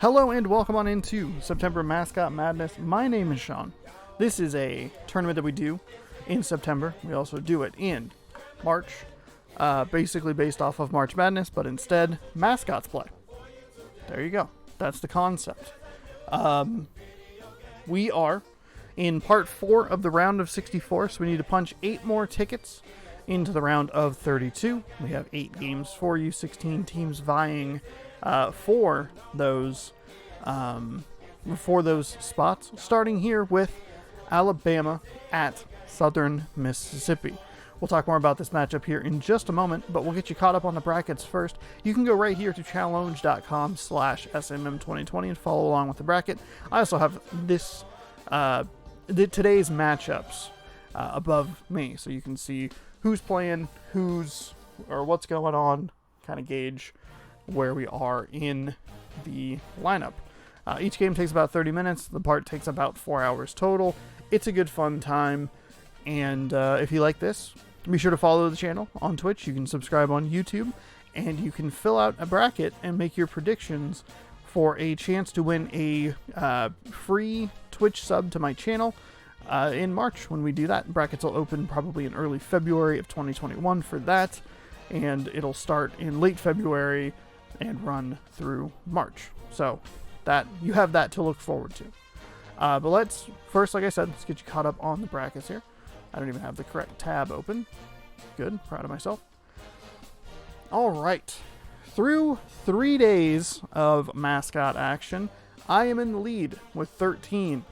Hello and welcome on into September Mascot Madness. My name is Sean. This is a tournament that we do in September. We also do it in March, basically based off of March Madness, but instead mascots play. There you go. That's the concept. We are in part 4 of the round of 64, so we need to punch 8 more tickets into the round of 32. We have 8 games for you, 16 teams vying for those spots, starting here with Alabama at Southern Mississippi. We'll talk more about this matchup here in just a moment, but we'll get you caught up on the brackets first. You can go right here to challenge.com/SMM2020 and follow along with the bracket. I also have this today's matchups above me, so you can see who's playing, what's going on, kind of gauge where we are in the lineup. Each game takes about 30 minutes. The part takes about 4 hours total. It's a good fun time. And if you like this, be sure to follow the channel on Twitch. You can subscribe on YouTube. And you can fill out a bracket and make your predictions for a chance to win a free Twitch sub to my channel in March when we do that. Brackets will open probably in early February of 2021 for that. And it'll start in late February and run through March. So that you have that to look forward to. But let's first, like I said, let's get you caught up on the brackets here. I don't even have the correct tab open. Good, proud of myself. All right, through 3 days of mascot action, I am in the lead with 13.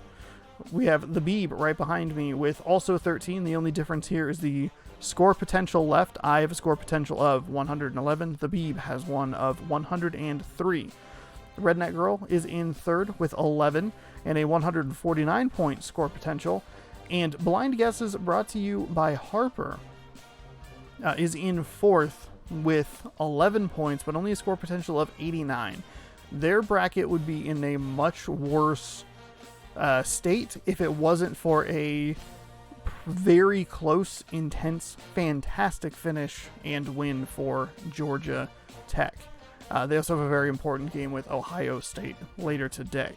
We have the Beeb right behind me with also 13. The only difference here is the score potential left. I have a score potential of 111. The Beeb has one of 103. Redneck Girl is in third with 11 and a 149 point score potential. And Blind Guesses, brought to you by Harper, is in fourth with 11 points, but only a score potential of 89. Their bracket would be in a much worse state if it wasn't for a very close, intense, fantastic finish and win for Georgia Tech. They also have a very important game with Ohio State later today.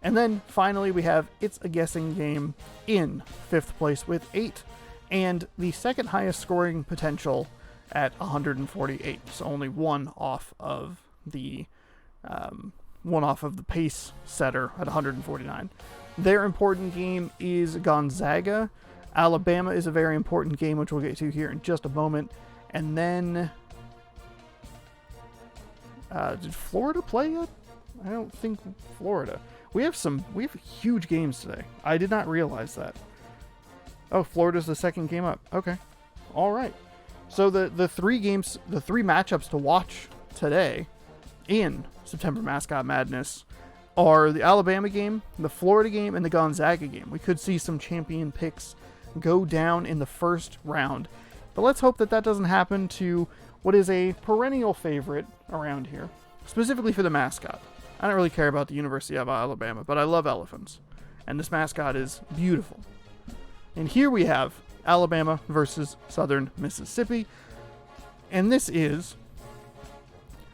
And then finally we have It's a Guessing Game in 5th place with 8 and the second highest scoring potential at 148. So only one off of the pace setter at 149. Their important game is Gonzaga. Alabama is a very important game, which we'll get to here in just a moment. And then did Florida play yet? I don't think Florida. We have huge games today. I did not realize that. Oh, Florida's the second game up. Okay. All right. So the three matchups to watch today in September Mascot Madness are the Alabama game, the Florida game, and the Gonzaga game. We could see some champion picks go down in the first round. But let's hope that doesn't happen to what is a perennial favorite around here, specifically for the mascot. I don't really care about the University of Alabama, but I love elephants. And this mascot is beautiful. And here we have Alabama versus Southern Mississippi. And this is,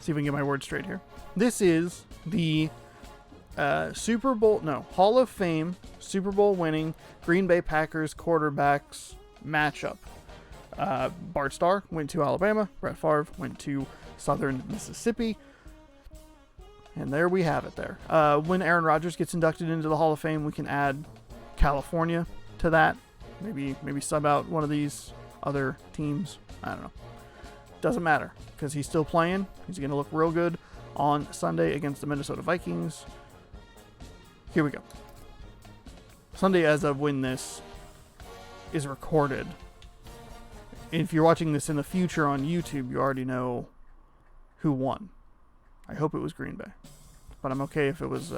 see if we can get my words straight here. This is the Hall of Fame Super Bowl winning Green Bay Packers quarterbacks matchup. Bart Starr went to Alabama. Brett Favre went to Southern Mississippi. And there we have it there. When Aaron Rodgers gets inducted into the Hall of Fame, we can add California to that. Maybe sub out one of these other teams. I don't know. Doesn't matter because he's still playing. He's going to look real good on Sunday against the Minnesota Vikings. Here we go. Sunday, as of when this is recorded. If you're watching this in the future on YouTube, you already know who won. I hope it was Green Bay, but I'm okay if it was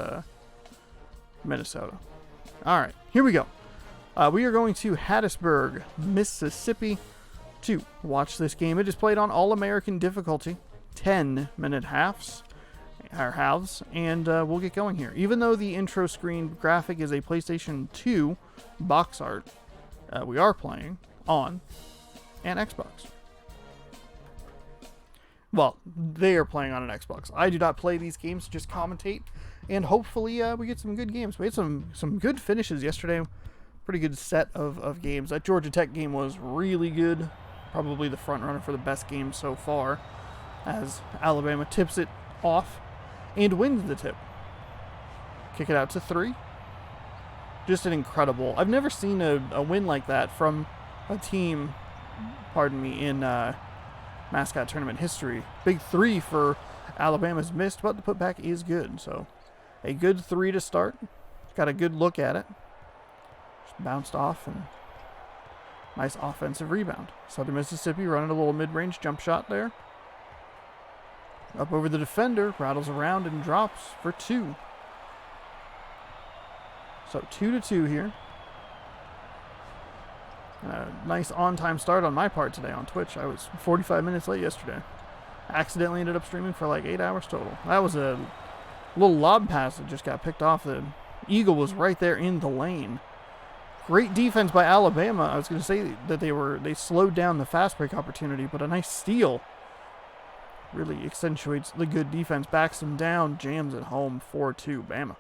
Minnesota. All right, here we go. We are going to Hattiesburg, Mississippi to watch this game. It is played on All-American difficulty, 10-minute halves, and we'll get going here. Even though the intro screen graphic is a PlayStation 2 box art, we are playing on an Xbox. Well, they are playing on an Xbox. I do not play these games, just commentate, and hopefully we get some good games. We had some good finishes yesterday. Pretty good set of games. That Georgia Tech game was really good. Probably the front runner for the best game so far, as Alabama tips it off and wins the tip. Kick it out to 3. Just an incredible. I've never seen a win like that from a team, pardon me, in Mascot Tournament history. Big 3 for Alabama's missed, but the putback is good. So a good 3 to start. Got a good look at it. Just bounced off and nice offensive rebound. Southern Mississippi running a little mid-range jump shot there. Up over the defender, rattles around and drops for 2. So 2-2 here. Nice on-time start on my part today on Twitch. I was 45 minutes late yesterday. Accidentally ended up streaming for like 8 hours total. That was a little lob pass that just got picked off. The Eagle was right there in the lane. Great defense by Alabama. I was going to say that they slowed down the fast break opportunity, but a nice steal really accentuates the good defense. Backs them down, jams it home. 4-2 Bama.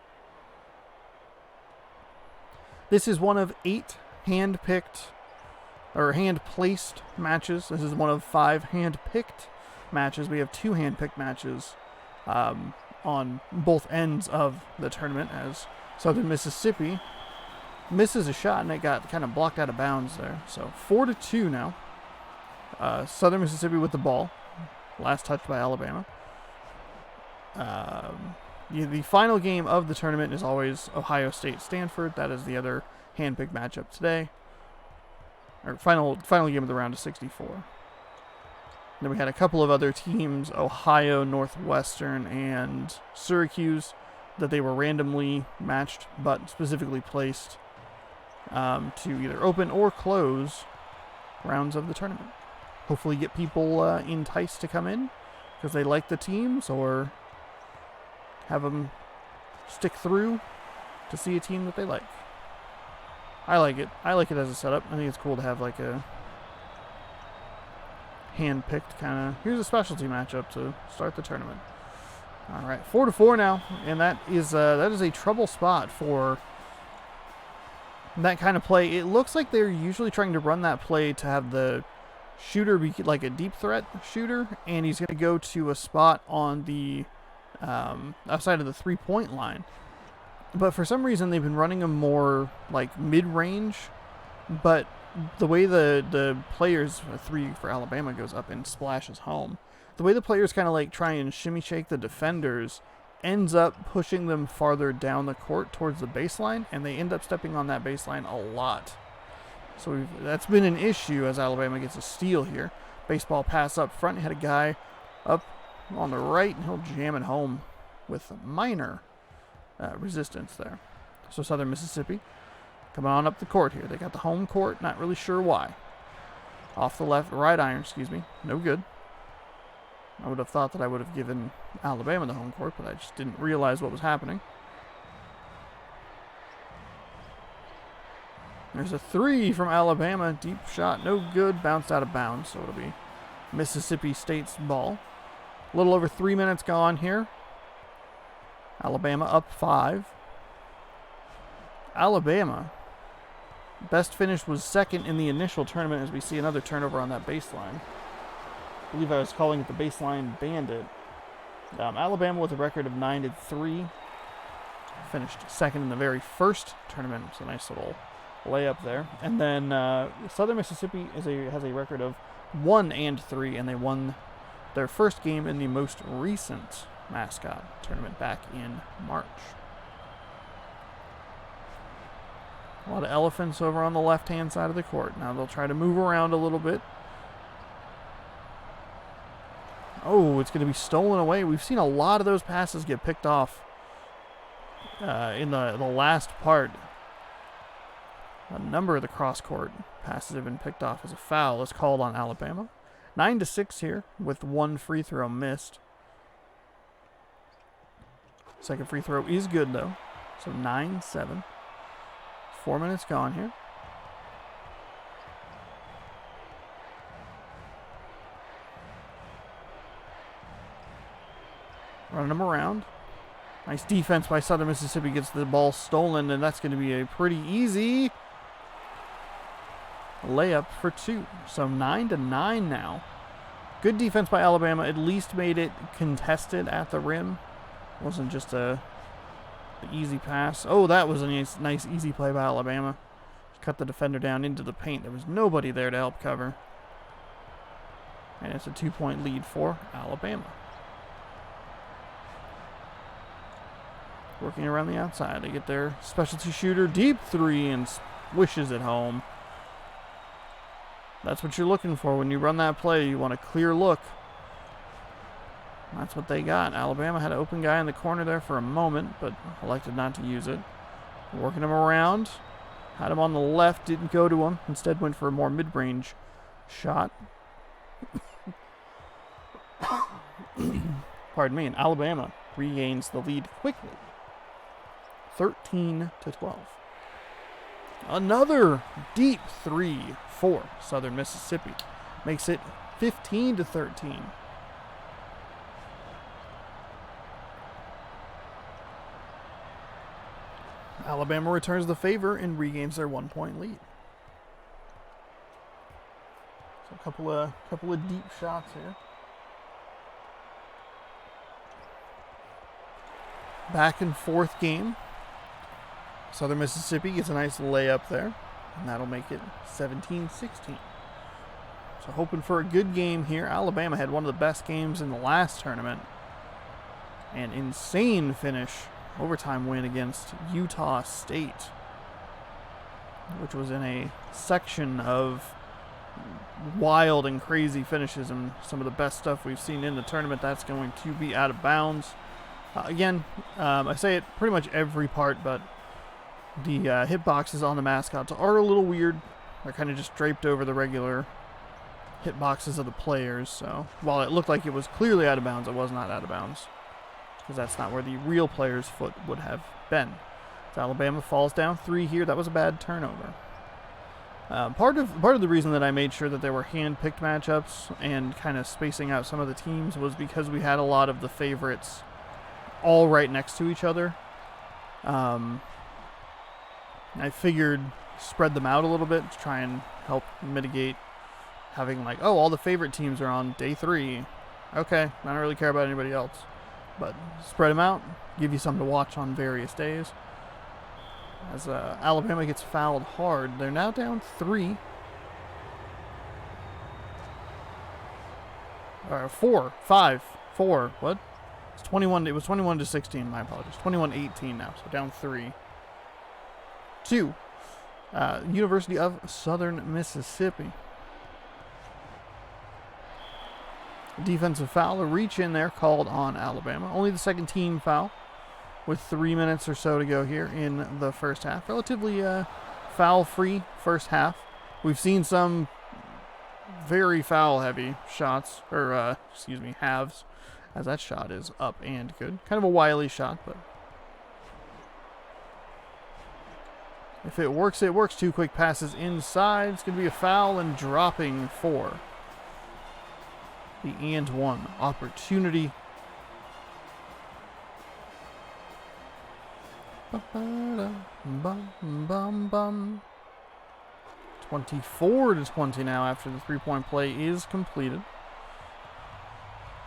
This is one of 8 hand-picked or hand-placed matches. This is one of 5 hand-picked matches. We have 2 hand-picked matches on both ends of the tournament, as Southern Mississippi misses a shot and it got kind of blocked out of bounds there. So 4-2 now. Southern Mississippi with the ball. Last touch by Alabama. The final game of the tournament is always Ohio State-Stanford. That is the other hand-picked matchup today. Or final game of the round of 64. Then we had a couple of other teams, Ohio, Northwestern, and Syracuse, that they were randomly matched, but specifically placed to either open or close rounds of the tournament. Hopefully get people enticed to come in because they like the teams, or have them stick through to see a team that they like. I like it. I like it as a setup. I think it's cool to have like a hand-picked kind of, here's a specialty matchup to start the tournament. All right, 4-4 now, and that is a trouble spot for that kind of play. It looks like they're usually trying to run that play to have the shooter be like a deep threat shooter, and he's going to go to a spot on the outside of the 3-point line. But for some reason, they've been running him more like mid-range, but the way the players, 3 for Alabama goes up and splashes home, the way the players kind of like try and shimmy shake the defenders ends up pushing them farther down the court towards the baseline, and they end up stepping on that baseline a lot. So that's been an issue as Alabama gets a steal here. Baseball pass up front, had a guy up on the right, and he'll jam it home with minor resistance there. So Southern Mississippi coming on up the court here. They got the home court, not really sure why. Off the right iron, no good. I would have thought that I would have given Alabama the home court, but I just didn't realize what was happening. There's a 3 from Alabama. Deep shot, no good. Bounced out of bounds, so it'll be Mississippi State's ball. A little over 3 minutes gone here. Alabama up 5. Alabama, best finish was second in the initial tournament, as we see another turnover on that baseline. I believe I was calling it the baseline bandit. Alabama with a record of 9-3. Finished second in the very first tournament. It's a nice little layup there. And then Southern Mississippi has a record of 1-3, and they won their first game in the most recent Mascot tournament back in March. A lot of elephants over on the left-hand side of the court. Now they'll try to move around a little bit. Oh, it's going to be stolen away. We've seen a lot of those passes get picked off in the last part. A number of the cross-court passes have been picked off as a foul. It's called on Alabama. 9-6 here with 1 free throw missed. Second free throw is good, though. So 9-7. 4 minutes gone here. Running him around. Nice defense by Southern Mississippi. Gets the ball stolen, and that's going to be a pretty easy layup for 2. So 9-9 now. Good defense by Alabama. At least made it contested at the rim. Wasn't just an easy pass. Oh, that was a nice easy play by Alabama. Cut the defender down into the paint. There was nobody there to help cover. And it's a 2-point lead for Alabama. Working around the outside. They get their specialty shooter. Deep 3 and wishes it home. That's what you're looking for when you run that play. You want a clear look. That's what they got. Alabama had an open guy in the corner there for a moment, but elected not to use it. Working him around. Had him on the left. Didn't go to him. Instead went for a more mid-range shot. Pardon me. And Alabama regains the lead quickly. 13-12. Another deep 3 for Southern Mississippi. Makes it 15-13. Alabama returns the favor and regains their 1-point lead. So a couple of deep shots here. Back and forth game. Southern Mississippi gets a nice layup there, and that'll make it 17-16. So hoping for a good game here. Alabama had one of the best games in the last tournament. An insane finish, overtime win against Utah State, which was in a section of wild and crazy finishes and some of the best stuff we've seen in the tournament. That's going to be out of bounds. Again, I say it pretty much every part, but the hitboxes on the mascots are a little weird. They're kind of just draped over the regular hitboxes of the players. So while it looked like it was clearly out of bounds, it was not out of bounds, because that's not where the real player's foot would have been. So Alabama falls down 3 here. That was a bad turnover. Part of the reason that I made sure that there were hand-picked matchups and kind of spacing out some of the teams was because we had a lot of the favorites all right next to each other. I figured spread them out a little bit to try and help mitigate having like, oh, all the favorite teams are on day 3. Okay, I don't really care about anybody else. But spread them out, give you something to watch on various days. As Alabama gets fouled hard, they're now down 3. Or 4, 5, 4. What? It's 21. It was 21-16. My apologies. 21-18 now. So down 3. 2. University of Southern Mississippi. Defensive foul, a reach in there called on Alabama. Only the second team foul with 3 minutes or so to go here in the first half. Relatively foul-free first half. We've seen some very foul-heavy shots, or halves, as that shot is up and good. Kind of a wily shot, but if it works, it works. 2 quick passes inside. It's going to be a foul and dropping 4. The and 1 opportunity. 24-20 now after the 3-point play is completed.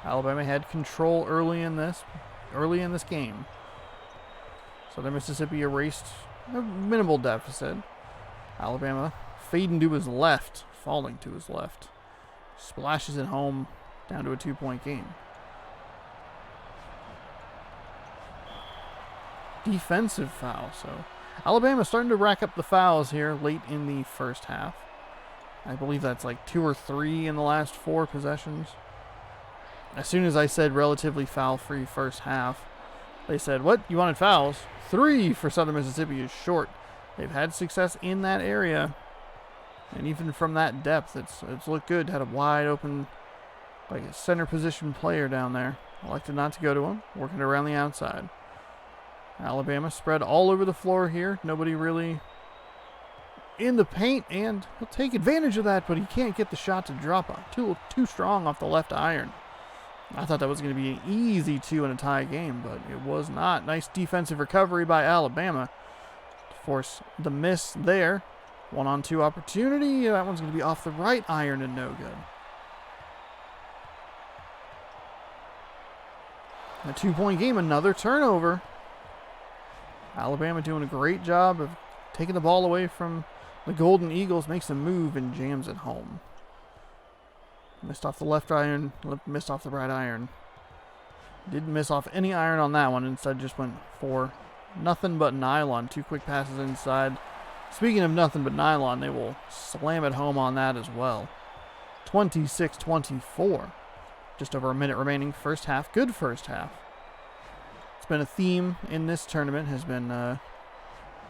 Alabama had control early in this game. Southern Mississippi erased a minimal deficit. Alabama fading to his left, falling to his left. Splashes it home, down to a 2-point game. Defensive foul. So Alabama starting to rack up the fouls here late in the first half. I believe that's like 2 or 3 in the last 4 possessions. As soon as I said relatively foul-free first half, they said, what? You wanted fouls? 3 for Southern Mississippi is short. They've had success in that area. And even from that depth, it's looked good. Had a wide open, like a center position player down there. Elected not to go to him. Working around the outside. Alabama spread all over the floor here. Nobody really in the paint, and he'll take advantage of that, but he can't get the shot to drop on. Too strong off the left iron. I thought that was going to be an easy 2 in a tie game, but it was not. Nice defensive recovery by Alabama to force the miss there. 1-on-2 opportunity. That one's going to be off the right iron and no good. A 2-point game, another turnover. Alabama doing a great job of taking the ball away from the Golden Eagles, makes a move and jams it home. Missed off the left iron, missed off the right iron. Didn't miss off any iron on that one, instead just went for nothing but nylon. 2 quick passes inside. Speaking of nothing but nylon, they will slam it home on that as well. 26-24. Just over a minute remaining, first half. Good first half. It's been a theme in this tournament, has been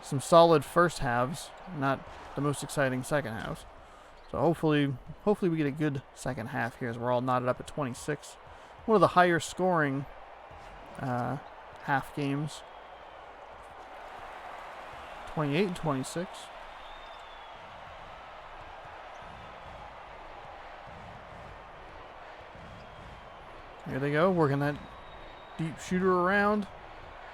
some solid first halves, not the most exciting second halves. So hopefully we get a good second half here as we're all knotted up at 26. One of the higher scoring half games. 28-26. Here they go, working that deep shooter around.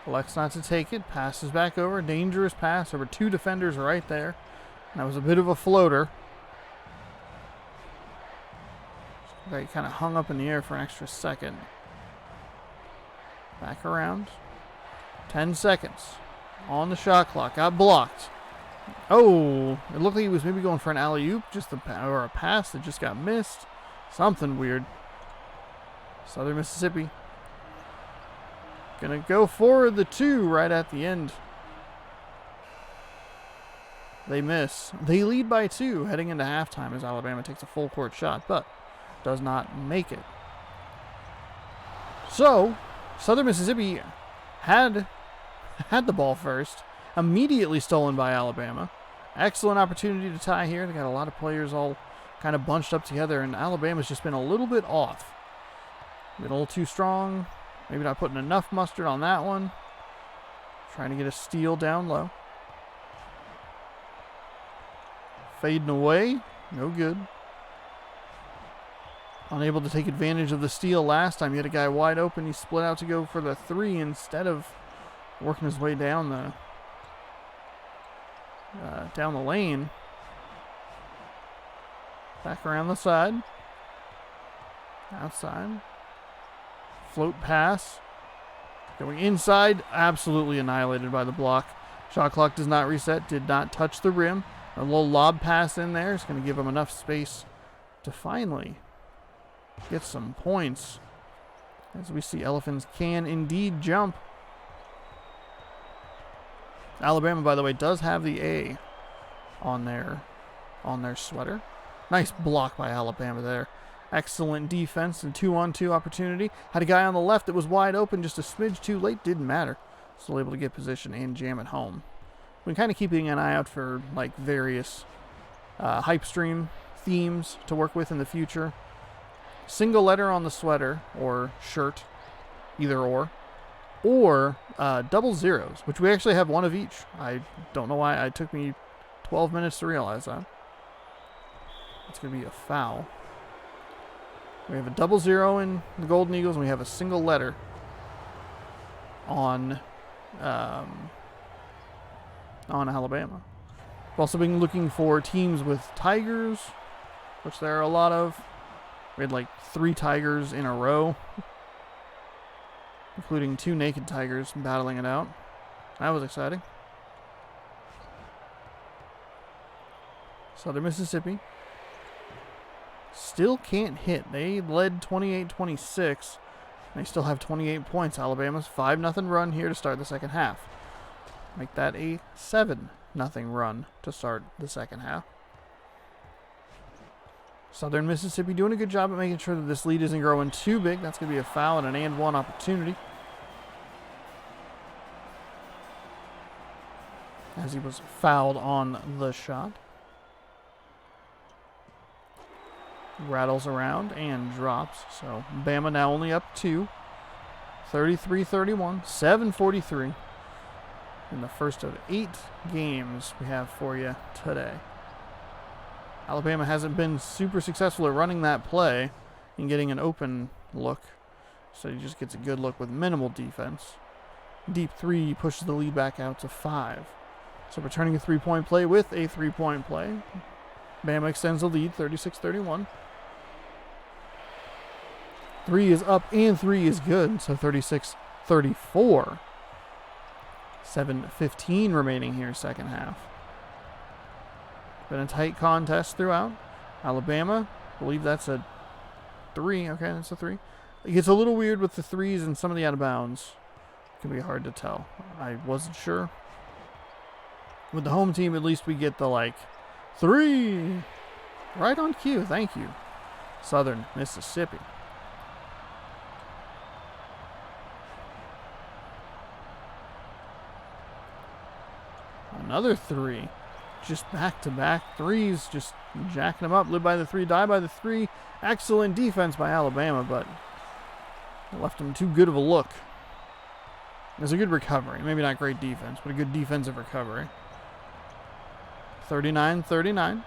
Elects not to take it, passes back over, dangerous pass over 2 defenders right there. And that was a bit of a floater. They kind of hung up in the air for an extra second. Back around. 10 seconds on the shot clock. Got blocked. Oh, it looked like he was maybe going for an alley-oop, or a pass that just got missed. Something weird. Southern Mississippi gonna go for the 2 right at the end. They miss. They lead by 2 heading into halftime as Alabama takes a full court shot, but does not make it. So, Southern Mississippi had the ball first, immediately stolen by Alabama. Excellent opportunity to tie here. They got a lot of players all kind of bunched up together, and Alabama's just been a little bit off. Been a little too strong. Maybe not putting enough mustard on that one. Trying to get a steal down low. Fading away. No good. Unable to take advantage of the steal last time. He had a guy wide open. He split out to go for the 3 instead of working his way down the lane. Back around the side. Outside. Float pass. Going inside. Absolutely annihilated by the block. Shot clock does not reset. Did not touch the rim. A little lob pass in there is going to give him enough space to finally get some points. As we see, Elephants can indeed jump. Alabama, by the way, does have the A on their sweater. Nice block by Alabama there. Excellent defense and 2-on-2 opportunity. Had a guy on the left that was wide open, just a smidge too late. Didn't matter. Still able to get position and jam it home. We're kind of keeping an eye out for like various hype stream themes to work with in the future. Single letter on the sweater or shirt, either or double zeros, which we actually have one of each. I don't know why it took me 12 minutes to realize that. It's going to be a foul. We have a double zero in the Golden Eagles, and we have a single letter on Alabama. We've also been looking for teams with tigers, which there are a lot of. We had like 3 tigers in a row, including 2 naked tigers battling it out. That was exciting. Southern Mississippi still can't hit. They led 28-26. They still have 28 points. Alabama's 5-0 run here to start the second half. Make that a 7-0 run to start the second half. Southern Mississippi doing a good job at making sure that this lead isn't growing too big. That's going to be a foul and an and-one opportunity. As he was fouled on the shot. Rattles around and drops. So Bama now only up 2. 33-31. 7:43 in the first of 8 games we have for you today. Alabama hasn't been super successful at running that play and getting an open look So he just gets a good look with minimal defense. Deep three pushes the lead back out to 5. So returning a three-point play with a three-point play. Bama extends the lead, 36-31. 3 is up and 3 is good, so 36-34. 7:15 remaining here, second half. Been a tight contest throughout. Alabama, I believe that's a 3. Okay, that's a 3. It gets a little weird with the 3s and some of the out of bounds. It can be hard to tell. I wasn't sure. With the home team, at least we get the 3. Right on cue. Thank you. Southern Mississippi. Another 3. Just back-to-back 3s. Just jacking them up. Live by the 3, die by the 3. Excellent defense by Alabama, but it left them too good of a look. It was a good recovery. Maybe not great defense, but a good defensive recovery. 39-39.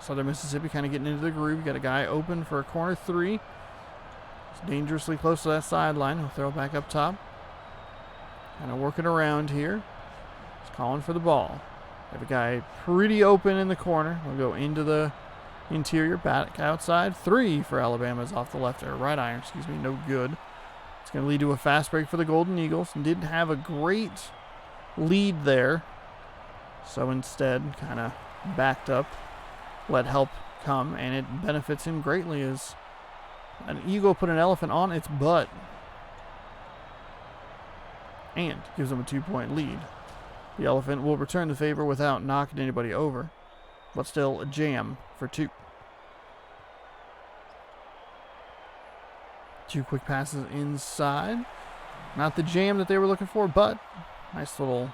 Southern Mississippi kind of getting into the groove. Got a guy open for a corner 3. It's dangerously close to that sideline. He'll throw it back up top. Kind of working around here. He's calling for the ball. Have a guy pretty open in the corner. We'll go into the interior. Back outside. 3 for Alabama's off the left or right iron. Excuse me. No good. It's going to lead to a fast break for the Golden Eagles. And didn't have a great lead there. So instead, kind of backed up, let help come, and it benefits him greatly as an eagle put an elephant on its butt and gives him a 2-point lead. The elephant will return the favor without knocking anybody over, but still a jam for 2. 2 quick passes inside. Not the jam that they were looking for, but nice little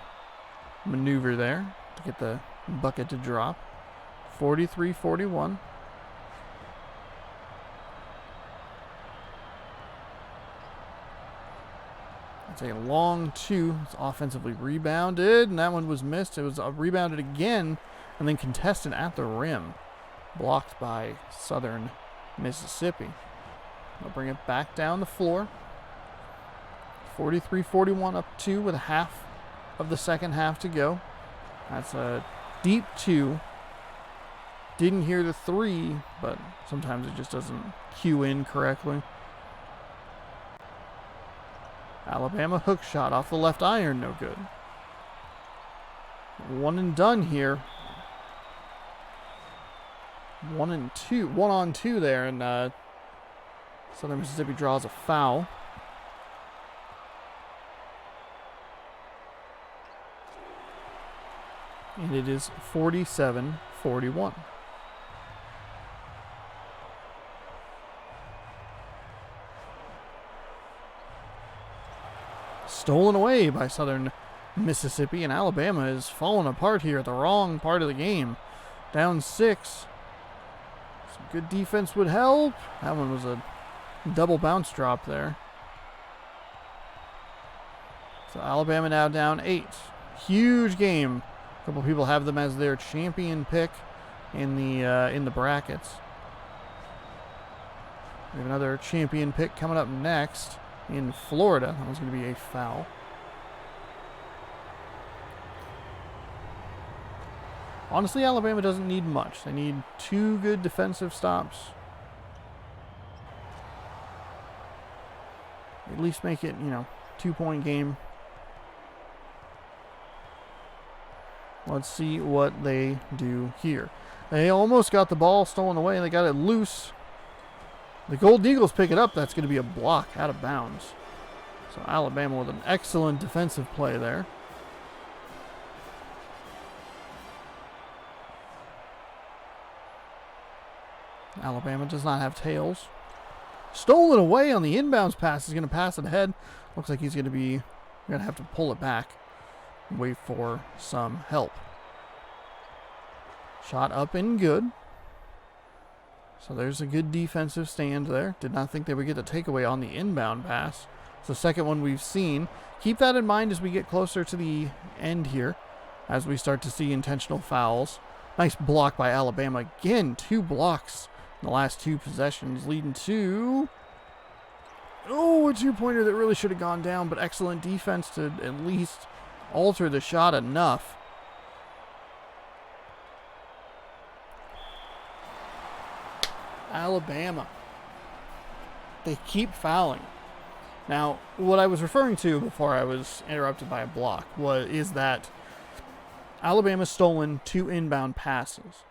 maneuver there to get the bucket to drop. 43-41. It's a long 2. It's offensively rebounded, and that one was missed. It was rebounded again and then contested at the rim. Blocked by Southern Mississippi. They'll bring it back down the floor. 43-41 up 2 with a half of the second half to go. That's a deep 2. Didn't hear the 3, but sometimes it just doesn't cue in correctly. Alabama hook shot off the left iron, no good. 1 and done here. 1 and 2. 1 on 2 there, and Southern Mississippi draws a foul. And it is 47-41. Stolen away by Southern Mississippi, and Alabama is falling apart here at the wrong part of the game. Down 6. Some good defense would help. That one was a double bounce drop there. So Alabama now down 8. Huge game. A couple people have them as their champion pick in the brackets. We have another champion pick coming up next in Florida. That one's going to be a foul. Honestly, Alabama doesn't need much. They need 2 good defensive stops. At least make it, 2-point game. Let's see what they do here. They almost got the ball stolen away, and they got it loose. The Golden Eagles pick it up. That's going to be a block out of bounds. So Alabama with an excellent defensive play there. Alabama does not have tails. Stolen away on the inbounds pass. He's going to pass it ahead. Looks like he's going to have to pull it back. Wait for some help. Shot up and good. So there's a good defensive stand there. Did not think they would get the takeaway on the inbound pass. It's the second one we've seen. Keep that in mind as we get closer to the end here, as we start to see intentional fouls. Nice block by Alabama. Again, 2 blocks in the last 2 possessions, leading to... Oh, two-pointer that really should have gone down, but excellent defense to at least alter the shot enough. Alabama. They keep fouling. Now, what I was referring to before I was interrupted by a block is that Alabama's stolen 2 inbound passes.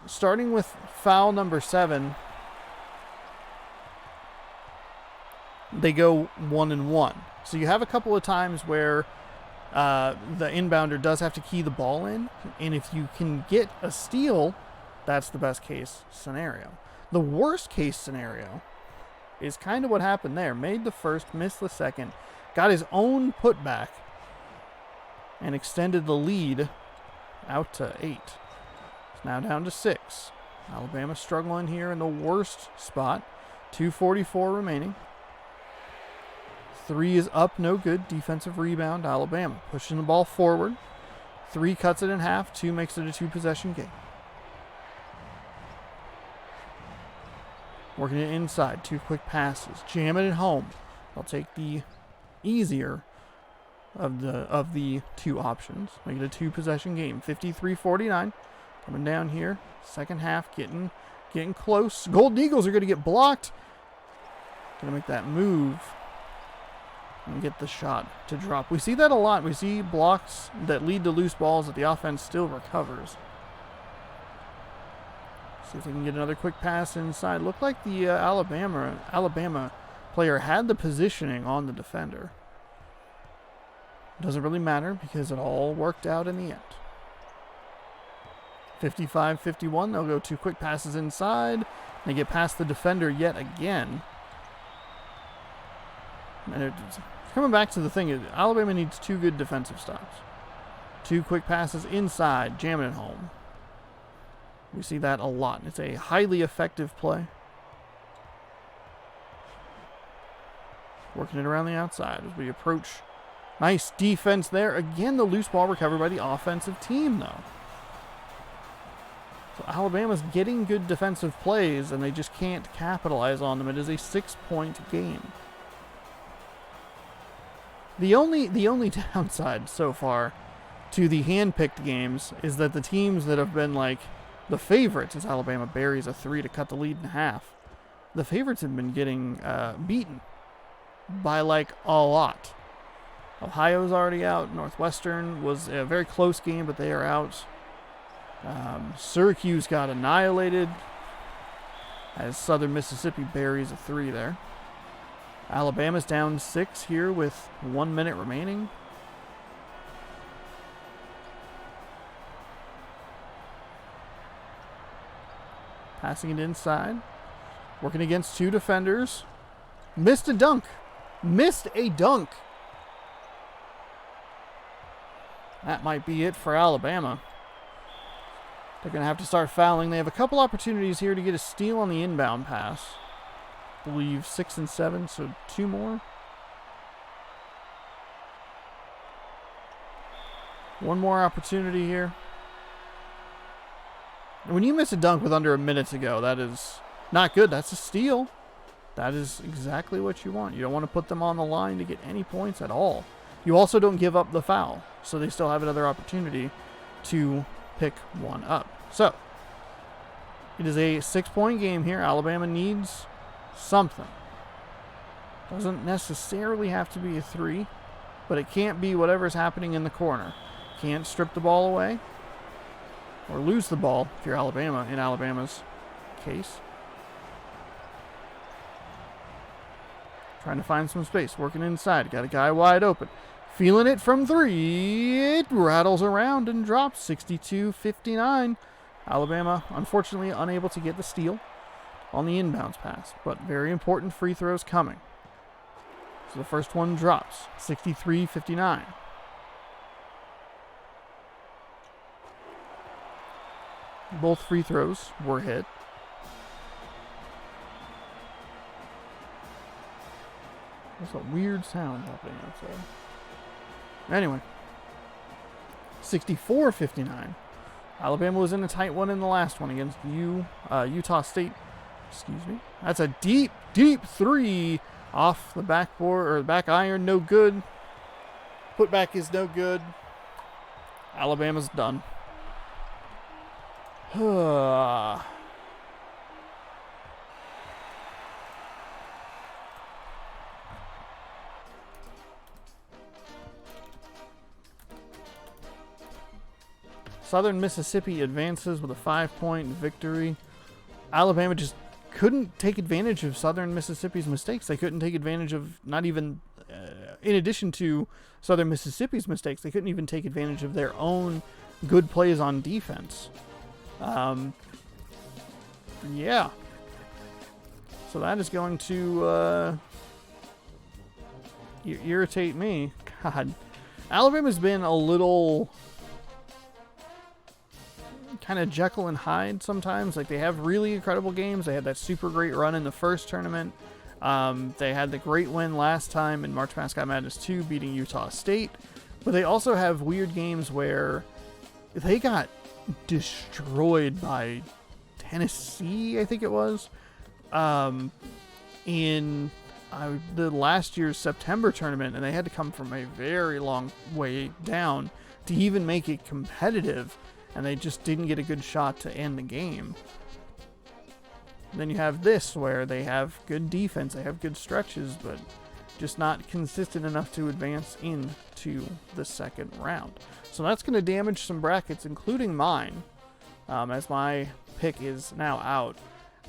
Starting with foul number 7, they go 1-1. So you have a couple of times where the inbounder does have to key the ball in, and if you can get a steal, that's the best case scenario. The worst case scenario is kind of what happened there. Made the first, missed the second, got his own putback, and extended the lead out to 8. It's now down to 6. Alabama struggling here in the worst spot. 2:44 remaining. 3 is up, no good. Defensive rebound, Alabama. Pushing the ball forward. 3 cuts it in half. 2 makes it a 2-possession game. Working it inside. 2 quick passes. Jam it at home. I'll take the easier of the 2 options. Make it a 2-possession game. 53-49. Coming down here. Second half getting close. Golden Eagles are going to get blocked. Going to make that move and get the shot to drop. We see that a lot. We see blocks that lead to loose balls that the offense still recovers. See if we can get another quick pass inside. Looked like the Alabama player had the positioning on the defender. Doesn't really matter because it all worked out in the end. 55-51. They'll go 2 quick passes inside. They get past the defender yet again. And it's coming back to the thing. Alabama needs 2 good defensive stops. 2 quick passes inside. Jamming it home. We see that a lot. It's a highly effective play. Working it around the outside as we approach. Nice defense there. Again, the loose ball recovered by the offensive team, though. So Alabama's getting good defensive plays, and they just can't capitalize on them. It is a 6-point game. The only downside so far to the hand-picked games is that the teams that have been like the favorites, as Alabama buries a 3 to cut the lead in half, the favorites have been getting beaten by like a lot. Ohio's already out. Northwestern was a very close game, but they are out. Syracuse got annihilated as Southern Mississippi buries a 3 there. Alabama's down 6 here with 1 minute remaining. Passing it inside. Working against 2 defenders. Missed a dunk. That might be it for Alabama. They're going to have to start fouling. They have a couple opportunities here to get a steal on the inbound pass. I believe 6 and 7, so 2 more. 1 more opportunity here. When you miss a dunk with under a minute to go, that is not good. That's a steal. That is exactly what you want. You don't want to put them on the line to get any points at all. You also don't give up the foul, so they still have another opportunity to pick one up. So, it is a 6-point game here. Alabama needs something. Doesn't necessarily have to be a 3, but it can't be whatever's happening in the corner. Can't strip the ball away or lose the ball if you're Alabama, in Alabama's case. Trying to find some space, working inside. Got a guy wide open. Feeling it from 3. It rattles around and drops 62-59. Alabama, unfortunately, unable to get the steal on the inbounds pass, but very important free throws coming. So the first one drops, 63-59. Both free throws were hit. There's a weird sound happening outside. Anyway, 64-59. Alabama was in a tight one in the last one against Utah State. Excuse me. That's a deep, deep three off the backboard or the back iron. No good. Putback is no good. Alabama's done. Southern Mississippi advances with a 5-point victory. Alabama just couldn't take advantage of Southern Mississippi's mistakes. They couldn't take advantage of not even, in addition to Southern Mississippi's mistakes, they couldn't even take advantage of their own good plays on defense. Yeah. So that is going to irritate me. God. Alabama's been a little kind of Jekyll and Hyde sometimes. Like, they have really incredible games. They had that super great run in the first tournament. They had the great win last time in March Mascot Madness II, beating Utah State. But they also have weird games where they got destroyed by Tennessee, I think it was, in the last year's September tournament, and they had to come from a very long way down to even make it competitive, and they just didn't get a good shot to end the game. And then you have this, where they have good defense, they have good stretches, but just not consistent enough to advance into the second round. So that's going to damage some brackets, including mine, as my pick is now out,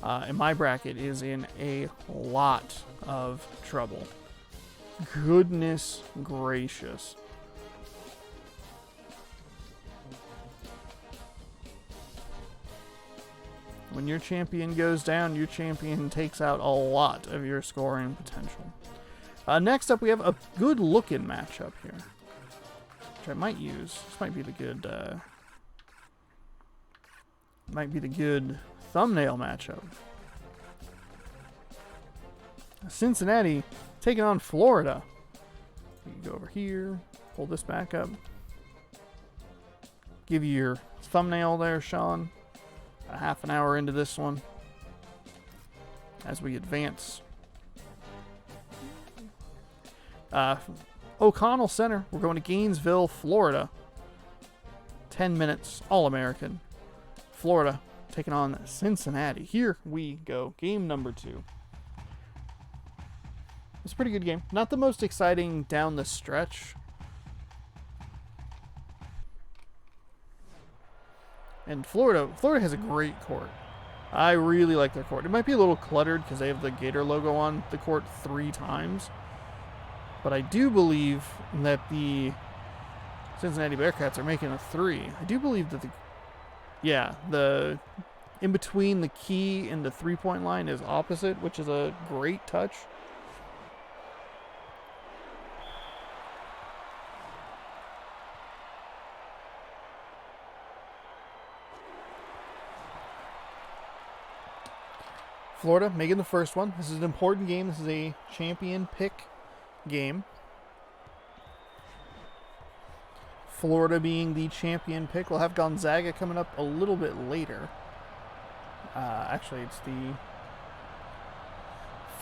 and my bracket is in a lot of trouble. Goodness gracious. When your champion goes down, your champion takes out a lot of your scoring potential. Next up, we have a good-looking matchup here, which I might use. This might be the good thumbnail matchup. Cincinnati taking on Florida. You can go over here, pull this back up. Give you your thumbnail there, Sean. A half an hour into this one as we advance. O'Connell Center. We're going to Gainesville, Florida. 10 minutes, All-American. Florida taking on Cincinnati. Here we go. Game number 2. It's a pretty good game. Not the most exciting down the stretch. And Florida has a great court. I really like their court. It might be a little cluttered because they have the Gator logo on the court 3 times. But I do believe that the Cincinnati Bearcats are making a 3. I do believe that the in between the key and the 3-point line is opposite, which is a great touch. Florida making the first one. This is an important game. This is a champion pick game. Florida being the champion pick. We'll have Gonzaga coming up a little bit later. Actually, it's the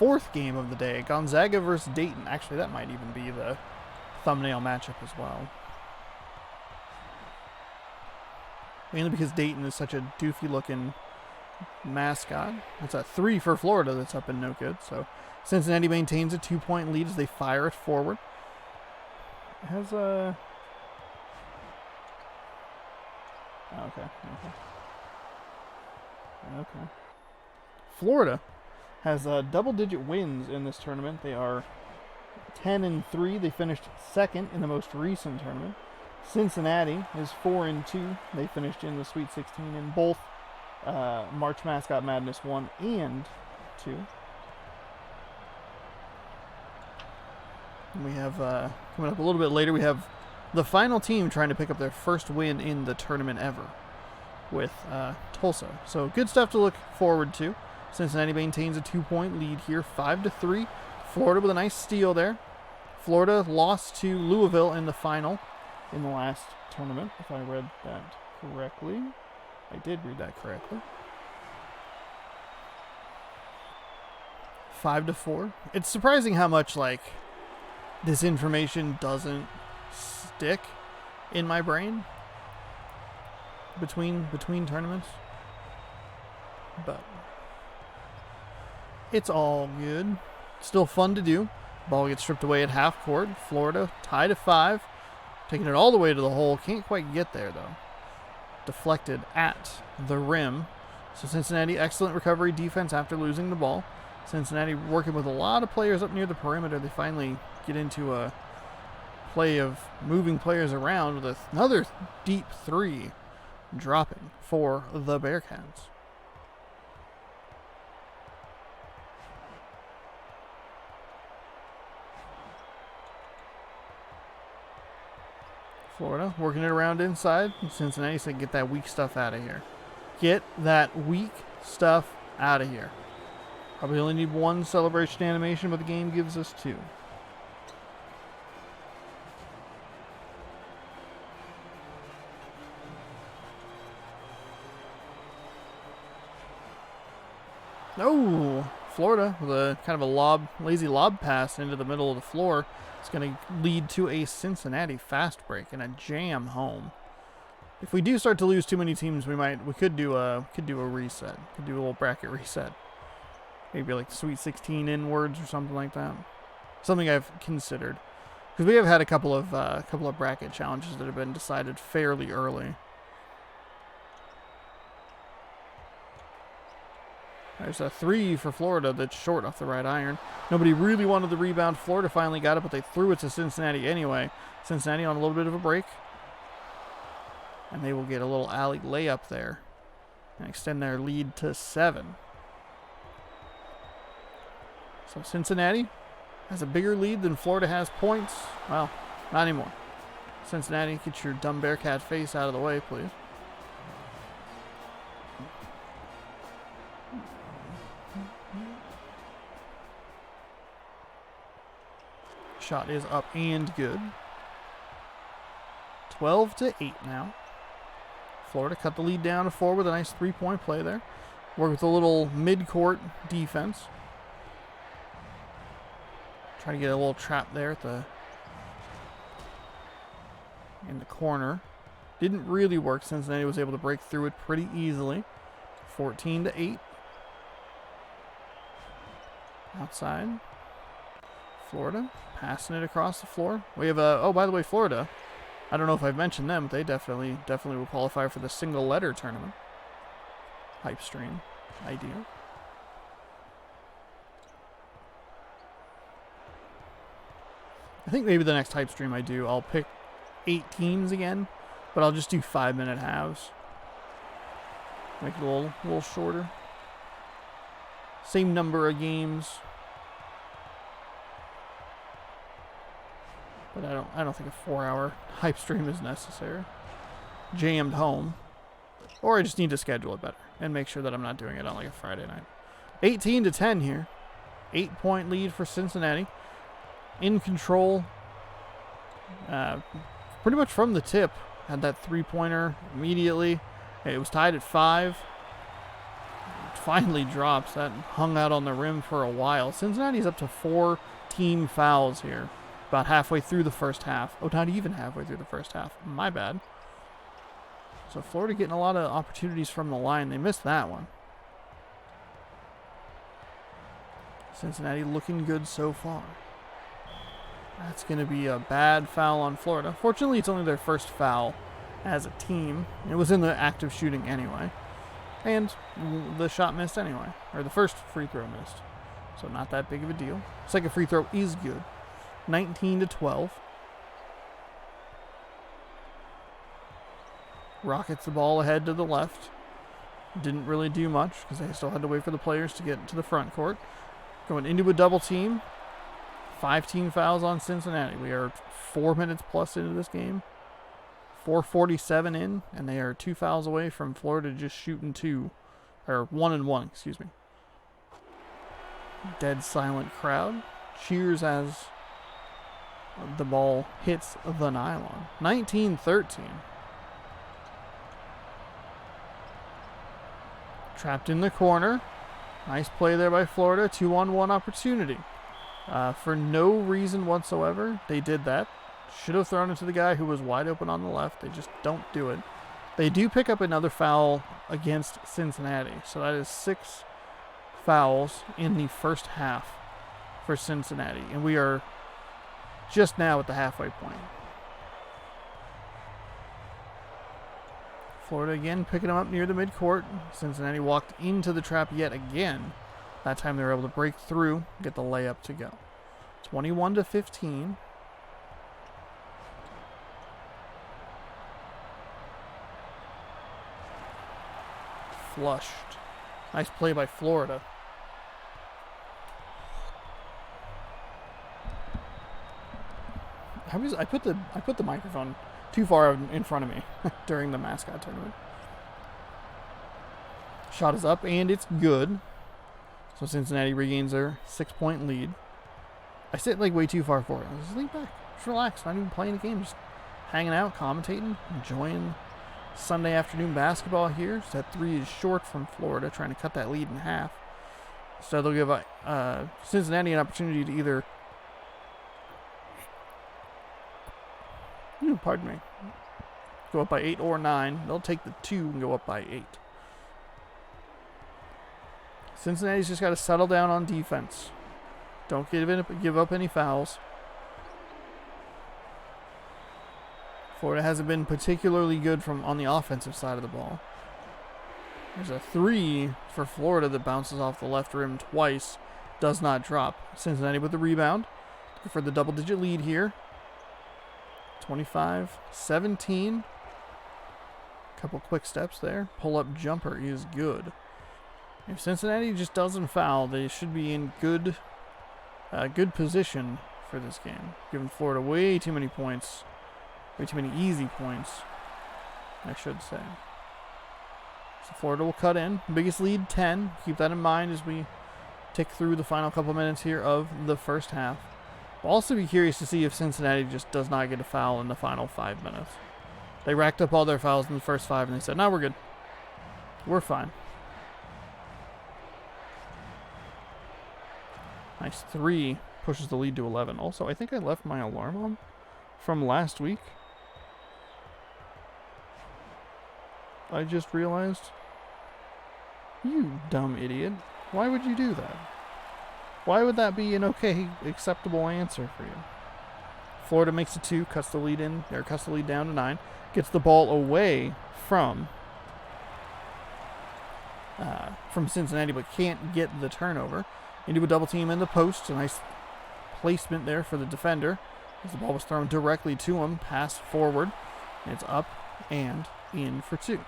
4th game of the day. Gonzaga versus Dayton. Actually, that might even be the thumbnail matchup as well. Mainly because Dayton is such a doofy-looking mascot. It's a 3 for Florida that's up and no good. So Cincinnati maintains a 2-point lead as they fire it forward. It has a... Okay. Florida has double-digit wins in this tournament. They are 10-3. They finished 2nd in the most recent tournament. Cincinnati is 4-2. They finished in the Sweet 16 in both March Mascot Madness 1 and 2. And we have, coming up a little bit later, we have the final team trying to pick up their first win in the tournament ever with Tulsa. So good stuff to look forward to. Cincinnati maintains a 2-point lead here, 5-3. Florida with a nice steal there. Florida lost to Louisville in the final in the last tournament, if I read that correctly. I did read that correctly. 5-4. It's surprising how much like this information doesn't stick in my brain between tournaments, but it's all good. Still fun to do. Ball gets stripped away at half court. Florida tied at 5, taking it all the way to the hole. Can't quite get there though. Deflected at the rim. So Cincinnati, excellent recovery defense after losing the ball. Cincinnati working with a lot of players up near the perimeter. They finally get into a play of moving players around with another deep 3 dropping for the Bearcats. Florida working it around inside. Cincinnati said, get that weak stuff out of here. Get that weak stuff out of here. Probably only need 1 celebration animation, but the game gives us 2. Oh, Florida with a kind of a lazy lob pass into the middle of the floor. It's going to lead to a Cincinnati fast break and a jam home. If we do start to lose too many teams, we could do a reset. Could do a little bracket reset. Maybe like Sweet 16 inwards or something like that. Something I've considered, because we have had a couple of bracket challenges that have been decided fairly early. There's a 3 for Florida that's short off the right iron. Nobody really wanted the rebound. Florida finally got it, but they threw it to Cincinnati anyway. Cincinnati on a little bit of a break. And they will get a little alley layup there and extend their lead to 7. So Cincinnati has a bigger lead than Florida has points. Well, not anymore. Cincinnati, get your dumb Bearcat face out of the way, please. Shot is up and good. 12-8 now. Florida cut the lead down to 4 with a nice 3-point play there. Work with a little mid-court defense. Try to get a little trap there in the corner. Didn't really work. Cincinnati was able to break through it pretty easily. 14-8. Outside. Florida passing it across the floor. We have oh, by the way, Florida, I don't know if I've mentioned them, but they definitely will qualify for the single letter tournament. Hype stream idea. I think maybe the next hype stream I do, I'll pick 8 teams again, but I'll just do 5-minute halves. Make it a little shorter. Same number of games. But I don't think a 4-hour hype stream is necessary. Jammed home. Or I just need to schedule it better and make sure that I'm not doing it on like a Friday night. 18-10 here. 8-point lead for Cincinnati. In control. Pretty much from the tip. Had that 3-pointer immediately. It was tied at 5. It finally drops. That hung out on the rim for a while. Cincinnati's up to 4 team fouls here. About halfway through the first half. Oh, not even halfway through the first half. My bad. So Florida getting a lot of opportunities from the line. They missed that one. Cincinnati looking good so far. That's going to be a bad foul on Florida. Fortunately, it's only their first foul as a team. It was in the act of shooting anyway. And the shot missed anyway. Or the first free throw missed. So not that big of a deal. Second free throw is good. 19-12. Rockets the ball ahead to the left. Didn't really do much because they still had to wait for the players to get to the front court. Going into a double team. 5 team fouls on Cincinnati. We are 4 minutes plus into this game. 4:47 in, and they are 2 fouls away from Florida just shooting 2. Or 1-1, excuse me. Dead silent crowd. Cheers as the ball hits the nylon. 19-13. Trapped in the corner. Nice play there by Florida. 2-on-1 opportunity. For no reason whatsoever, they did that. Should have thrown it to the guy who was wide open on the left. They just don't do it. They do pick up another foul against Cincinnati. So that is 6 fouls in the first half for Cincinnati. And we are just now at the halfway point. Florida again picking them up near the midcourt. Cincinnati walked into the trap yet again. That time they were able to break through, get the layup to go. 21-15. Flushed. Nice play by Florida. I put the microphone too far in front of me during the mascot tournament. Shot is up and it's good. So Cincinnati regains their 6-point lead. I sit like way too far forward. Just lean back. Just relax. Not even playing a game. Just hanging out, commentating, enjoying Sunday afternoon basketball here. So that 3 is short from Florida, trying to cut that lead in half. So they'll give Cincinnati an opportunity to either pardon me, go up by 8 or 9. They'll take the 2 and go up by 8. Cincinnati's just got to settle down on defense. Don't give up any fouls. Florida hasn't been particularly good on the offensive side of the ball. There's a 3 for Florida that bounces off the left rim twice. Does not drop. Cincinnati with the rebound for the double-digit lead here. 25-17. Couple quick steps there. Pull-up jumper is good. If Cincinnati just doesn't foul, they should be in good position for this game. Giving Florida way too many points. Way too many easy points, I should say. So Florida will cut in. Biggest lead, 10. Keep that in mind as we tick through the final couple minutes here of the first half. We'll also be curious to see if Cincinnati just does not get a foul in the final 5 minutes. They racked up all their fouls in the first 5, and they said, no, we're good. We're fine. Nice 3. Pushes the lead to 11. Also, I think I left my alarm on from last week. I just realized. You dumb idiot. Why would you do that? Why would that be an okay, acceptable answer for you? Florida makes it 2, cuts the lead down to 9, gets the ball away from Cincinnati, but can't get the turnover. Into a double team in the post. A nice placement there for the defender as the ball was thrown directly to him. Pass forward. It's up and in for 2.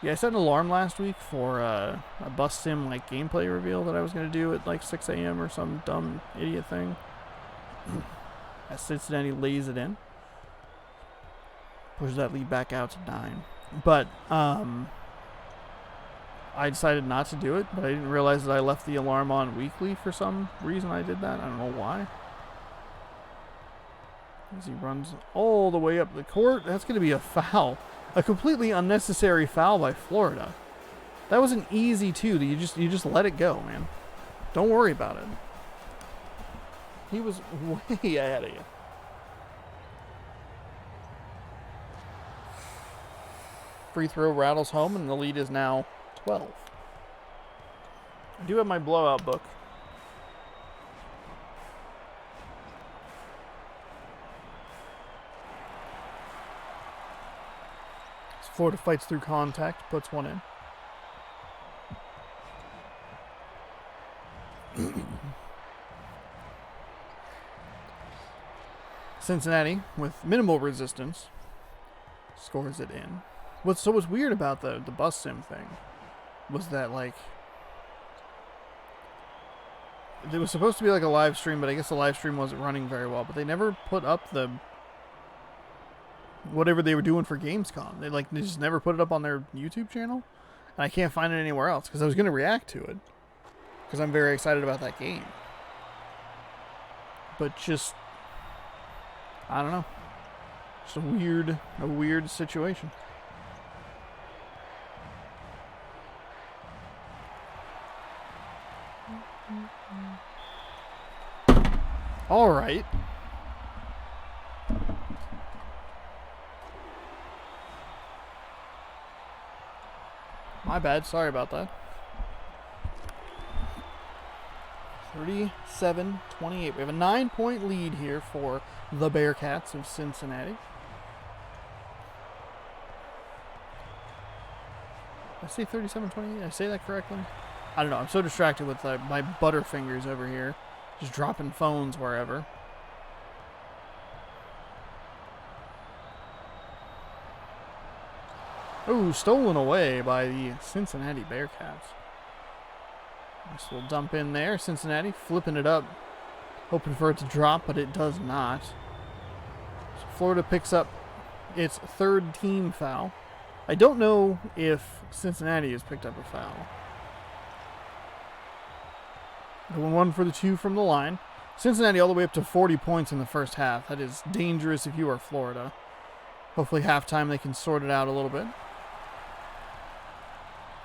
Yeah, I set an alarm last week for a bus sim like gameplay reveal that I was going to do at like 6 a.m. or some dumb idiot thing. As Cincinnati lays it in. Pushes that lead back out to 9. But I decided not to do it, but I didn't realize that I left the alarm on weekly for some reason. I did that. I don't know why. As he runs all the way up the court, that's going to be a foul. A completely unnecessary foul by Florida. That was an easy 2 that you just let it go, man. Don't worry about it. He was way ahead of you. Free throw rattles home, and the lead is now 12. I do have my blowout book. Florida fights through contact, puts one in. Cincinnati, with minimal resistance, scores it in. What's weird about the bus sim thing was that, like, it was supposed to be like a live stream, but I guess the live stream wasn't running very well. But they never put up the whatever they were doing for Gamescom. They just never put it up on their YouTube channel, and I can't find it anywhere else because I was going to react to it because I'm very excited about that game. But just, I don't know, just a weird situation. All right. My bad. Sorry about that. 37-28. We have a 9-point lead here for the Bearcats of Cincinnati. Did I say 37-28? Did I say that correctly? I don't know. I'm so distracted with my butterfingers over here. Just dropping phones wherever. Ooh, stolen away by the Cincinnati Bearcats. This will dump in there. Cincinnati flipping it up. Hoping for it to drop, but it does not. So Florida picks up its third team foul. I don't know if Cincinnati has picked up a foul. Going 1 for the 2 from the line. Cincinnati all the way up to 40 points in the first half. That is dangerous if you are Florida. Hopefully halftime they can sort it out a little bit.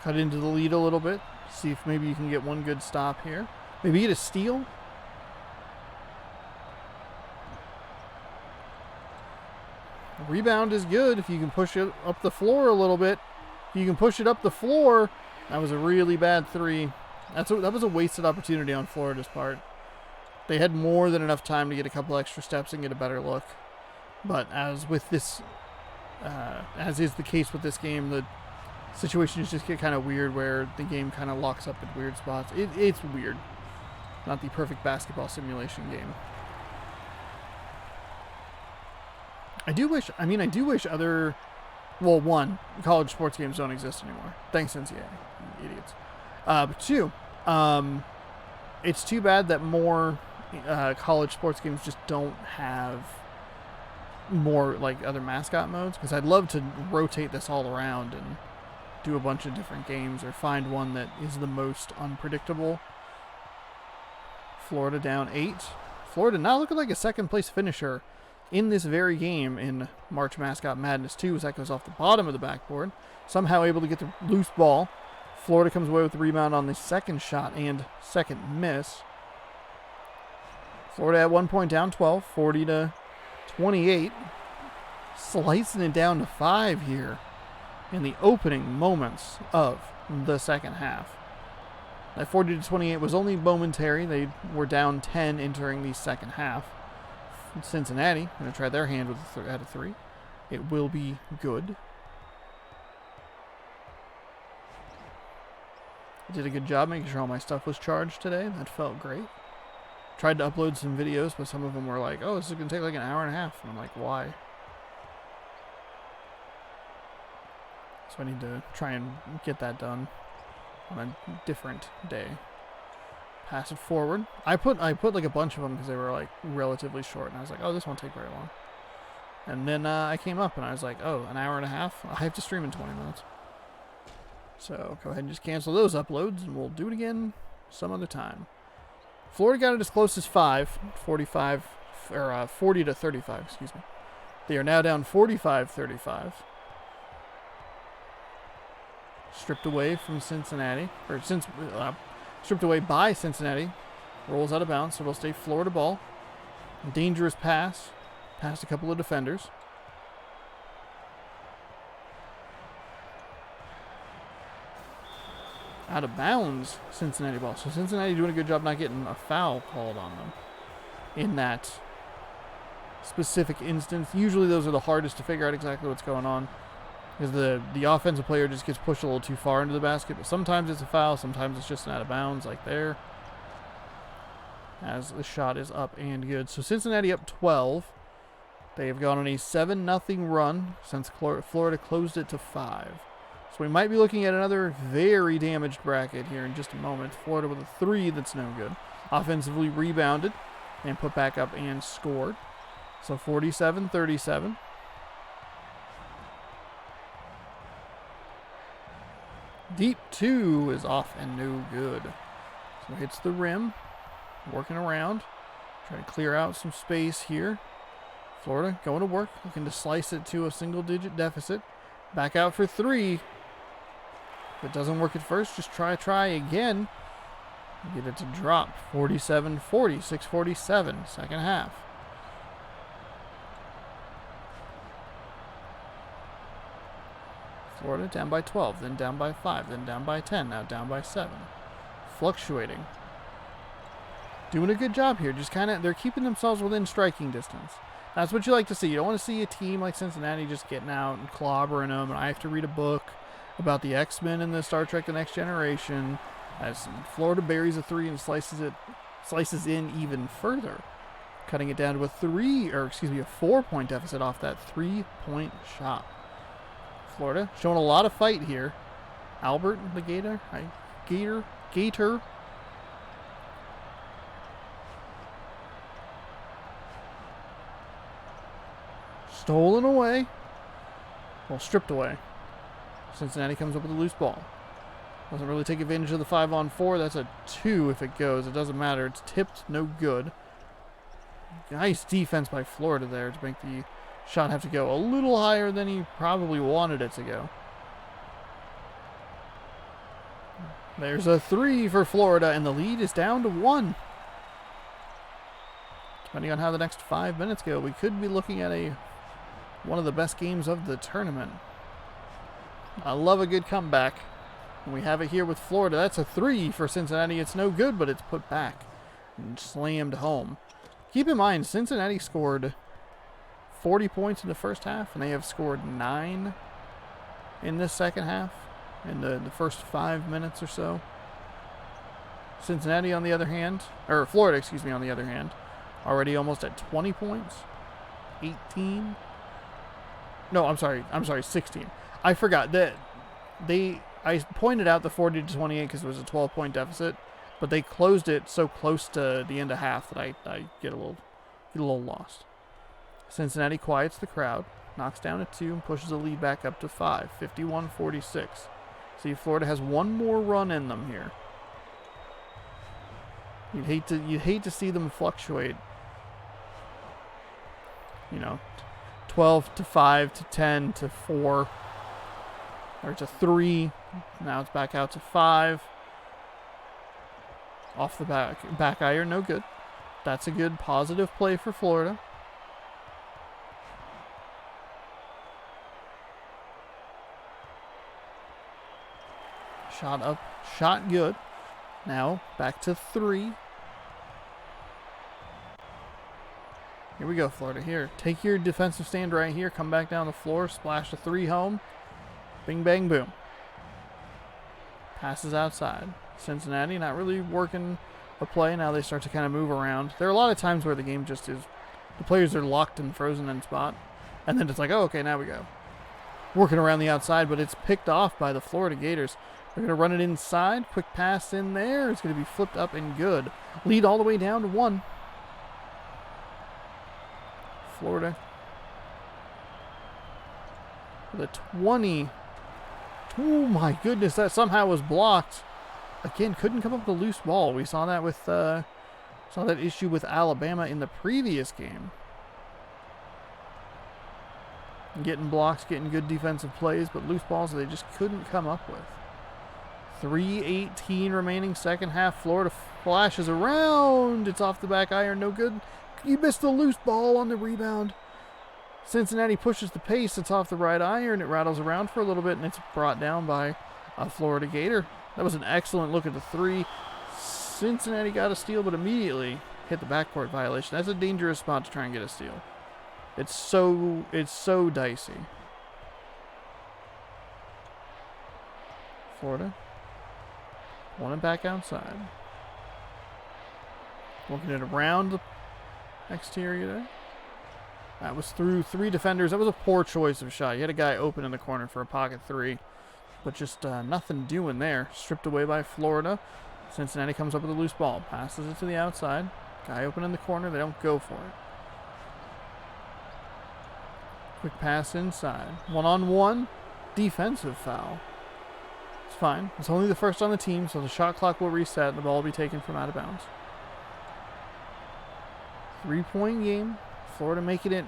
Cut into the lead a little bit. See if maybe you can get one good stop here. Maybe get a steal. The rebound is good if you can push it up the floor a little bit. If you can push it up the floor. That was a really bad three. That was a wasted opportunity on Florida's part. They had more than enough time to get a couple extra steps and get a better look. But as with this, as is the case with this game, the situations just get kind of weird where the game kind of locks up at weird spots. It's weird. Not the perfect basketball simulation game. I do wish other, well, one, college sports games don't exist anymore. Thanks, NCAA, you idiots. But two, it's too bad that more college sports games just don't have more like other mascot modes, because I'd love to rotate this all around and do a bunch of different games or find one that is the most unpredictable. Florida down 8. Florida now looking like a second place finisher in this very game in March Mascot Madness 2 as that goes off the bottom of the backboard. Somehow able to get the loose ball. Florida comes away with the rebound on the second shot and second miss. Florida at 1 point down 12, 40-28. Slicing it down to 5 here in the opening moments of the second half. That 40-28 was only momentary. They were down 10 entering the second half. Cincinnati going to try their hand with out of 3. It will be good. I did a good job making sure all my stuff was charged today. That felt great. Tried to upload some videos, but some of them were like, oh, this is going to take like an hour and a half. And I'm like, why? So I need to try and get that done on a different day. Pass it forward. I put like a bunch of them because they were like relatively short, and I was like, oh, this won't take very long. And then I came up and I was like, oh, an hour and a half? I have to stream in 20 minutes. So go ahead and just cancel those uploads, and we'll do it again some other time. Florida got it as close as 5, 45 or 40-35. Excuse me. They are now down 45-35. Stripped away from Cincinnati, or stripped away by Cincinnati. Rolls out of bounds, so it'll stay Florida ball. Dangerous pass, past a couple of defenders. Out of bounds, Cincinnati ball. So Cincinnati doing a good job not getting a foul called on them in that specific instance. Usually those are the hardest to figure out exactly what's going on, because the offensive player just gets pushed a little too far into the basket. But sometimes it's a foul, sometimes it's just an out of bounds, like there. As the shot is up and good. So Cincinnati up 12. They have gone on a 7-0 run since Florida closed it to 5. So we might be looking at another very damaged bracket here in just a moment. Florida with a 3 that's no good. Offensively rebounded and put back up and scored. So 47-37. Deep 2 is off and no good. So hits the rim. Working around. Trying to clear out some space here. Florida going to work. Looking to slice it to a single-digit deficit. Back out for 3. If it doesn't work at first, just try again. Get it to drop. 47-40, 6:47, second half. Florida down by 12, then down by 5, then down by 10, now down by 7. Fluctuating. Doing a good job here. Just kind of, they're keeping themselves within striking distance. That's what you like to see. You don't want to see a team like Cincinnati just getting out and clobbering them. And I have to read a book about the X-Men and the Star Trek The Next Generation. As Florida buries a 3 and slices in even further, cutting it down to a 4-point deficit off that 3-point shot. Florida showing a lot of fight here. Albert the Gator. Stolen away. Well, stripped away. Cincinnati comes up with a loose ball. Doesn't really take advantage of the 5-on-4. That's a 2 if it goes. It doesn't matter. It's tipped. No good. Nice defense by Florida there to make the shot have to go a little higher than he probably wanted it to go. There's a 3 for Florida, and the lead is down to 1. Depending on how the next 5 minutes go, we could be looking at one of the best games of the tournament. I love a good comeback. We have it here with Florida. That's a 3 for Cincinnati. It's no good, but it's put back and slammed home. Keep in mind, Cincinnati scored 40 points in the first half, and they have scored 9 in this second half, in the first 5 minutes or so. Cincinnati, on the other hand, or Florida, excuse me, on the other hand, already almost at 20 points. 18. No, I'm sorry, 16. I forgot that I pointed out the 40-28 because it was a 12-point deficit, but they closed it so close to the end of half that I get a little lost. Cincinnati quiets the crowd, knocks down a 2, and pushes the lead back up to 5, 51-46. See, Florida has one more run in them here. You'd hate to see them fluctuate. 12 to 5 to 10 to 4 or to 3. Now it's back out to 5. Off the back iron, no good. That's a good positive play for Florida. Shot up, shot good. Now back to 3. Here we go, Florida. Here, take your defensive stand right here. Come back down the floor. Splash a 3 home. Bing, bang, boom. Passes outside. Cincinnati not really working a play. Now they start to kind of move around. There are a lot of times where the game just is, the players are locked and frozen in spot. And then it's like, oh, okay, now we go. Working around the outside, but it's picked off by the Florida Gators. They're going to run it inside. Quick pass in there. It's going to be flipped up and good. Lead all the way down to 1. Florida with a 20. Oh my goodness, that somehow was blocked. Again, couldn't come up with a loose ball. We saw that with saw that issue with Alabama in the previous game. Getting blocks, getting good defensive plays, but loose balls they just couldn't come up with. 3:18 remaining second half. Florida flashes around. It's off the back iron, no good. You missed the loose ball on the rebound. Cincinnati pushes the pace. It's off the right iron. It rattles around for a little bit, and it's brought down by a Florida Gator. That was an excellent look at the 3. Cincinnati got a steal, but immediately hit the backcourt violation. That's a dangerous spot to try and get a steal. It's so dicey. Florida want it back outside. Working it around the exterior there. That was through 3 defenders. That was a poor choice of shot. You had a guy open in the corner for a pocket 3. But just nothing doing there. Stripped away by Florida. Cincinnati comes up with a loose ball. Passes it to the outside. Guy open in the corner. They don't go for it. Quick pass inside. 1-on-1. Defensive foul. It's fine. It's only the first on the team, so the shot clock will reset and the ball will be taken from out of bounds. 3-point game. Florida making it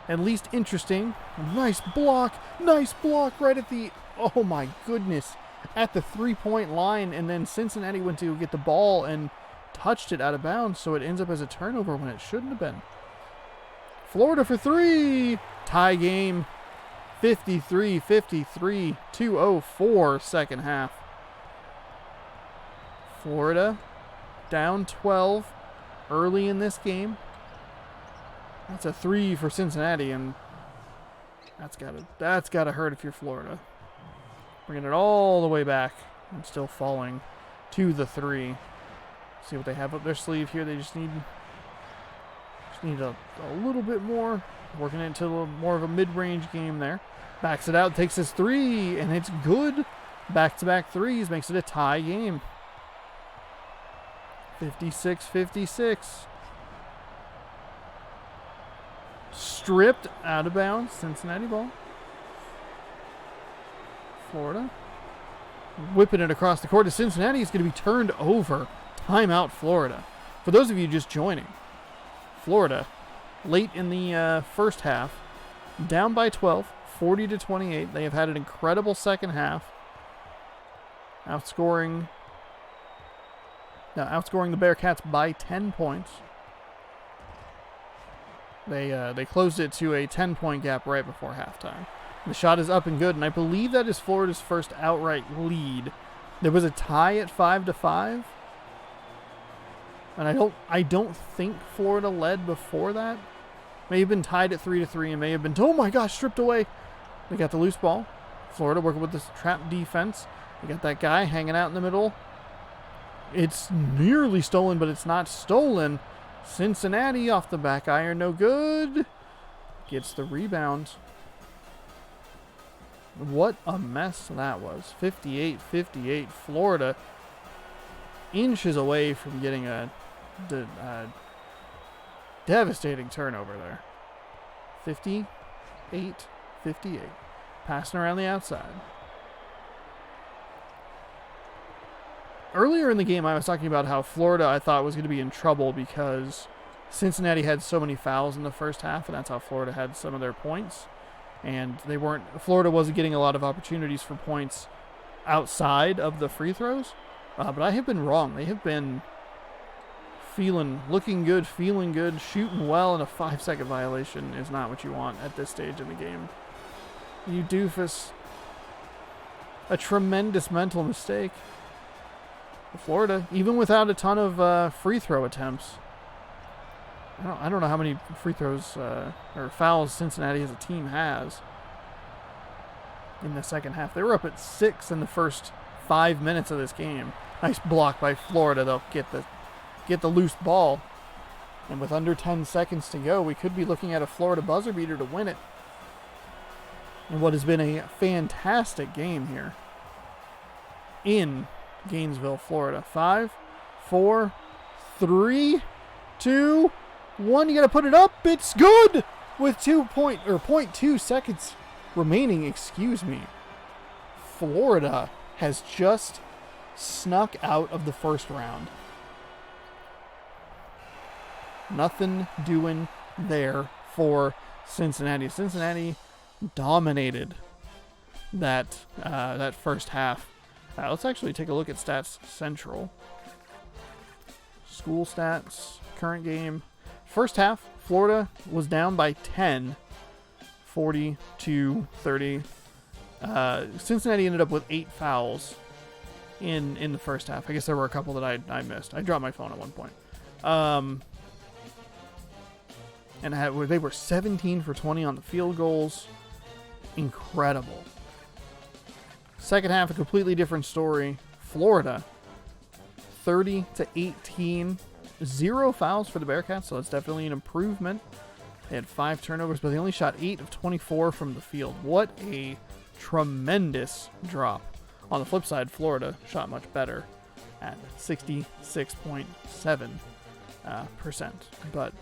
at least interesting. Nice block right at the, oh my goodness, at the 3-point line, and then Cincinnati went to get the ball and touched it out of bounds, so it ends up as a turnover when it shouldn't have been. Florida for 3. Tie game. 53-53. 2:04 second half. Florida down 12 early in this game. That's a 3 for Cincinnati, and that's gotta hurt if you're Florida. Bringing it all the way back and still falling to the 3. See what they have up their sleeve here. They just need a little bit more. Working it into more of a mid-range game there. Backs it out, takes his 3, and it's good. Back-to-back threes makes it a tie game. 56-56. Stripped out of bounds. Cincinnati ball. Florida. Whipping it across the court to Cincinnati. It's going to be turned over. Timeout, Florida. For those of you just joining, Florida, late in the first half, down by 12, 40-28. They have had an incredible second half. Outscoring the Bearcats by 10 points. They closed it to a 10-point gap right before halftime. The shot is up and good, and I believe that is Florida's first outright lead. There was a tie at 5-5, and I don't think Florida led before that. May have been tied at 3-3, and may have been, oh my gosh, stripped away. They got the loose ball. Florida working with this trap defense. They got that guy hanging out in the middle. It's nearly stolen, but it's not stolen. Cincinnati off the back iron, no good. Gets the rebound. What a mess that was. 58-58. Florida inches away from getting a devastating turnover there. 58-58. Passing around the outside. Earlier in the game, I was talking about how Florida, I thought, was going to be in trouble because Cincinnati had so many fouls in the first half, and that's how Florida had some of their points. And Florida wasn't getting a lot of opportunities for points outside of the free throws. But I have been wrong. They have been looking good, feeling good, shooting well, and a 5-second violation is not what you want at this stage in the game. You doofus. A tremendous mental mistake. Florida, even without a ton of free throw attempts. I don't know how many free throws or fouls Cincinnati as a team has in the second half. They were up at 6 in the first 5 minutes of this game. Nice block by Florida. They'll get the loose ball. And with under 10 seconds to go, we could be looking at a Florida buzzer beater to win it. In what has been a fantastic game here in Gainesville, Florida. 5, 4, 3, 2, 1. You got to put it up. It's good with 0.2 seconds remaining. Excuse me. Florida has just snuck out of the first round. Nothing doing there for Cincinnati. Cincinnati dominated that first half. Let's actually take a look at Stats Central. School stats, current game. First half, Florida was down by 10, 40-30. Cincinnati ended up with 8 fouls in the first half. I guess there were a couple that I missed. I dropped my phone at one point. And they were 17 for 20 on the field goals. Incredible. Second half, a completely different story. Florida, 30-18. 0 fouls for the Bearcats, so it's definitely an improvement. They had 5 turnovers, but they only shot 8 of 24 from the field. What a tremendous drop. On the flip side, Florida shot much better at 66.7%. But,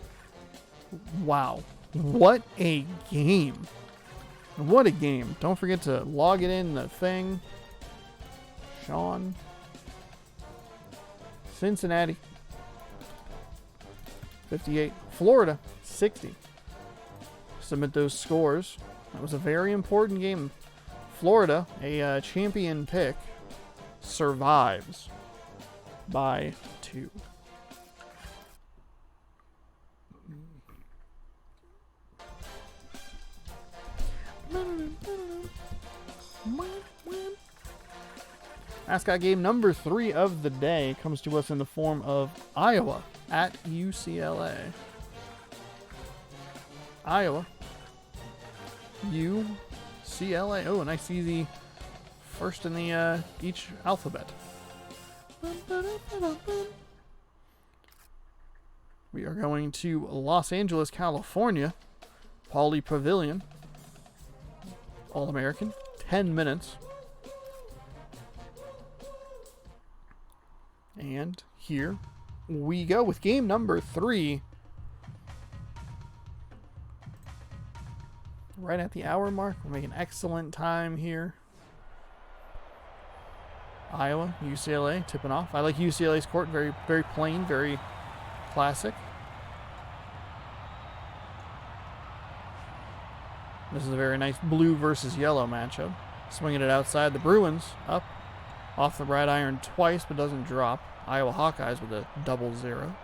wow. What a game. What a game. Don't forget to log it in the thing. Sean. Cincinnati, 58. Florida, 60. Submit those scores. That was a very important game. Florida, a champion pick survives by 2. Mascot game number 3 of the day comes to us in the form of Iowa at UCLA. Iowa. UCLA. Oh, a nice easy first in the each alphabet. We are going to Los Angeles, California. Pauley Pavilion. All-American. 10 minutes. And here we go with game number 3. Right at the hour mark. We're making excellent time here. Iowa, UCLA tipping off. I like UCLA's court. Very, very plain, very classic. This is a very nice blue versus yellow matchup. Swinging it outside. The Bruins up off the right iron twice, but doesn't drop. Iowa Hawkeyes with a 0-0.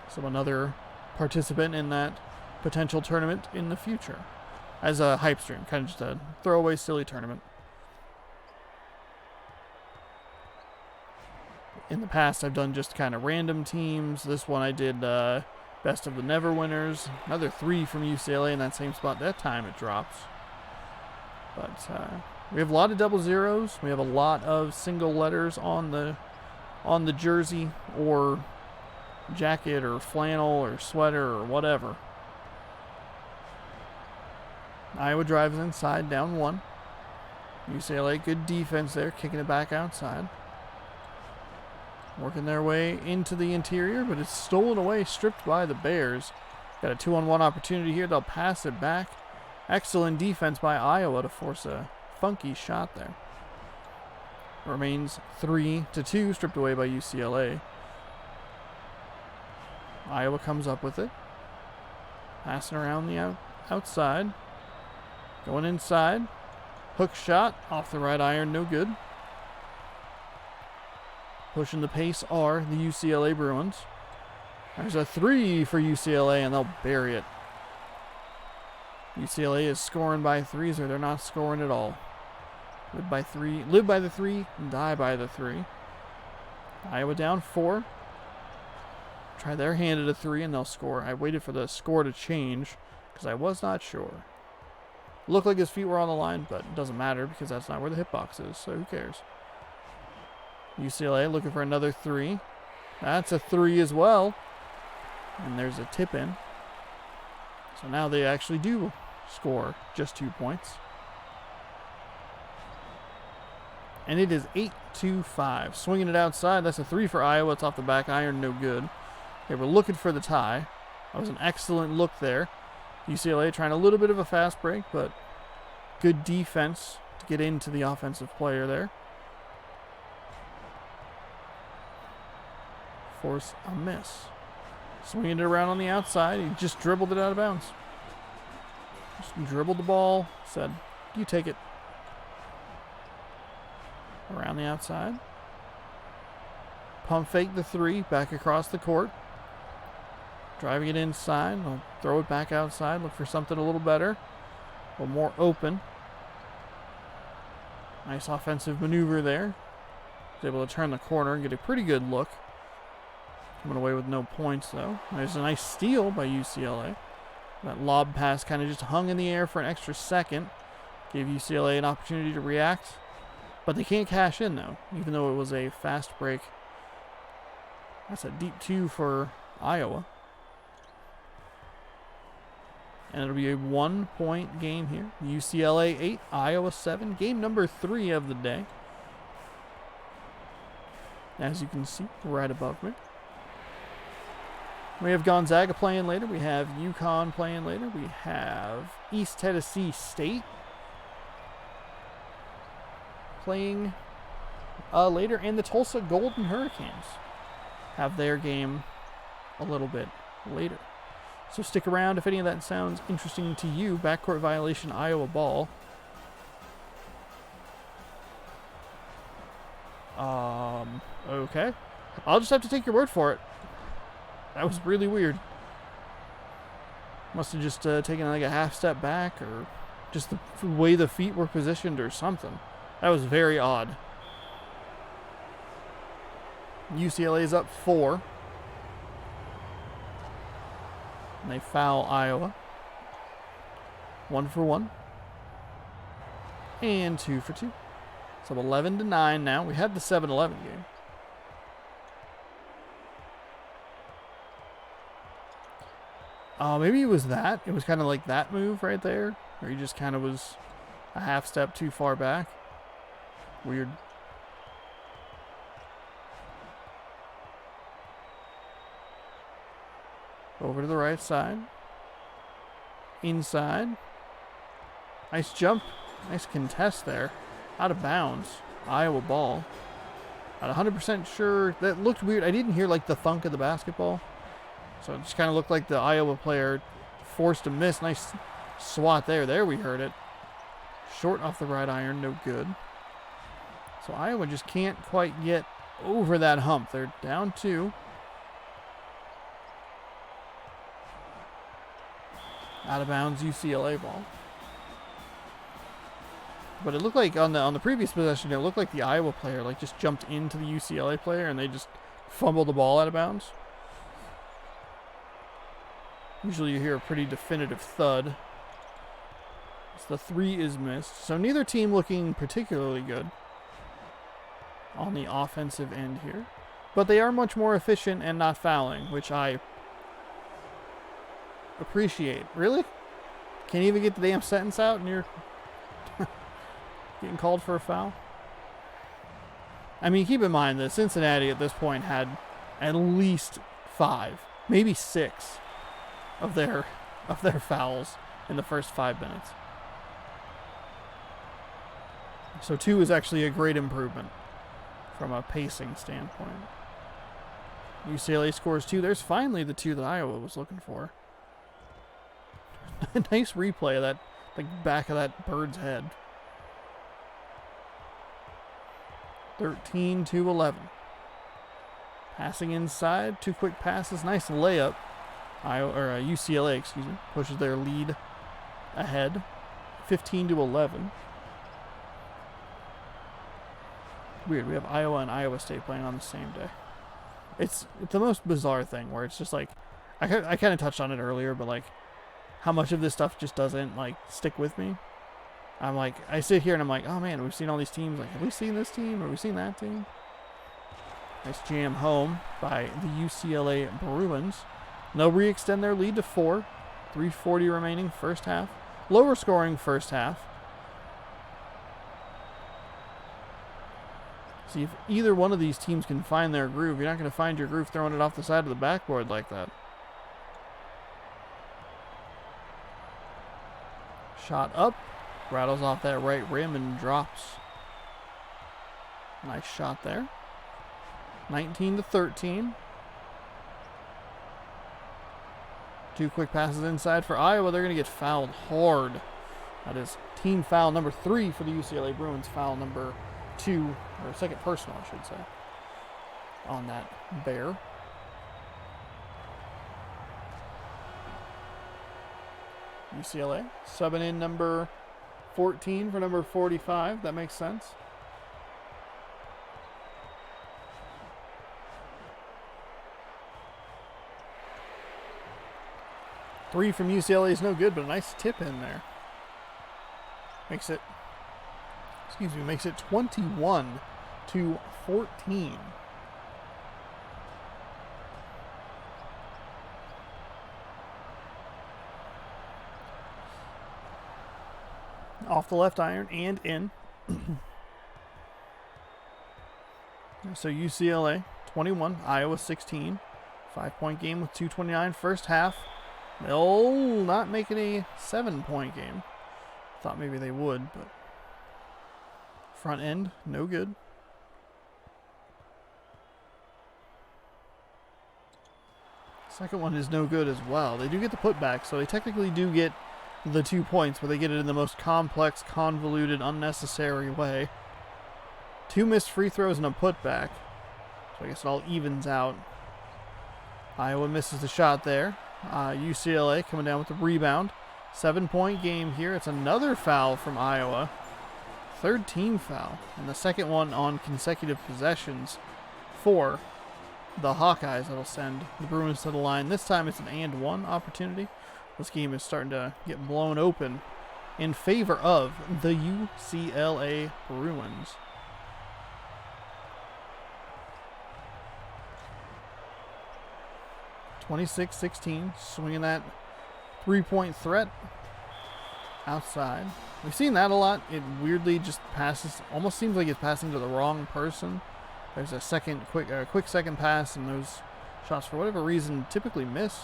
So another participant in that potential tournament in the future. As a hype stream, kind of just a throwaway silly tournament. In the past, I've done just kind of random teams. This one I did best of the never winners. Another 3 from UCLA in that same spot. That time it drops. But we have a lot of 0-0s. We have a lot of single letters on the jersey or jacket or flannel or sweater or whatever. Iowa drives inside, down 1. UCLA, good defense there, kicking it back outside. Working their way into the interior, but it's stolen away, stripped by the Bears. Got a 2-on-1 opportunity here. They'll pass it back. Excellent defense by Iowa to force a funky shot there. Remains 3-2, stripped away by UCLA. Iowa comes up with it. Passing around the outside. Going inside. Hook shot off the right iron, no good. Pushing the pace are the UCLA Bruins. There's a 3 for UCLA, and they'll bury it. UCLA is scoring by 3s, or they're not scoring at all. Live by the 3, and die by the 3. Iowa down 4. Try their hand at a 3, and they'll score. I waited for the score to change, because I was not sure. Looked like his feet were on the line, but it doesn't matter, because that's not where the hitbox is, so who cares? UCLA looking for another 3. That's a 3 as well. And there's a tip in. So now they actually do score just 2 points. And it is 8-5. Swinging it outside. That's a 3 for Iowa. It's off the back iron. No good. They were looking for the tie. That was an excellent look there. UCLA trying a little bit of a fast break, but good defense to get into the offensive player there. Force a miss. Swinging it around on the outside. He just dribbled it out of bounds. Just dribbled the ball. Said, you take it. Around the outside. Pump fake the 3. Back across the court. Driving it inside. I'll throw it back outside. Look for something a little better. A little more open. Nice offensive maneuver there. Was able to turn the corner and get a pretty good look. Coming away with no points, though. There's a nice steal by UCLA. That lob pass kind of just hung in the air for an extra second. Gave UCLA an opportunity to react. But they can't cash in, though, even though it was a fast break. That's a deep 2 for Iowa. And it'll be a 1-point game here. UCLA 8, Iowa 7. Game number 3 of the day. As you can see, right above me. We have Gonzaga playing later. We have UConn playing later. We have East Tennessee State playing later. And the Tulsa Golden Hurricanes have their game a little bit later. So stick around if any of that sounds interesting to you. Backcourt violation, Iowa ball. Okay. I'll just have to take your word for it. That was really weird. Must have just taken like a half step back, or just the way the feet were positioned or something. That was very odd. UCLA's up 4. And they foul Iowa. 1 for 1. And 2 for 2. So 11-9 now. We had the 7-11 game. Maybe it was that. It was kind of like that move right there, where he just kind of was a half step too far back. Weird. Over to the right side. Inside. Nice jump. Nice contest there. Out of bounds. Iowa ball. Not 100% sure. That looked weird. I didn't hear like the thunk of the basketball. So it just kind of looked like the Iowa player forced a miss. Nice swat there. There we heard it. Short off the right iron. No good. So Iowa just can't quite get over that hump. They're down 2. Out of bounds UCLA ball. But it looked like on the previous possession, it looked like the Iowa player like just jumped into the UCLA player and they just fumbled the ball out of bounds. Usually you hear a pretty definitive thud. So the 3 is missed. So neither team looking particularly good on the offensive end here. But they are much more efficient and not fouling, which I appreciate. Really? Can't even get the damn sentence out and you're getting called for a foul? I mean, keep in mind that Cincinnati at this point had at least 5, maybe 6 of their fouls in the first 5 minutes. So 2 is actually a great improvement from a pacing standpoint. UCLA scores 2. There's finally the 2 that Iowa was looking for. Nice replay of that, the back of that bird's head. 13-11. Passing inside, 2 quick passes, nice layup. UCLA, excuse me, pushes their lead ahead, 15-11. Weird, we have Iowa and Iowa State playing on the same day. It's the most bizarre thing where it's just like, I kind of touched on it earlier, but like, how much of this stuff just doesn't like stick with me. I'm like, I sit here and I'm like, oh man, we've seen all these teams. Like, have we seen this team? Have we seen that team? Nice jam home by the UCLA Bruins. They'll re-extend their lead to 4. 3:40 remaining first half. Lower scoring first half. See, if either one of these teams can find their groove, you're not going to find your groove throwing it off the side of the backboard like that. Shot up. Rattles off that right rim and drops. Nice shot there. 19-13. 2 quick passes inside for Iowa. They're going to get fouled hard. That is team foul number 3 for the UCLA Bruins. Foul number 2, or second personal, I should say, on that bear. UCLA subbing in number 14 for number 45. That makes sense. Three from UCLA is no good, but a nice tip in there. Makes it 21-14. Off the left iron and in. So UCLA 21, Iowa 16. 5-point game with 2:29 first half. They'll not make it a 7-point game. Thought maybe they would, but front end, no good. Second one is no good as well. They do get the putback, so they technically do get the 2 points, but they get it in the most complex, convoluted, unnecessary way. 2 missed free throws and a putback. So I guess it all evens out. Iowa misses the shot there. UCLA coming down with the rebound. 7-point game here. It's another foul from Iowa. 3rd team foul. And the second one on consecutive possessions for the Hawkeyes. That'll send the Bruins to the line. This time it's an and one opportunity. This game is starting to get blown open in favor of the UCLA Bruins. (26-16), swinging that 3-point threat outside. We've seen that a lot. It weirdly just passes, almost seems like it's passing to the wrong person. There's a quick second pass, and those shots, for whatever reason, typically miss.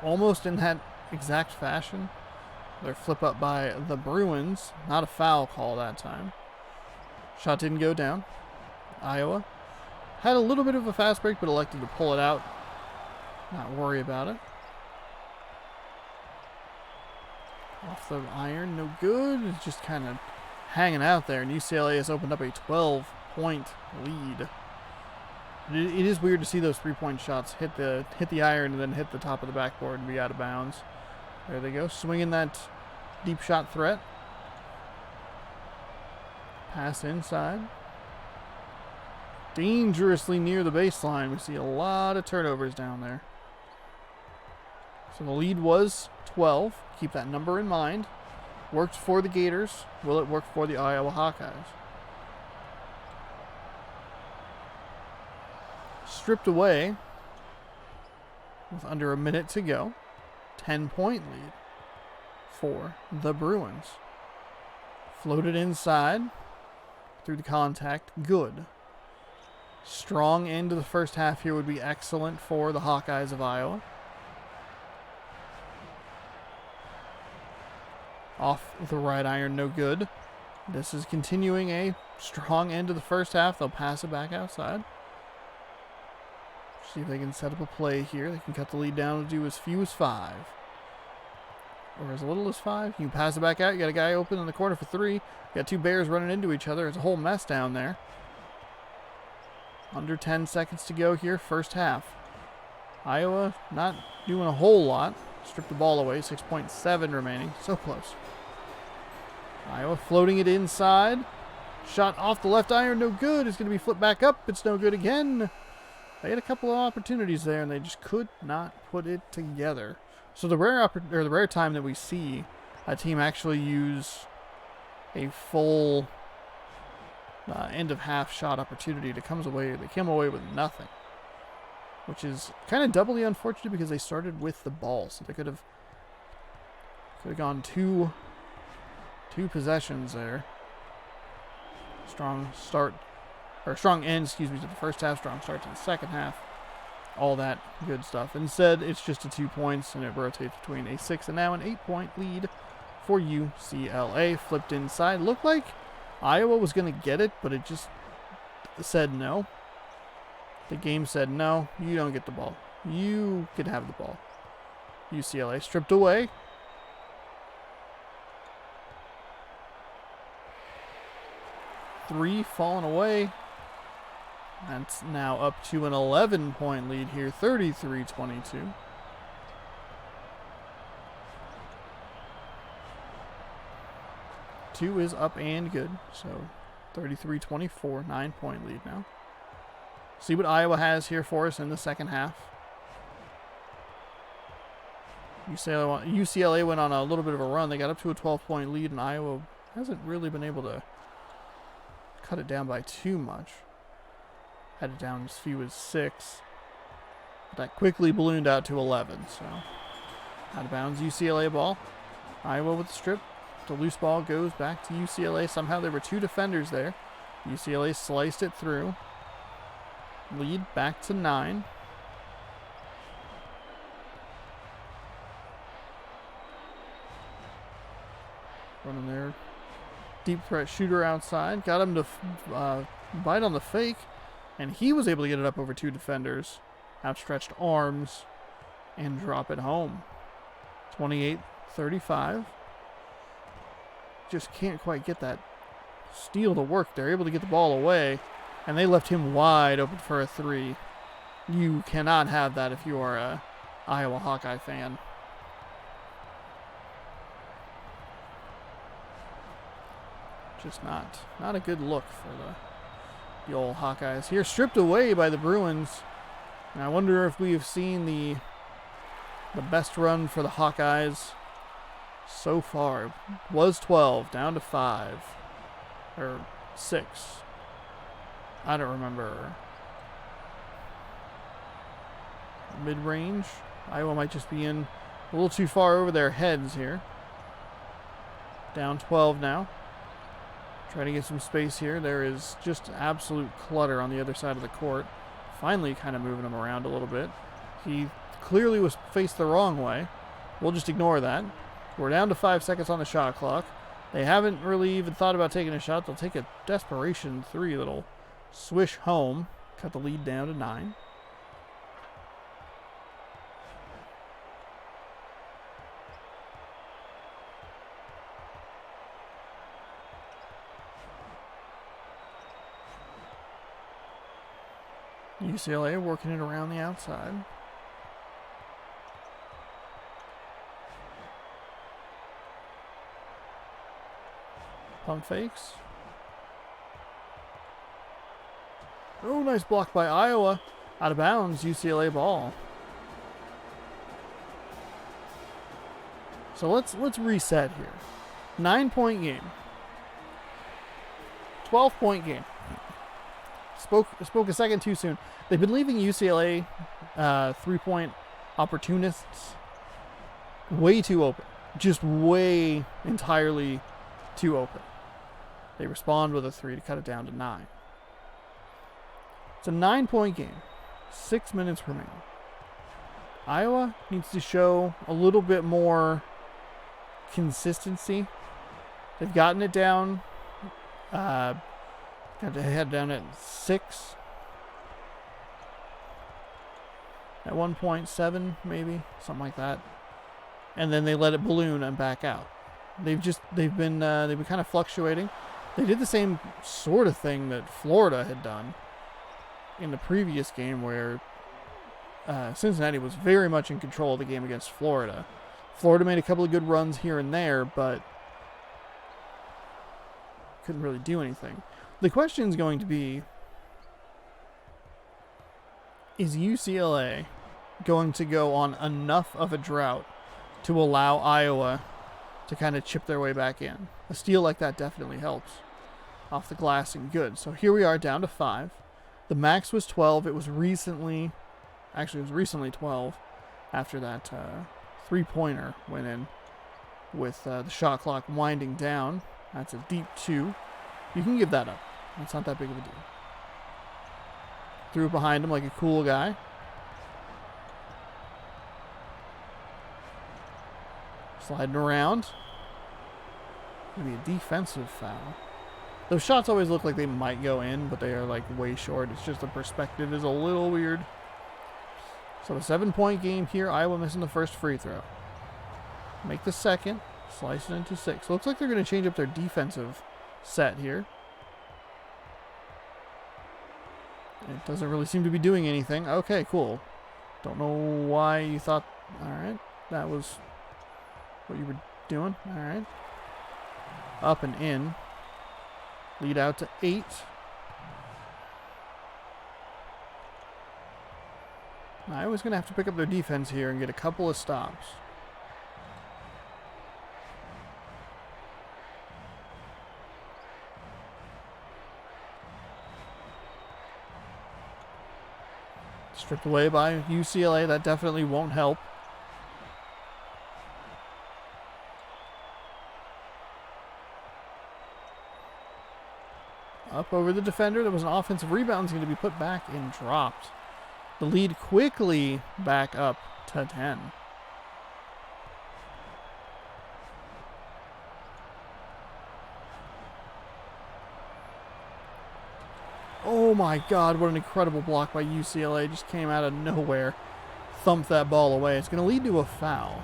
Almost in that exact fashion. They're flip up by the Bruins. Not a foul call that time. Shot didn't go down. Iowa had a little bit of a fast break, but elected to pull it out. Not worry about it. Off the iron, no good. It's just kind of hanging out there, and UCLA has opened up a 12-point lead. It is weird to see those 3-point shots hit the iron and then hit the top of the backboard and be out of bounds. There they go, swinging that deep shot threat. Pass inside. Dangerously near the baseline. We see a lot of turnovers down there. So the lead was 12. Keep that number in mind. Worked for the Gators. Will it work for the Iowa Hawkeyes? Stripped away with under a minute to go. 10-point lead for the Bruins. Floated inside through the contact. Good. Strong end of the first half here would be excellent for the Hawkeyes of Iowa. Off the right iron, no good. This is continuing a strong end of the first half. They'll pass it back outside. See if they can set up a play here. They can cut the lead down to do as few as 5. Or as little as 5. You can pass it back out. You got a guy open in the corner for 3. You got 2 Bears running into each other. It's a whole mess down there. Under 10 seconds to go here, first half. Iowa not doing a whole lot. Stripped the ball away, 6.7 remaining. So close. Iowa floating it inside. Shot off the left iron, no good. It's going to be flipped back up. It's no good again. They had a couple of opportunities there, and they just could not put it together. So the rare time that we see a team actually use a full end of half shot opportunity, they came away with nothing, which is kind of doubly unfortunate because they started with the ball, so they could have gone two possessions there. Strong end to the first half, strong start to the second half, all that good stuff. Instead, it's just a 2 points, and it rotates between a 6 and now an 8-point lead for UCLA. Flipped inside, looked like Iowa was going to get it, but it just said no. The game said, no, you don't get the ball. You can have the ball. UCLA stripped away. Three falling away. That's now up to an 11-point lead here, 33-22. Two is up and good, so 33-24, 9-point lead now. See what Iowa has here for us in the second half. UCLA went on a little bit of a run. They got up to a 12-point lead, and Iowa hasn't really been able to cut it down by too much. Had it down as few as 6. But that quickly ballooned out to 11, so out of bounds UCLA ball. Iowa with the strip. The loose ball goes back to UCLA. Somehow there were 2 defenders there. UCLA sliced it through. Lead back to 9. Running their deep threat shooter outside. Got him to bite on the fake. And he was able to get it up over 2 defenders. Outstretched arms. And drop it home. 28-35. Just can't quite get that steal the work. They're able to get the ball away, and they left him wide open for a three. You cannot have that if you are a Iowa Hawkeye fan. Just not a good look for the old Hawkeyes here. Stripped away by the Bruins. And I wonder if we have seen the best run for the Hawkeyes so far. It was 12, down to 5. Or 6. I don't remember. Mid-range. Iowa might just be in a little too far over their heads here. Down 12 now. Trying to get some space here. There is just absolute clutter on the other side of the court. Finally kind of moving him around a little bit. He clearly was faced the wrong way. We'll just ignore that. We're down to 5 seconds on the shot clock. They haven't really even thought about taking a shot. They'll take a desperation three that'll swish home. Cut the lead down to 9. UCLA working it around the outside. Pump fakes. Oh, nice block by Iowa. Out of bounds, UCLA ball. So let's reset here. 9-point game. 12-point game. Spoke a second too soon. They've been leaving UCLA 3-point opportunists way too open. Just way entirely too open. They respond with a 3 to cut it down to 9. It's a 9-point game. 6 minutes remaining. Iowa needs to show a little bit more consistency. They've gotten it down. Got to head down at 6. At 1.7, maybe something like that, and then they let it balloon and back out. They've been kind of fluctuating. They did the same sort of thing that Florida had done in the previous game, where Cincinnati was very much in control of the game against Florida. Florida made a couple of good runs here and there, but couldn't really do anything. The question is going to be, is UCLA going to go on enough of a drought to allow Iowa to kind of chip their way back in? A steal like that definitely helps. Off the glass and good. So here we are down to 5. The max was 12. It was recently 12 after that 3-pointer went in with the shot clock winding down. That's a deep 2. You can give that up. That's not that big of a deal. Threw it behind him like a cool guy. Sliding around. Maybe a defensive foul. Those shots always look like they might go in, but they are like way short. It's just the perspective is a little weird. So a 7-point game here. Iowa missing the first free throw. Make the second. Slice it into 6. Looks like they're going to change up their defensive set here. It doesn't really seem to be doing anything. Okay, cool. Don't know why you thought... Alright, that was what you were doing. Alright. Up and in. Lead out to 8. Iowa's going to have to pick up their defense here and get a couple of stops. Stripped away by UCLA. That definitely won't help. Up over the defender. There was an offensive rebound. It's going to be put back and dropped. The lead quickly back up to 10. Oh my God, what an incredible block by UCLA. Just came out of nowhere. Thumped that ball away. It's going to lead to a foul.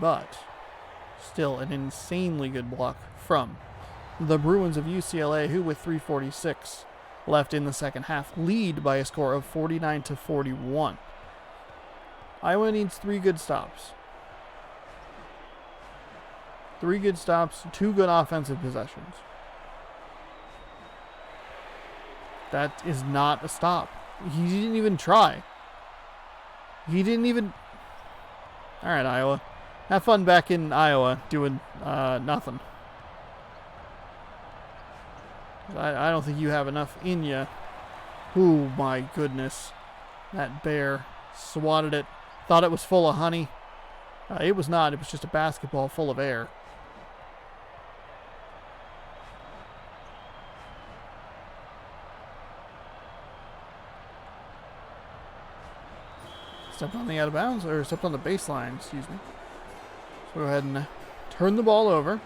But still an insanely good block from the Bruins of UCLA, who with 3:46 left in the second half, lead by a score of 49-41. Iowa needs 3 good stops. 3 good stops, 2 good offensive possessions. That is not a stop. He didn't even try. He didn't even... All right, Iowa. Have fun back in Iowa doing nothing. I don't think you have enough in you. Oh, my goodness. That bear swatted it. Thought it was full of honey. It was not. It was just a basketball full of air. Stepped on the out of bounds, or stepped on the baseline, excuse me. So go ahead and turn the ball over.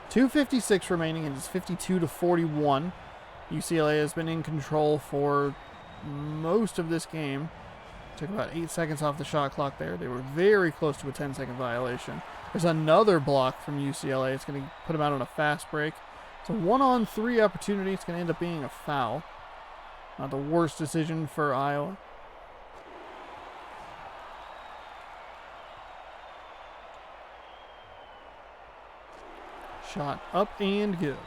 2:56 remaining, and it's 52-41. UCLA has been in control for most of this game. Took about 8 seconds off the shot clock there. They were very close to a 10-second violation. There's another block from UCLA. It's going to put them out on a fast break. It's a 1-on-3 opportunity. It's going to end up being a foul. Not the worst decision for Iowa. Shot up and good.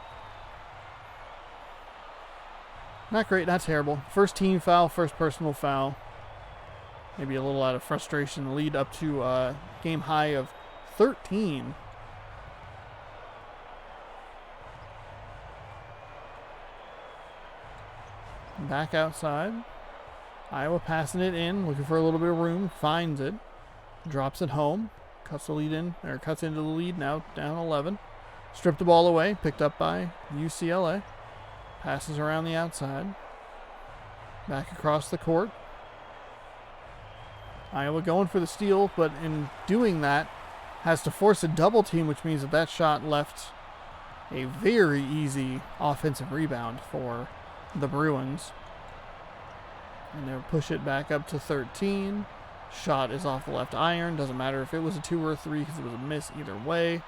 Not great, not terrible. First team foul, first personal foul. Maybe a little out of frustration. Lead up to a game high of 13. Back outside. Iowa passing it in, looking for a little bit of room. Finds it. Drops it home. Cuts the lead in, or cuts into the lead, now down 11. Stripped the ball away, picked up by UCLA. Passes around the outside. Back across the court. Iowa going for the steal, but in doing that, has to force a double team, which means that that shot left a very easy offensive rebound for the Bruins. And they'll push it back up to 13. Shot is off the left iron. Doesn't matter if it was a 2 or a 3 because it was a miss either way.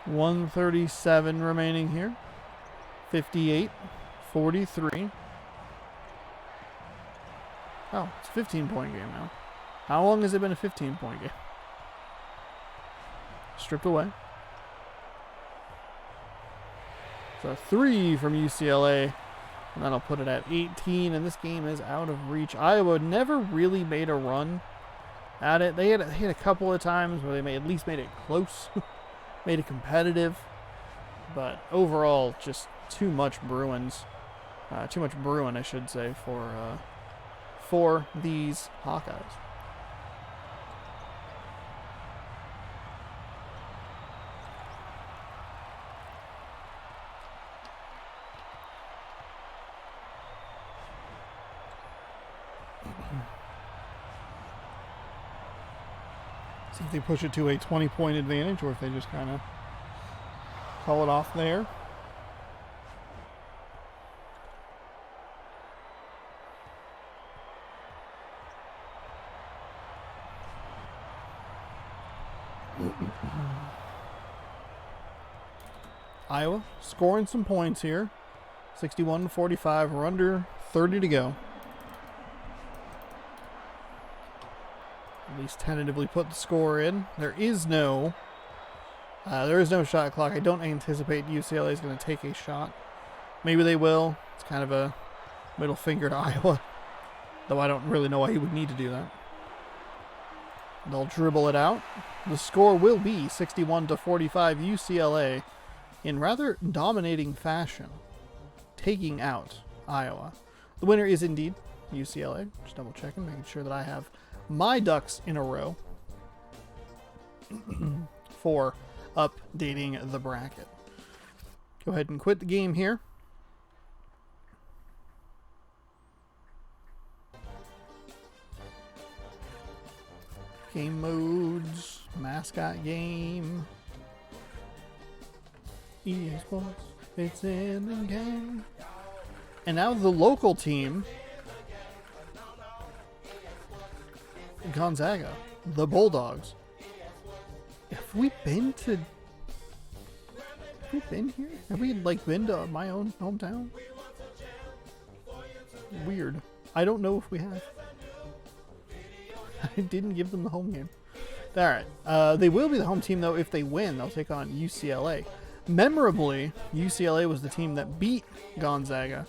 .137 remaining here. 58-43. Oh, it's a 15-point game now. How long has it been a 15-point game? Stripped away. So 3 from UCLA. And that'll put it at 18. And this game is out of reach. Iowa never really made a run at it. They had a couple of times where they at least made it close. Made it competitive, but overall, just too much Bruins. Too much Bruin, I should say, for these Hawkeyes. See if they push it to a 20-point advantage or if they just kind of call it off there. Iowa scoring some points here. 61-45. We're under 30 to go. At least tentatively put the score in. There is no shot clock. I don't anticipate UCLA is going to take a shot. Maybe they will. It's kind of a middle finger to Iowa, though I don't really know why he would need to do that. They'll dribble it out. The score will be 61-45 UCLA in rather dominating fashion, taking out Iowa. The winner is indeed UCLA. Just double checking, making sure that I have my ducks in a row for updating the bracket. Go ahead and quit the game here. Game modes. Mascot game. EA Sports. It's in the game. And now the local team. Gonzaga. The Bulldogs. Have we been to... Have we been here? Have we, like, been to my own hometown? Weird. I don't know if we have. I didn't give them the home game. Alright. They will be the home team, though, if they win. They'll take on UCLA. Memorably, UCLA was the team that beat Gonzaga,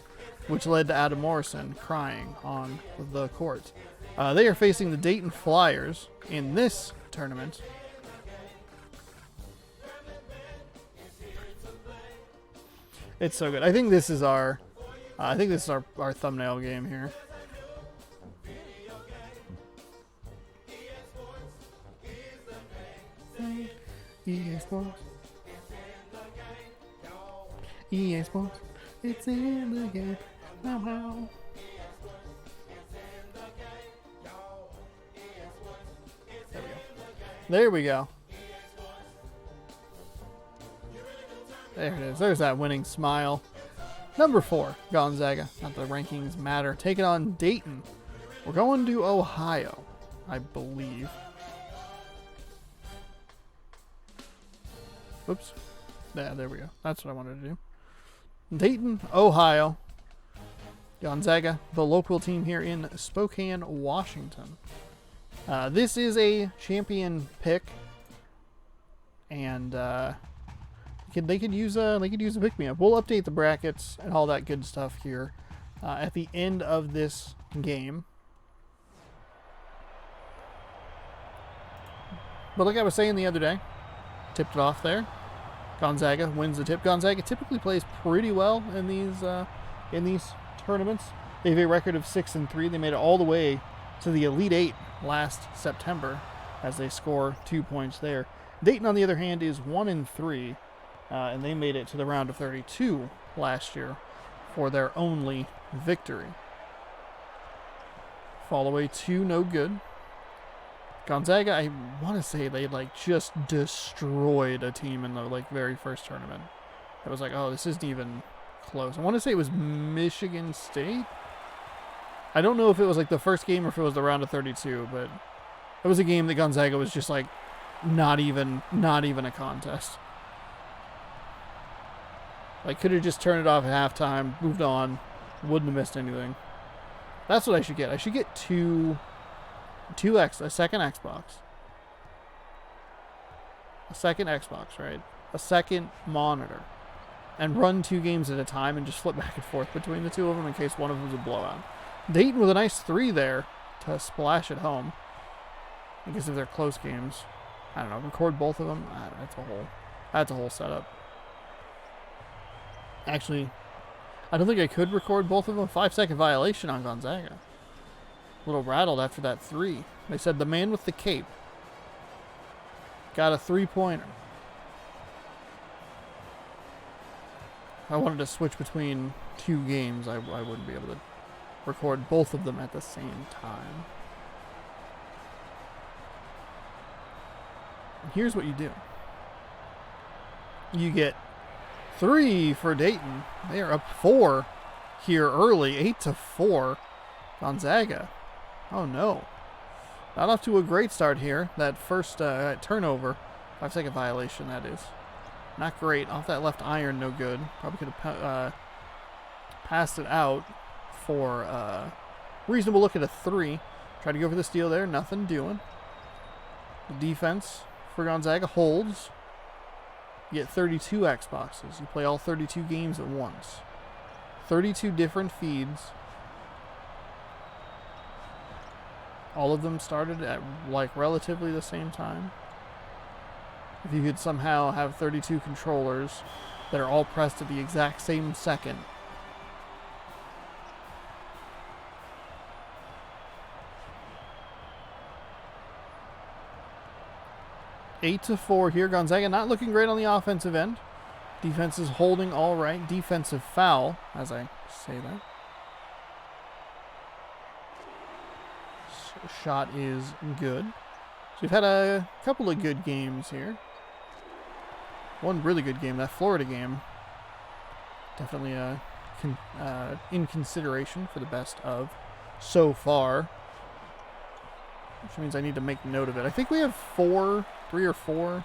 which led to Adam Morrison crying on the court. They are facing the Dayton Flyers in this tournament. It's so good. I think this is our thumbnail game here. EA Sports. EA Sports. It's in the game. Wow. There we go. There it is. There's that winning smile. Number 4, Gonzaga. Not that the rankings matter. Taking on Dayton. We're going to Ohio, I believe. Oops. Yeah, there we go. That's what I wanted to do. Dayton, Ohio. Gonzaga, the local team here in Spokane, Washington. This is a champion pick, and they could use a pick me up. We'll update the brackets and all that good stuff here at the end of this game. But like I was saying the other day, tipped it off there. Gonzaga wins the tip. Gonzaga typically plays pretty well in these tournaments. They have a record of 6-3. They made it all the way to the Elite Eight last September as they score 2 points there. Dayton, on the other hand, is 1-3, and they made it to the round of 32 last year for their only victory. Fall away 2, no good. Gonzaga, I want to say they just destroyed a team in the very first tournament. It was like, oh, this isn't even close. I want to say it was Michigan State. I don't know if it was the first game or if it was the round of 32, but it was a game that Gonzaga was just not even a contest. Could have just turned it off at halftime, moved on, wouldn't have missed anything. That's what I should get. I should get a second Xbox. A second Xbox, right? A second monitor. And run 2 games at a time and just flip back and forth between the 2 of them in case one of them is a blowout. Dayton with a nice 3 there to splash at home. I guess if they're close games. I don't know. Record both of them. That's a whole setup. Actually, I don't think I could record both of them. 5-second violation on Gonzaga. A little rattled after that 3. They said the man with the cape got a 3-pointer. If I wanted to switch between 2 games, I wouldn't be able to record both of them at the same time. And here's what you do. You get 3 for Dayton. They are up 4 here early, 8-4. Gonzaga. Oh no. Not off to a great start here. That first turnover. 5-second violation, that is. Not great. Off that left iron, no good. Probably could have passed it out for reasonable look at a 3. Tried to go for the steal there. Nothing doing. The defense for Gonzaga holds. You get 32 Xboxes. You play all 32 games at once. 32 different feeds. All of them started at relatively the same time. If you could somehow have 32 controllers that are all pressed at the exact same second. Eight to 4 here. Gonzaga not looking great on the offensive end. Defense is holding all right. Defensive foul, as I say that. Shot is good. So we've had a couple of good games here. One really good game, that Florida game. Definitely in consideration for the best of so far. Which means I need to make note of it. I think we have 3 or 4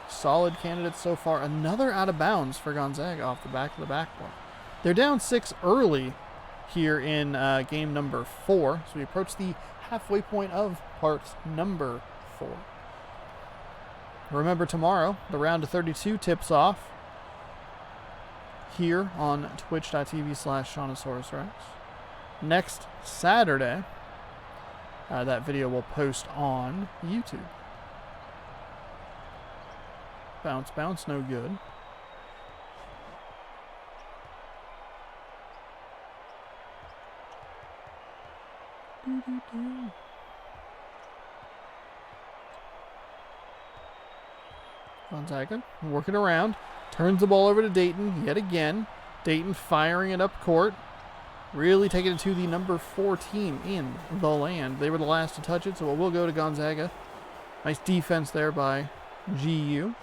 solid candidates so far. Another out of bounds for Gonzaga off the back of the backboard. They're down 6 early here in game number 4. So we approach the halfway point of part number 4. Remember, tomorrow, the round of 32 tips off here on twitch.tv/ShaunosaurusRex. Next Saturday, that video will post on YouTube. Bounce, bounce, no good. Gonzaga working around. Turns the ball over to Dayton yet again. Dayton firing it up court. Really taking it to the number 4 team in the land. They were the last to touch it, so it will go to Gonzaga. Nice defense there by GU.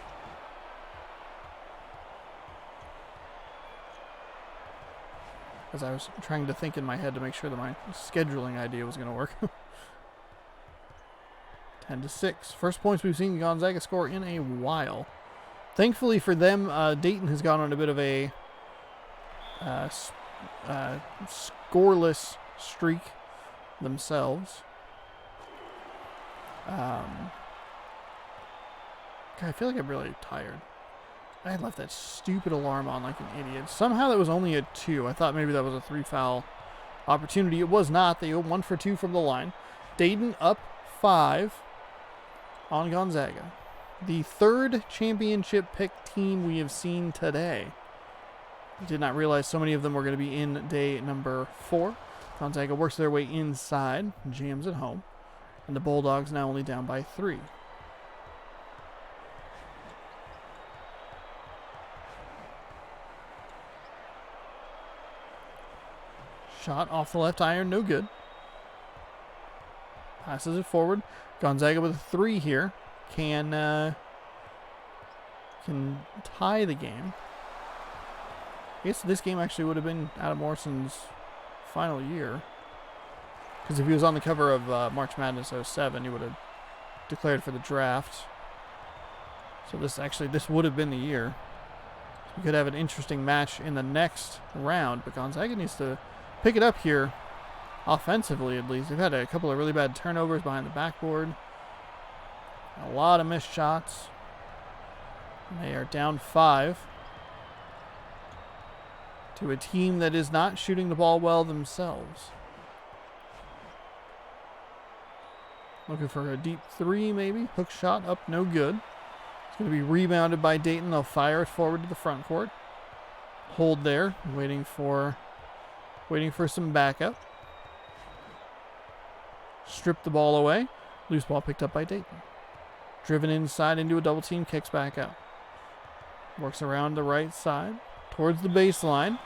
As I was trying to think in my head to make sure that my scheduling idea was going to work. 10-6. First points we've seen Gonzaga score in a while. Thankfully for them, Dayton has gone on a bit of a scoreless streak themselves. God, I feel like I'm really tired. I had left that stupid alarm on like an idiot. Somehow that was only a 2. I thought maybe that was a 3-foul opportunity. It was not. They go 1 for 2 from the line. Dayton up 5 on Gonzaga. The 3rd championship pick team we have seen today. I did not realize so many of them were going to be in day number 4. Gonzaga works their way inside, jams it home, and the Bulldogs now only down by 3. Shot off the left iron, no good. Passes it forward. Gonzaga with a 3 here. Can tie the game. I guess this game actually would have been Adam Morrison's final year. Because if he was on the cover of March Madness 07, he would have declared for the draft. So this would have been the year. We could have an interesting match in the next round, but Gonzaga needs to pick it up here, offensively at least. They've had a couple of really bad turnovers behind the backboard. A lot of missed shots. They are down 5 to a team that is not shooting the ball well themselves. Looking for a deep 3 maybe. Hook shot up, no good. It's going to be rebounded by Dayton. They'll fire it forward to the front court. Hold there, waiting for some backup. Strip the ball away. Loose ball picked up by Dayton. Driven inside into a double team, kicks back out. Works around the right side, towards the baseline.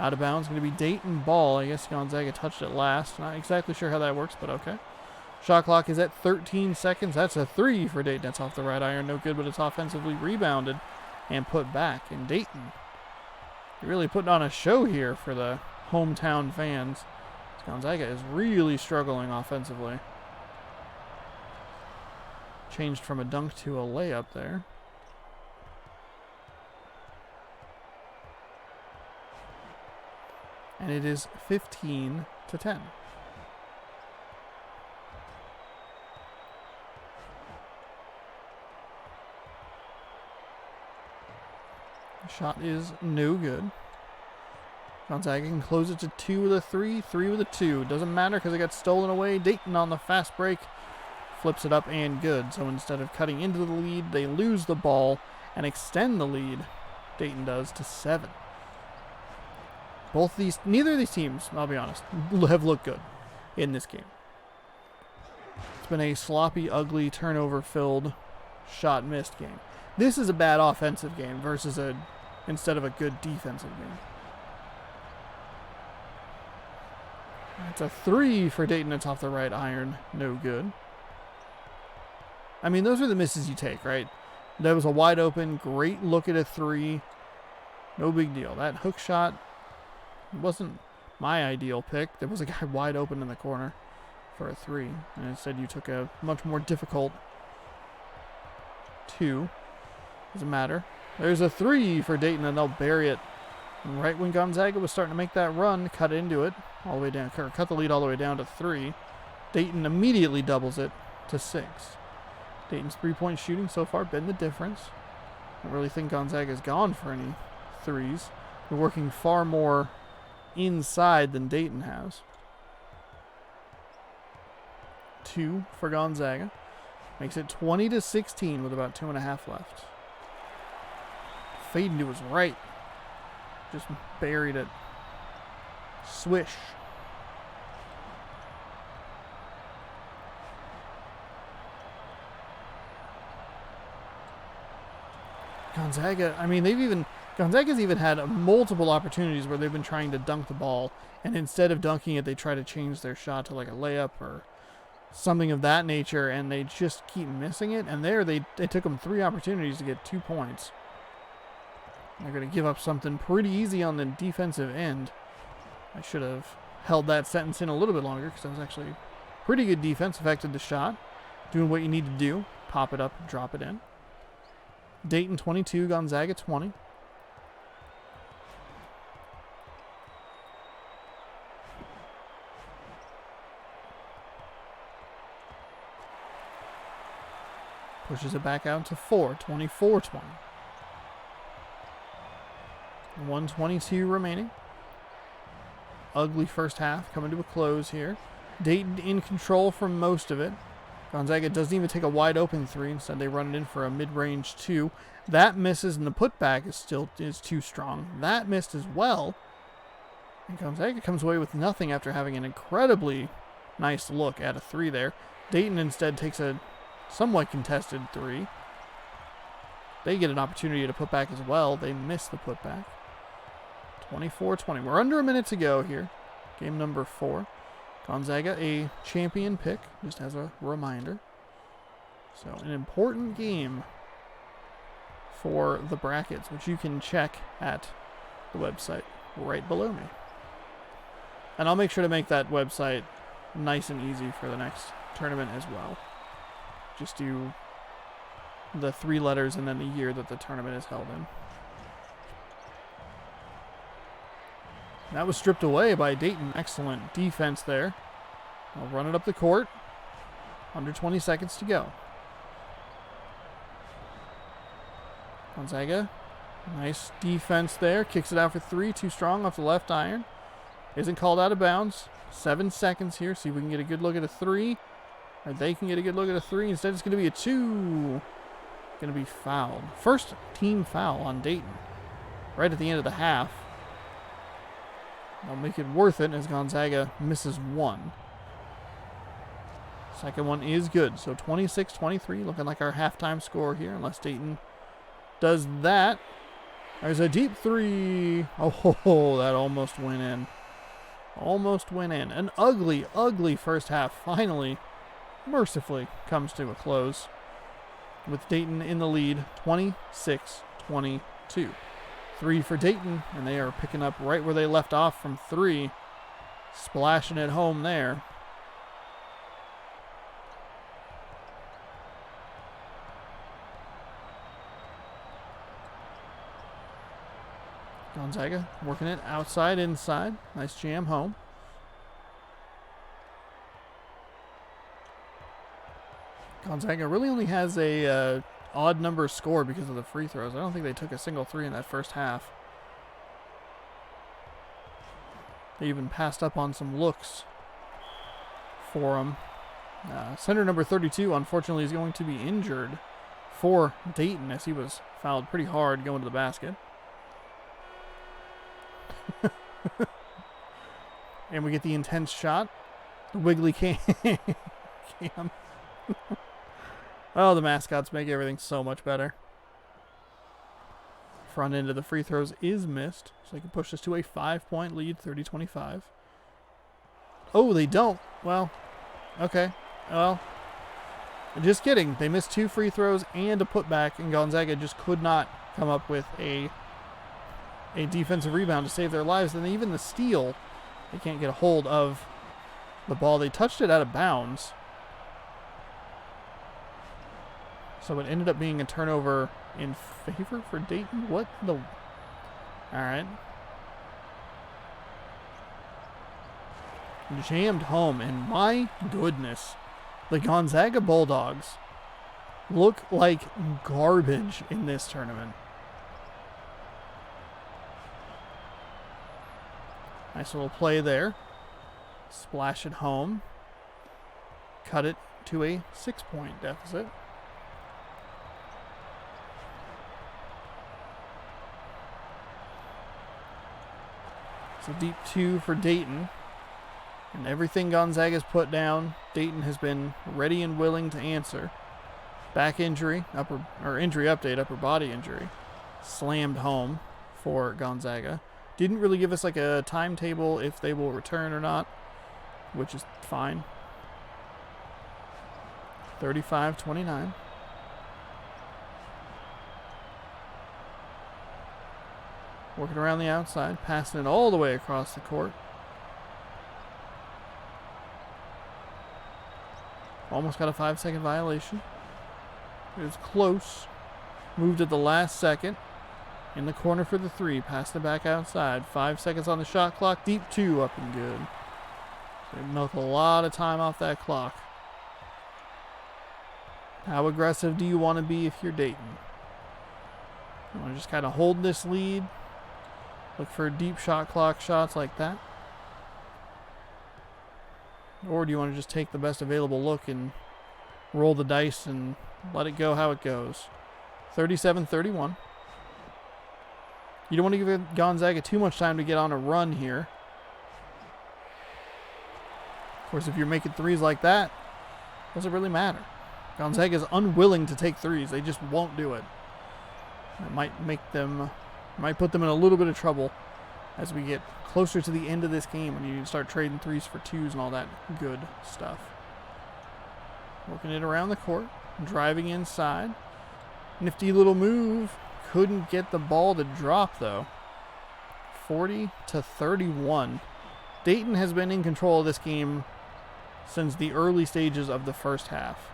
Out of bounds, going to be Dayton ball. I guess Gonzaga touched it last. Not exactly sure how that works, but okay. Shot clock is at 13 seconds. That's a 3 for Dayton. That's off the right iron. No good, but it's offensively rebounded and put back. And Dayton really putting on a show here for the hometown fans. Gonzaga is really struggling offensively. Changed from a dunk to a layup there. And it is 15-10. The shot is no good. Gonzaga can close it to 2 with a 3, 3 with a 2. Doesn't matter because it got stolen away. Dayton on the fast break flips it up and good. So instead of cutting into the lead, they lose the ball and extend the lead. Dayton does to 7. Neither of these teams, I'll be honest, have looked good in this game. It's been a sloppy, ugly, turnover-filled, shot-missed game. This is a bad offensive game versus instead of a good defensive game. It's a 3 for Dayton. It's off the right iron. No good. I mean, those are the misses you take, right? That was a wide open, great look at a three. No big deal. That hook shot wasn't my ideal pick. There was a guy wide open in the corner for a three. And instead you took a much more difficult two. Doesn't matter. There's a three for Dayton, and they'll bury it. And right when Gonzaga was starting to make that run, cut into it all the way down, or cut the lead all the way down to 3. Dayton immediately doubles it to 6. Dayton's three-point shooting so far been the difference. I don't really think Gonzaga's gone for any threes. They're working far more inside than Dayton has. 2 for Gonzaga. Makes it 20-16 with about 2.5 left. Fading to his right. Just buried it. Swish. Gonzaga, I mean, Gonzaga's even had multiple opportunities where they've been trying to dunk the ball, and instead of dunking it, they try to change their shot to like a layup or something of that nature, and they just keep missing it. And there, they took them 3 opportunities to get 2 points. They're going to give up something pretty easy on the defensive end. I should have held that sentence in a little bit longer because that was actually pretty good defense. Affected the shot. Doing what you need to do. Pop it up, drop it in. Dayton 22, Gonzaga 20. Pushes it back out to 4, 24-20. 1:22 remaining. Ugly first half coming to a close here. Dayton in control for most of it. Gonzaga doesn't even take a wide open 3. Instead, they run it in for a mid-range 2. That misses, and the putback is too strong. That missed as well. And Gonzaga comes away with nothing after having an incredibly nice look at a 3 there. Dayton instead takes a somewhat contested 3. They get an opportunity to put back as well. They miss the putback. 24-20. We're under a minute to go here. Game number 4. Gonzaga, a champion pick, just as a reminder. So an important game for the brackets, which you can check at the website right below me. And I'll make sure to make that website nice and easy for the next tournament as well. Just do the 3 letters and then the year that the tournament is held in. That was stripped away by Dayton. Excellent defense there. I'll run it up the court. Under 20 seconds to go. Gonzaga, nice defense there. Kicks it out for 3. Too strong off the left iron. Isn't called out of bounds. 7 seconds here. See if we can get a good look at a 3. Or they can get a good look at a 3. Instead, it's going to be a 2. Going to be fouled. First team foul on Dayton. Right at the end of the half. They'll make it worth it as Gonzaga misses 1. Second one is good. So 26-23, looking like our halftime score here, unless Dayton does that. There's a deep 3. Oh, that almost went in. Almost went in. An ugly, ugly first half finally, mercifully, comes to a close with Dayton in the lead, 26-22. 3 for Dayton, and they are picking up right where they left off from 3. Splashing it home there. Gonzaga working it outside, inside. Nice jam home. Gonzaga really only has a odd number score because of the free throws. I don't think they took a single 3 in that first half. They even passed up on some looks for them. Center number 32, unfortunately, is going to be injured for Dayton as he was fouled pretty hard going to the basket. And we get the intense shot. The wiggly cam. Oh, the mascots make everything so much better. Front end of the free throws is missed, so they can push this to a 5-point lead, 30-25. Oh, they don't. Well, okay. Well, Just kidding. They missed 2 free throws and a putback, and Gonzaga just could not come up with a defensive rebound to save their lives. And even the steal, they can't get a hold of the ball. They touched it out of bounds. So it ended up being a turnover in favor for Dayton. What the... All right. Jammed home, and my goodness, the Gonzaga Bulldogs look like garbage in this tournament. Nice little play there. Splash it home. Cut it to a 6-point deficit. So deep 2 for Dayton. And everything Gonzaga's put down, Dayton has been ready and willing to answer. Back injury, injury update, upper body injury. Slammed home for Gonzaga. Didn't really give us like a timetable if they will return or not, which is fine. 35-29. Working around the outside, passing it all the way across the court. Almost got a 5-second violation. It was close. Moved at the last second. In the corner for the 3. Passed it back outside. 5 seconds on the shot clock. Deep 2 up and good. So they milk a lot of time off that clock. How aggressive do you want to be if you're Dayton? You want to just kind of hold this lead. Look for deep shot clock shots like that. Or do you want to just take the best available look and roll the dice and let it go how it goes? 37-31. You don't want to give Gonzaga too much time to get on a run here. Of course, if you're making threes like that, it doesn't really matter. Gonzaga is unwilling to take threes. They just won't do it. It might put them in a little bit of trouble as we get closer to the end of this game when you start trading threes for twos and all that good stuff. Working it around the court, driving inside. Nifty little move. Couldn't get the ball to drop though. 40-31. Dayton has been in control of this game since the early stages of the first half.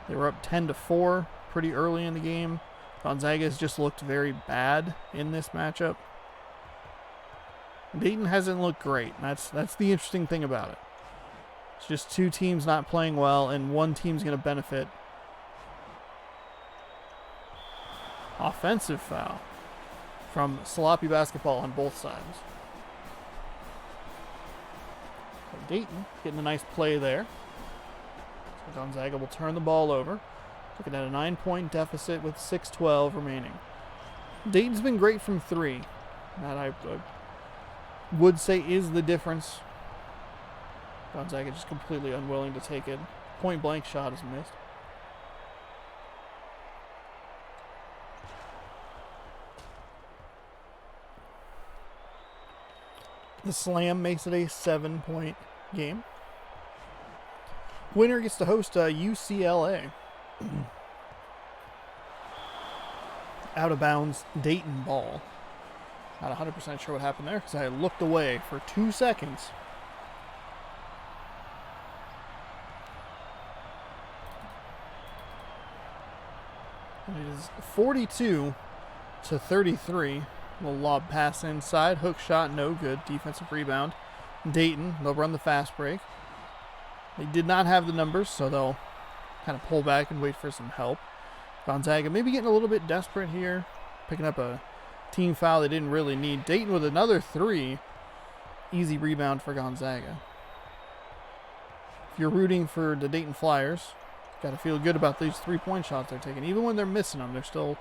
They were up 10-4 pretty early in the game. Gonzaga has just looked very bad in this matchup. Dayton hasn't looked great. That's the interesting thing about it. It's just 2 teams not playing well, and one team's going to benefit. Offensive foul from sloppy basketball on both sides. So Dayton getting a nice play there. So Gonzaga will turn the ball over. Looking at a 9-point deficit with 6:12 remaining. Dayton's been great from 3. That I would say is the difference. Gonzaga just completely unwilling to take it. Point blank shot is missed. The slam makes it a 7-point game. Winner gets to host UCLA. Out of bounds Dayton ball. Not 100% sure what happened there because I looked away for 2 seconds. It is 42-33. Little lob pass inside. Hook shot, no good. Defensive rebound. Dayton, they'll run the fast break. They did not have the numbers, so they'll kind of pull back and wait for some help. Gonzaga maybe getting a little bit desperate here. Picking up a team foul they didn't really need. Dayton with another 3. Easy rebound for Gonzaga. If you're rooting for the Dayton Flyers, got to feel good about these 3-point shots they're taking. Even when they're missing them, they're still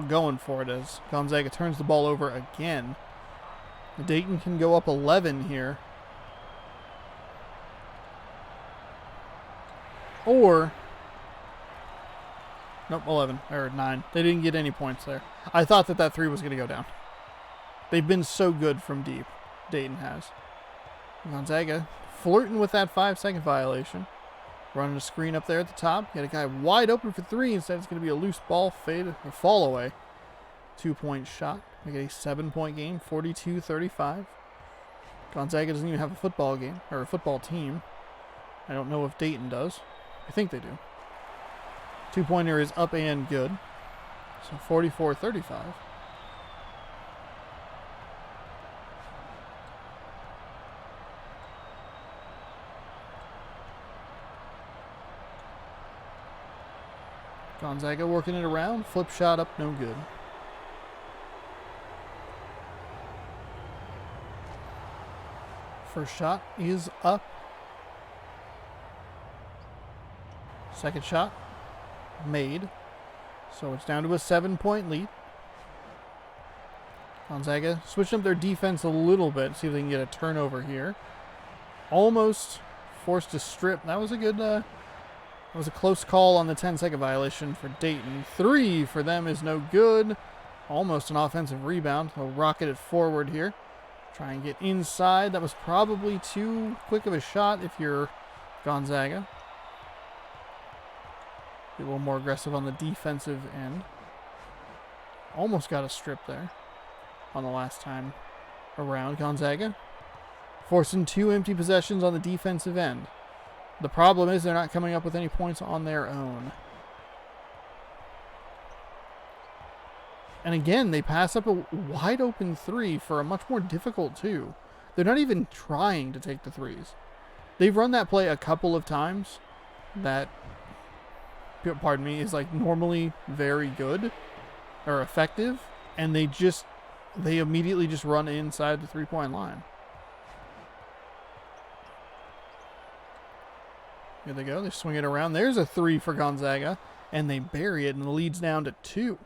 going for it as Gonzaga turns the ball over again. Dayton can go up 11 here. Or, nope, 11, or 9. They didn't get any points there. I thought that 3 was going to go down. They've been so good from deep, Dayton has. Gonzaga flirting with that 5-second violation. Running a screen up there at the top. Got a guy wide open for three. Instead, it's going to be a loose ball fade or fall away. 2-point shot. Make it a 7-point game. 42-35. Gonzaga doesn't even have a football game or a football team. I don't know if Dayton does. I think they do. 2-pointer is up and good. So 44-35. Gonzaga working it around. Flip shot up, no good. First shot is up. Second shot made. So it's down to a 7-point lead. Gonzaga switching up their defense a little bit. See if they can get a turnover here. Almost forced to strip. That was a good... that was a close call on the 10-second violation for Dayton. 3 for them is no good. Almost an offensive rebound. They'll rocket it forward here. Try and get inside. That was probably too quick of a shot if you're Gonzaga. Be a little more aggressive on the defensive end. Almost got a strip there on the last time around. Gonzaga forcing 2 empty possessions on the defensive end. The problem is they're not coming up with any points on their own. And again, they pass up a wide open 3 for a much more difficult 2. They're not even trying to take the 3s. They've run that play a couple of times that, pardon me, is like normally very good or effective. And they immediately just run inside the 3-point line. Here they go. They swing it around. There's a 3 for Gonzaga. And they bury it, and the lead's down to 2.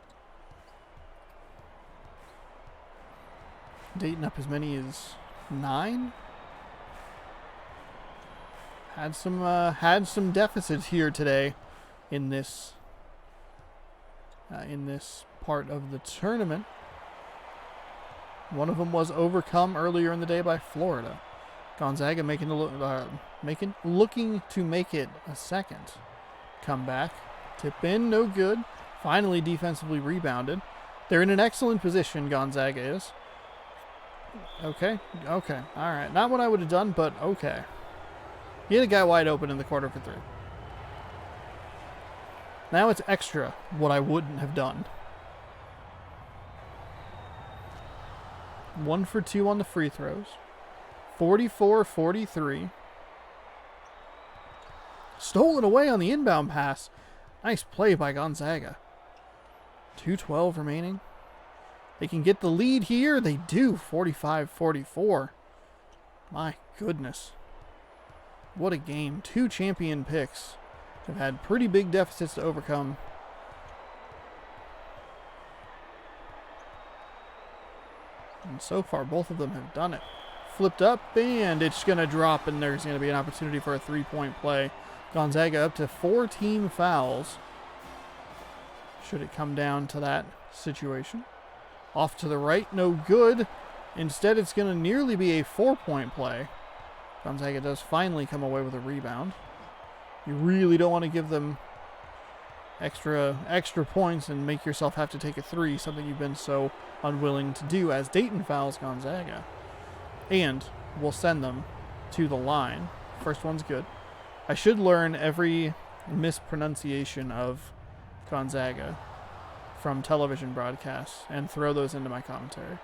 Dayton up as many as 9. Had some deficits here today in this part of the tournament. One of them was overcome earlier in the day by Florida. Gonzaga looking to make it a second comeback. Tip in, no good. Finally defensively rebounded. They're in an excellent position, Gonzaga is. Okay. All right. Not what I would have done, but okay. He had a guy wide open in the quarter for 3. Now it's extra what I wouldn't have done. 1 for 2 on the free throws. 44-43. Stolen away on the inbound pass. Nice play by Gonzaga. 2:12 remaining. They can get the lead here. They do. 45-44. My goodness. What a game. 2 champion picks have had pretty big deficits to overcome. And so far, both of them have done it. Flipped up, and it's going to drop, and there's going to be an opportunity for a 3-point play. Gonzaga up to 4 team fouls. Should it come down to that situation. Off to the right, no good. Instead, it's going to nearly be a 4-point play. Gonzaga does finally come away with a rebound. You really don't want to give them extra points and make yourself have to take a 3, something you've been so unwilling to do, as Dayton fouls Gonzaga. And will send them to the line. First one's good. I should learn every mispronunciation of Gonzaga from television broadcasts and throw those into my commentary.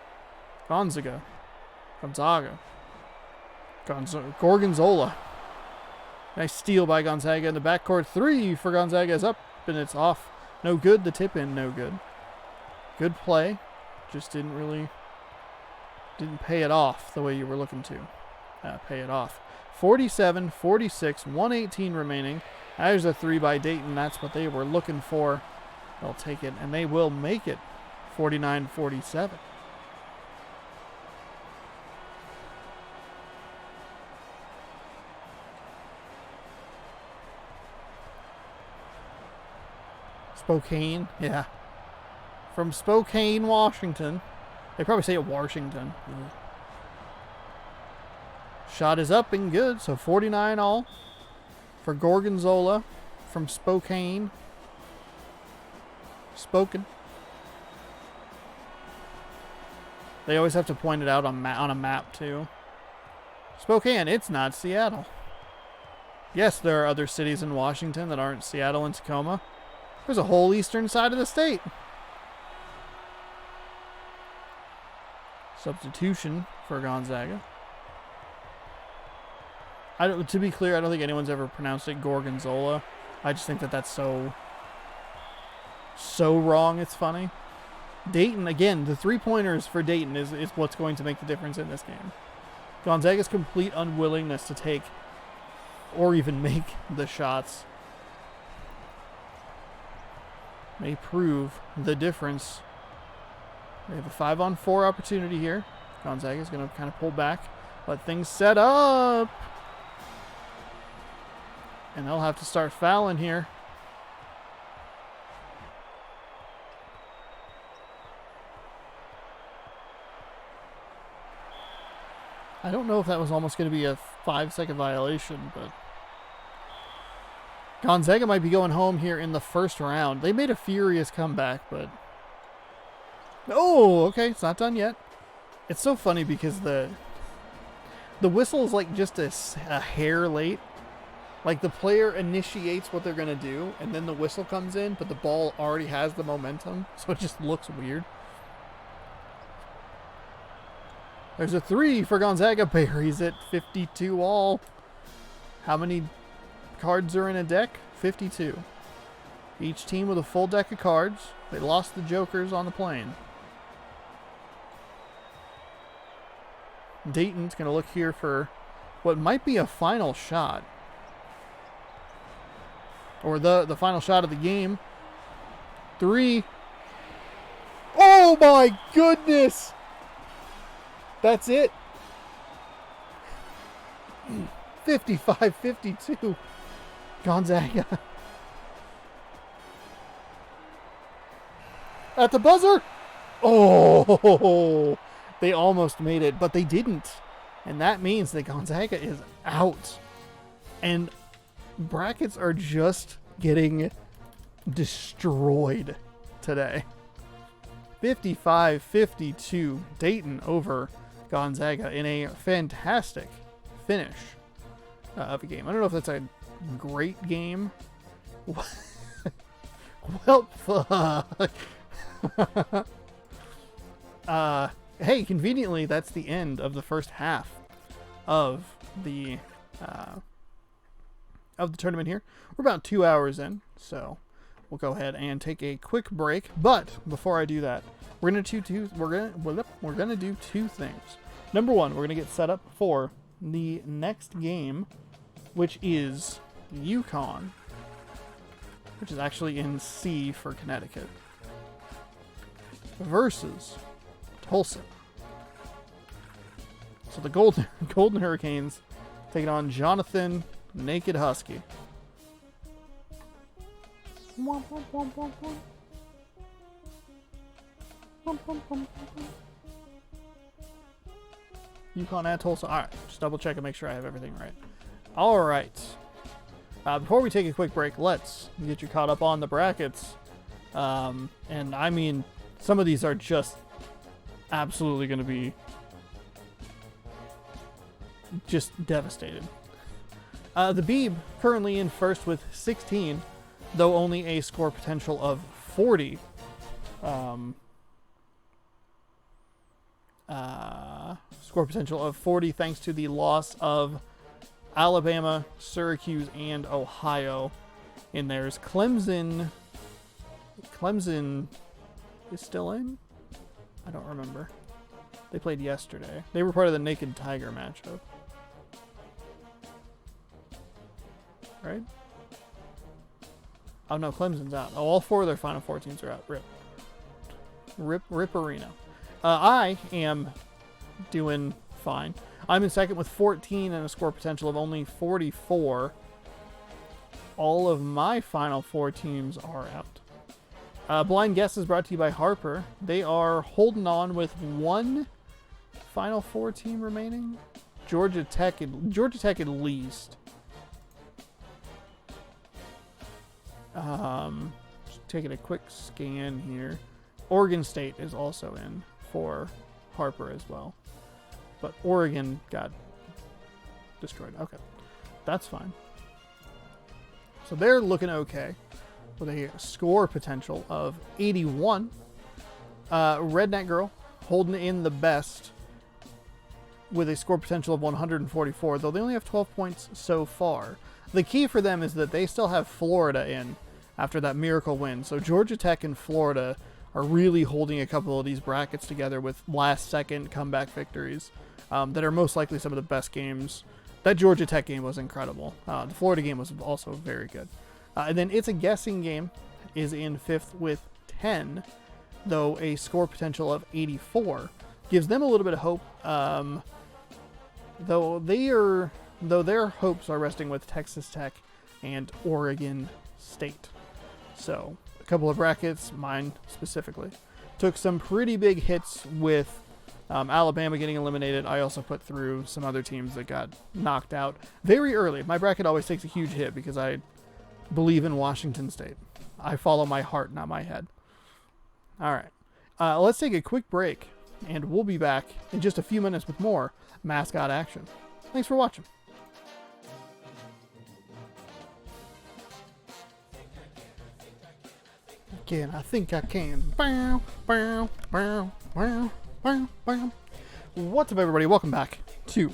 Gonzaga. Gorgonzola. Nice steal by Gonzaga in the backcourt. 3 for Gonzaga is up, and it's off. No good. The tip in, no good. Good play. Just didn't pay it off the way you were looking to pay it off. 47-46, 118 remaining. There's a 3 by Dayton. That's what they were looking for. They'll take it, and they will make it 49-47. Spokane, yeah. From Spokane, Washington. They probably say it Washington. Yeah. Shot is up and good, so 49 all. for Gorgonzola from Spokane. Spoken. They always have to point it out on a map, too. Spokane, it's not Seattle. Yes, there are other cities in Washington that aren't Seattle and Tacoma. There's a whole eastern side of the state. Substitution for Gonzaga. To be clear, I don't think anyone's ever pronounced it Gorgonzola. I just think that that's so wrong, it's funny. Dayton, again, the three-pointers for Dayton is what's going to make the difference in this game. Gonzaga's complete unwillingness to take or even make the shots may prove the difference. We have a 5-on-4 opportunity here. Gonzaga's going to kind of pull back, let things set up. And they'll have to start fouling here. I don't know if that was almost going to be a 5-second violation, but Gonzaga might be going home here in the first round. They made a furious comeback, but... Oh, okay, it's not done yet. It's so funny because the whistle is like just a hair late. Like the player initiates what they're going to do, and then the whistle comes in, but the ball already has the momentum, so it just looks weird. There's a 3 for Gonzaga. Buries it. 52 all. How many cards are in a deck? 52. Each team with a full deck of cards. They lost the jokers on the plane. Dayton's going to look here for what might be a final shot. Or the final shot of the game. 3. Oh my goodness! That's it. 55-52. Gonzaga. At the buzzer. Oh, they almost made it, but they didn't. And that means that Gonzaga is out. And brackets are just getting destroyed today. 55-52. Dayton over Gonzaga in a fantastic finish of a game. I don't know if that's a great game. Well, fuck. Hey, conveniently, that's the end of the first half of the tournament here. We're about 2 hours in, so we'll go ahead and take a quick break. But before I do that, we're gonna do two things. Number one, we're gonna get set up for the next game, which is UConn, which is actually in C for Connecticut, versus Tulsa. So the Golden Hurricanes taking on Jonathan Naked Husky. UConn at Tulsa. Alright, just double check and make sure I have everything right. Alright. Before we take a quick break, let's get you caught up on the brackets. And I mean, some of these are just absolutely going to be just devastated. The Beeb currently in first with 16, though only a score potential of 40. Score potential of 40 thanks to the loss of Alabama, Syracuse, and Ohio in theirs. Clemson is still in? I don't remember. They played yesterday. They were part of the Naked Tiger matchup. Right? Oh no, Clemson's out. Oh, all 4 of their Final Four teams are out. Rip Arena. I am doing fine. I'm in second with 14 and a score potential of only 44. All of my Final Four teams are out. Blind Guess is brought to you by Harper. They are holding on with 1 Final Four team remaining. Georgia Tech at least. Just taking a quick scan here. Oregon State is also in for Harper as well. But Oregon got destroyed. Okay. That's fine. So they're looking okay with a score potential of 81. Redneck Girl holding in the best with a score potential of 144, though they only have 12 points so far. The key for them is that they still have Florida in after that miracle win. So Georgia Tech and Florida are really holding a couple of these brackets together with last-second comeback victories that are most likely some of the best games. That Georgia Tech game was incredible. The Florida game was also very good. And then It's a Guessing Game is in 5th with 10, though a score potential of 84 gives them a little bit of hope. Though their hopes are resting with Texas Tech and Oregon State. So a couple of brackets, mine specifically, took some pretty big hits with Alabama getting eliminated. I also put through some other teams that got knocked out very early. My bracket always takes a huge hit because I believe in Washington State. I follow my heart, not my head. All right. Let's take a quick break, and we'll be back in just a few minutes with more mascot action. Thanks for watching. Again, I think I can. Bow, bow, bow, bow, bow, bow. What's up, everybody? Welcome back to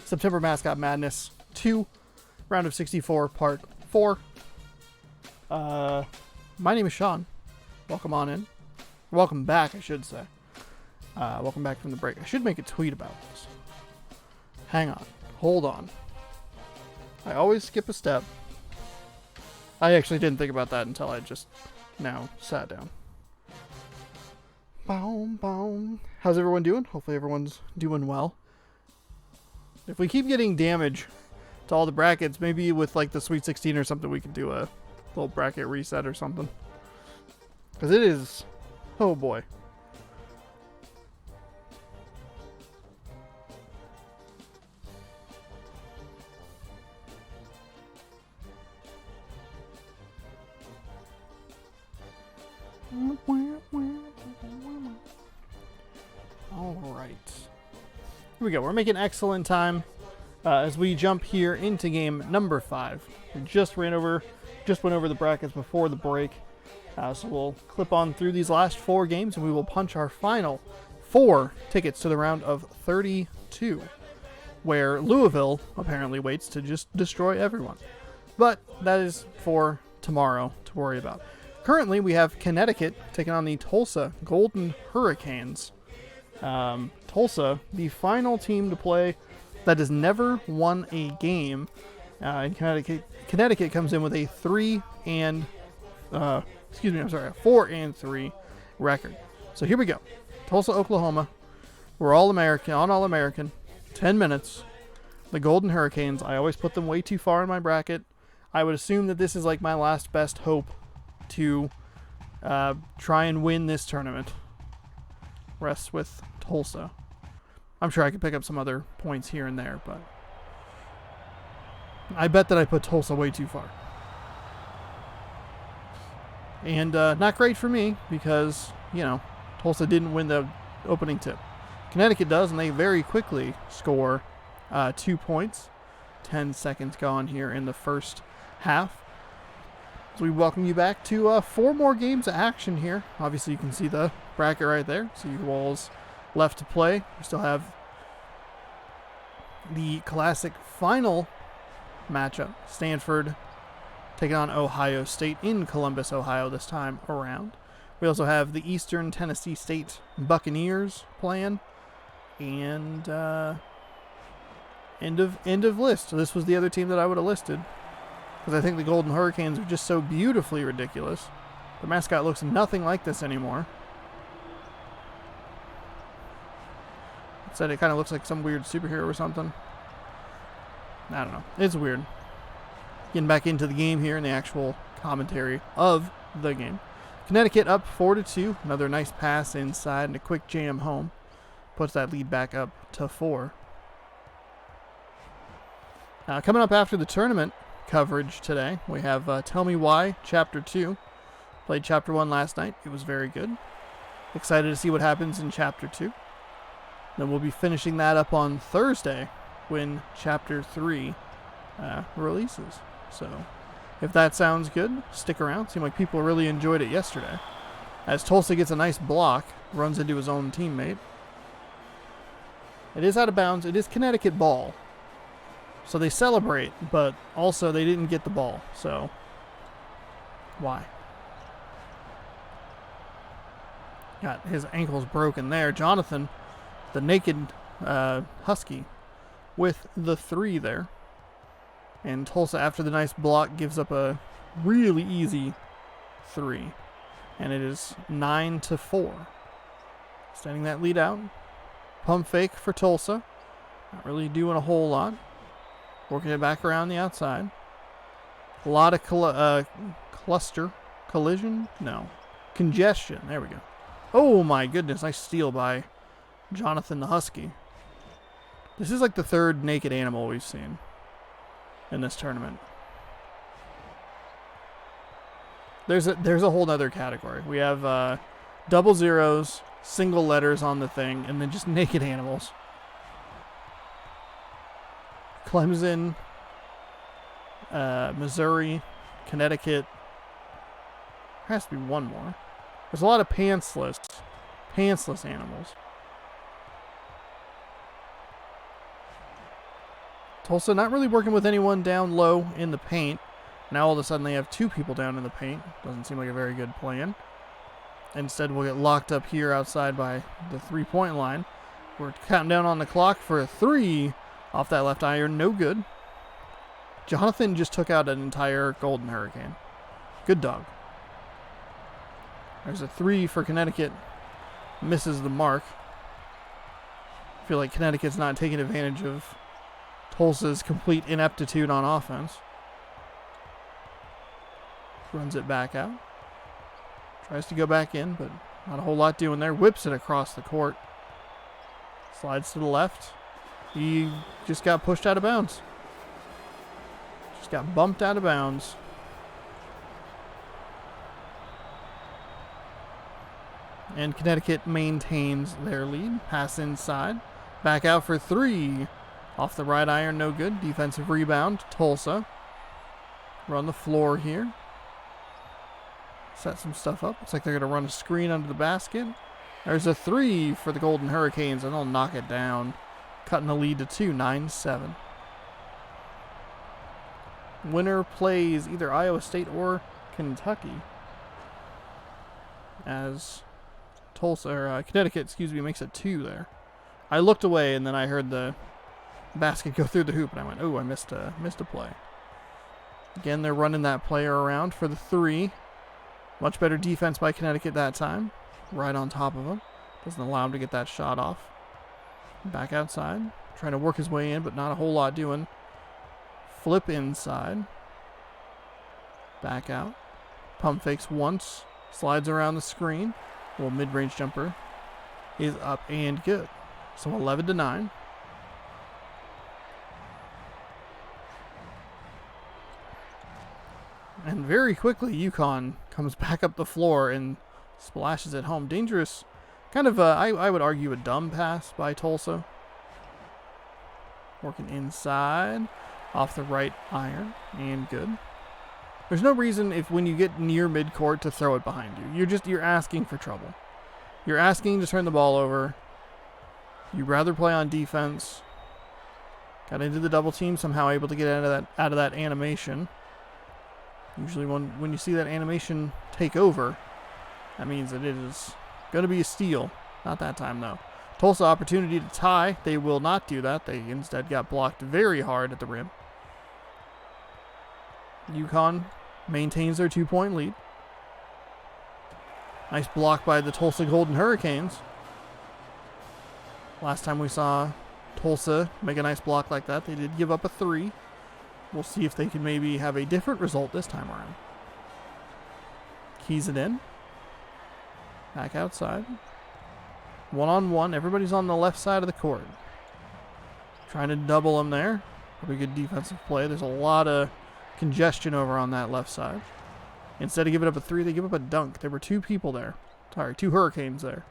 September Mascot Madness 2, round of 64, part 4. My name is Sean. Welcome on in. Welcome back, I should say. Welcome back from the break. I should make a tweet about this. Hang on. Hold on. I always skip a step. I actually didn't think about that until I just now sat down. Boom, boom. How's everyone doing? Hopefully everyone's doing well. If we keep getting damage to all the brackets, maybe with like the Sweet 16 or something, we could do a little bracket reset or something. Because it is... Oh boy. Alright. Here we go. We're making excellent time as we jump here into game number 5. We just went over the brackets before the break. So we'll clip on through these last 4 games and we will punch our final 4 tickets to the round of 32, where Louisville apparently waits to just destroy everyone. But that is for tomorrow to worry about. Currently, we have Connecticut taking on the Tulsa Golden Hurricanes. Tulsa, the final team to play that has never won a game in Connecticut. Connecticut comes in with a 4-3 record. So here we go. Tulsa, Oklahoma. We're All-American. 10 minutes. The Golden Hurricanes. I always put them way too far in my bracket. I would assume that this is like my last best hope to try and win this tournament. Rests with Tulsa. I'm sure I could pick up some other points here and there, but I bet that I put Tulsa way too far. And not great for me because, you know, Tulsa didn't win the opening tip. Connecticut does, and they very quickly score 2 points. 10 seconds gone here in the first half. So we welcome you back to 4 more games of action here. Obviously, you can see the bracket right there. So you walls left to play. We still have the classic final matchup. Stanford taking on Ohio State in Columbus, Ohio this time around. We also have the Eastern Tennessee State Buccaneers playing. And end of list. So this was the other team that I would have listed, because I think the Golden Hurricanes are just so beautifully ridiculous. The mascot looks nothing like this anymore. Said it kind of looks like some weird superhero or something. I don't know. It's weird. Getting back into the game here in the actual commentary of the game. Connecticut up 4-2. Another nice pass inside and a quick jam home. Puts that lead back up to 4. Coming up after the tournament, coverage today. We have Tell Me Why, Chapter 2. Played Chapter 1 last night. It was very good. Excited to see what happens in Chapter 2. Then we'll be finishing that up on Thursday when Chapter 3 releases. So if that sounds good, stick around. Seemed like people really enjoyed it yesterday. As Tulsa gets a nice block, runs into his own teammate. It is out of bounds. It is Connecticut ball. So they celebrate, but also they didn't get the ball. So why? Got his ankles broken there. Jonathan, the naked Husky, with the 3 there. And Tulsa, after the nice block, gives up a really easy 3. And it is 9-4. Extending that lead out. Pump fake for Tulsa. Not really doing a whole lot. Working it back around the outside. A lot of congestion. There we go. Oh my goodness, nice steal by Jonathan the Husky. This is like the 3rd naked animal we've seen in this tournament. There's a whole other category. We have double zeros, single letters on the thing, and then just naked animals. Clemson, Missouri, Connecticut. There has to be one more. There's a lot of pantsless animals. Tulsa not really working with anyone down low in the paint. Now all of a sudden they have 2 people down in the paint. Doesn't seem like a very good plan. Instead we'll get locked up here outside by the 3-point line. We're counting down on the clock for a 3 off that left iron. No good. Jonathan just took out an entire Golden Hurricane. Good dog. There's a 3 for Connecticut. Misses the mark. I feel like Connecticut's not taking advantage of Tulsa's complete ineptitude on offense. Runs it back out. Tries to go back in, but not a whole lot doing there. Whips it across the court. Slides to the left. He just got pushed out of bounds. Just got bumped out of bounds. And Connecticut maintains their lead. Pass inside. Back out for 3. Off the right iron, no good. Defensive rebound. Tulsa. Run the floor here. Set some stuff up. Looks like they're going to run a screen under the basket. There's a 3 for the Golden Hurricanes, and they'll knock it down. Cutting the lead to 2, 9-7. Winner plays either Iowa State or Kentucky. As Connecticut, makes it 2 there. I looked away, and then I heard the basket go through the hoop, and I went, oh, I missed a play. Again, they're running that player around for the 3. Much better defense by Connecticut that time. Right on top of him. Doesn't allow him to get that shot off. Back outside. Trying to work his way in, but not a whole lot doing. Flip inside. Back out. Pump fakes once. Slides around the screen. A little mid-range jumper is up and good. So 11-9. And very quickly, UConn comes back up the floor and splashes it home. Dangerous, kind of, I would argue, a dumb pass by Tulsa. Working inside, off the right iron, and good. There's no reason when you get near midcourt to throw it behind you. You're asking for trouble. You're asking to turn the ball over. You'd rather play on defense. Got into the double team, somehow able to get out of that animation. Usually when you see that animation take over, that means that it is going to be a steal. Not that time, though. Tulsa opportunity to tie. They will not do that. They instead got blocked very hard at the rim. UConn maintains their 2-point lead. Nice block by the Tulsa Golden Hurricanes. Last time we saw Tulsa make a nice block like that, they did give up a 3. We'll see if they can maybe have a different result this time around. Keys it in. Back outside. 1-on-1. Everybody's on the left side of the court. Trying to double them there. Probably good defensive play. There's a lot of congestion over on that left side. Instead of giving up a 3, they give up a dunk. There were 2 people there. Sorry, 2 Hurricanes there.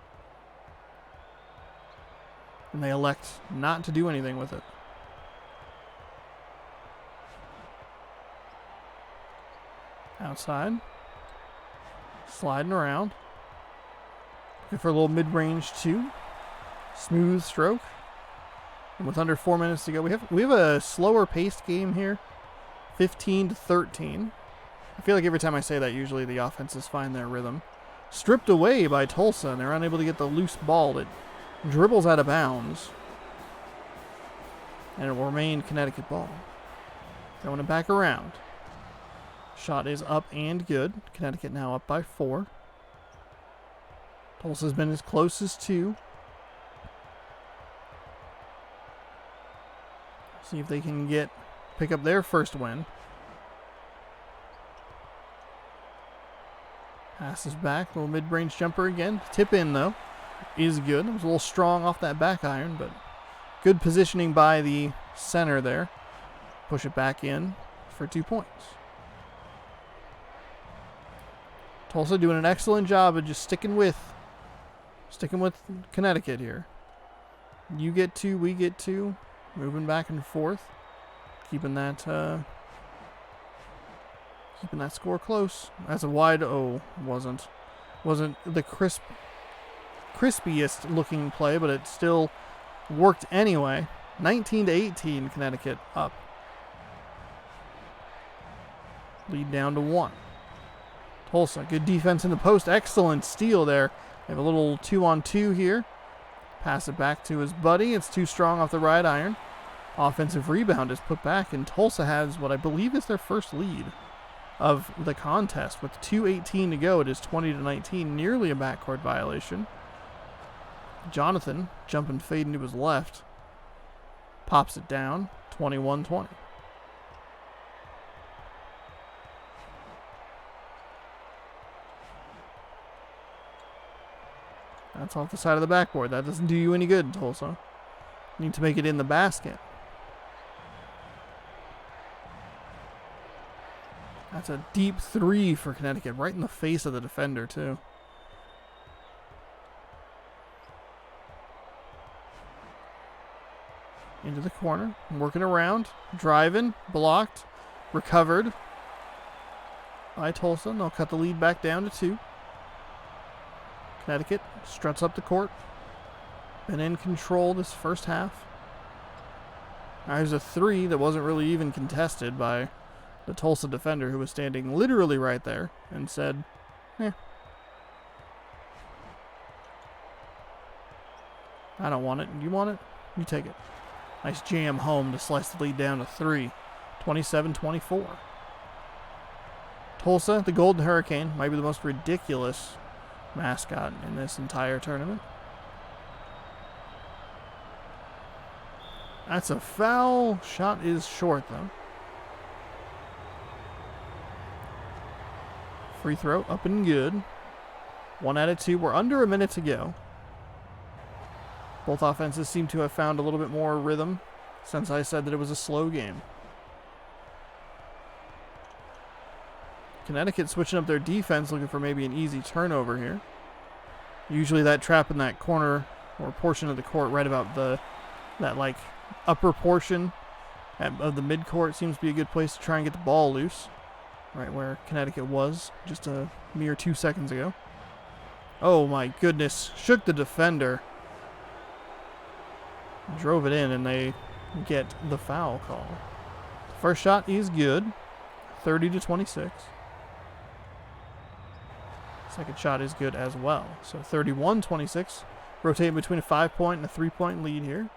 And they elect not to do anything with it. Outside. Sliding around. Looking for a little mid-range 2. Smooth stroke. And with under 4 minutes to go, we have a slower paced game here. 15-13. I feel like every time I say that, usually the offenses find their rhythm. Stripped away by Tulsa, and they're unable to get the loose ball. It dribbles out of bounds. And it will remain Connecticut ball. Throwing it back around. Shot is up and good. Connecticut now up by 4. Tulsa's been as close as 2. See if they can pick up their first win. Passes back, little mid-range jumper again. Tip in though, is good. It was a little strong off that back iron, but good positioning by the center there. Push it back in for 2 points. Tulsa doing an excellent job of just sticking with Connecticut here. You get 2, we get 2. Moving back and forth, keeping that score close. That's a wide. Wasn't the crispiest looking play, but it still worked anyway. 19-18, Connecticut up. Lead down to 1. Tulsa, good defense in the post. Excellent steal there. They have a little 2-on-2 here. Pass it back to his buddy. It's too strong off the right iron. Offensive rebound is put back, and Tulsa has what I believe is their first lead of the contest. With 2:18 to go, it is 20-19, nearly a backcourt violation. Jonathan, jumping fading to his left, pops it down, 21-20. That's off the side of the backboard. That doesn't do you any good, Tulsa. You need to make it in the basket. That's a deep 3 for Connecticut, right in the face of the defender, too. Into the corner, working around, driving, blocked, recovered by Tulsa. And they'll cut the lead back down to 2. Connecticut struts up the court. Been in control this first half. There's a 3 that wasn't really even contested by the Tulsa defender, who was standing literally right there and said, I don't want it. You want it? You take it. Nice jam home to slice the lead down to 3. 27-24. Tulsa, the Golden Hurricane, might be the most ridiculous mascot in this entire tournament. That's a foul. Shot is short, though. Free throw up and good. 1 out of 2. We're under a minute to go. Both offenses seem to have found a little bit more rhythm since I said that it was a slow game. Connecticut switching up their defense, looking for maybe an easy turnover here. Usually that trap in that corner or portion of the court right about that like upper portion of the midcourt seems to be a good place to try and get the ball loose. Right where Connecticut was just a mere 2 seconds ago. Oh my goodness. Shook the defender. Drove it in, and they get the foul call. First shot is good. 30-26. Second shot is good as well. So 31-26. Rotating between a 5-point and a 3-point lead here.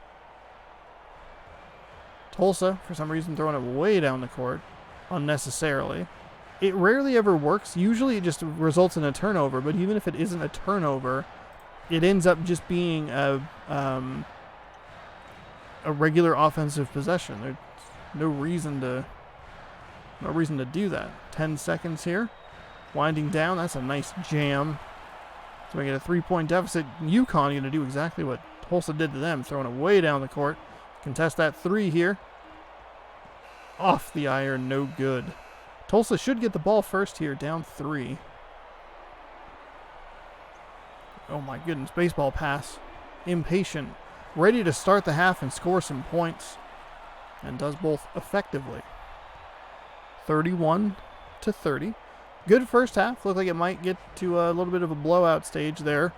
Tulsa, for some reason, throwing it way down the court unnecessarily. It rarely ever works. Usually it just results in a turnover, but even if it isn't a turnover, it ends up just being a regular offensive possession. There's no reason to do that. 10 seconds here. Winding down. That's a nice jam. So we get a 3-point deficit. UConn going to do exactly what Tulsa did to them, throwing it way down the court. Contest that 3 here. off the iron, no good. Tulsa should get the ball first here, down 3. Oh my goodness, baseball pass. Impatient. Ready to start the half and score some points. And does both effectively. 31-30. Good first half. Looked like it might get to a little bit of a blowout stage there.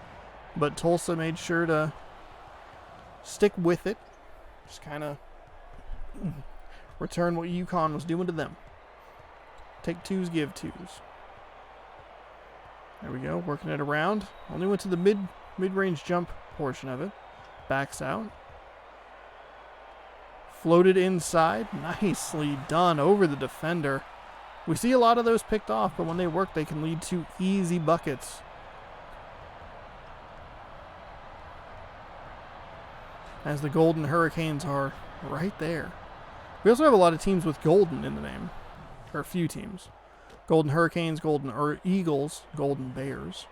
But Tulsa made sure to stick with it. Just kind of return what UConn was doing to them. Take twos, give twos. There we go, working it around. Only went to the mid-range jump portion of it. Backs out. Floated inside. Nicely done over the defender. We see a lot of those picked off, but when they work, they can lead to easy buckets. As the Golden Hurricanes are right there. We also have a lot of teams with Golden in the name. Or a few teams. Golden Hurricanes, Golden Eagles, Golden Bears.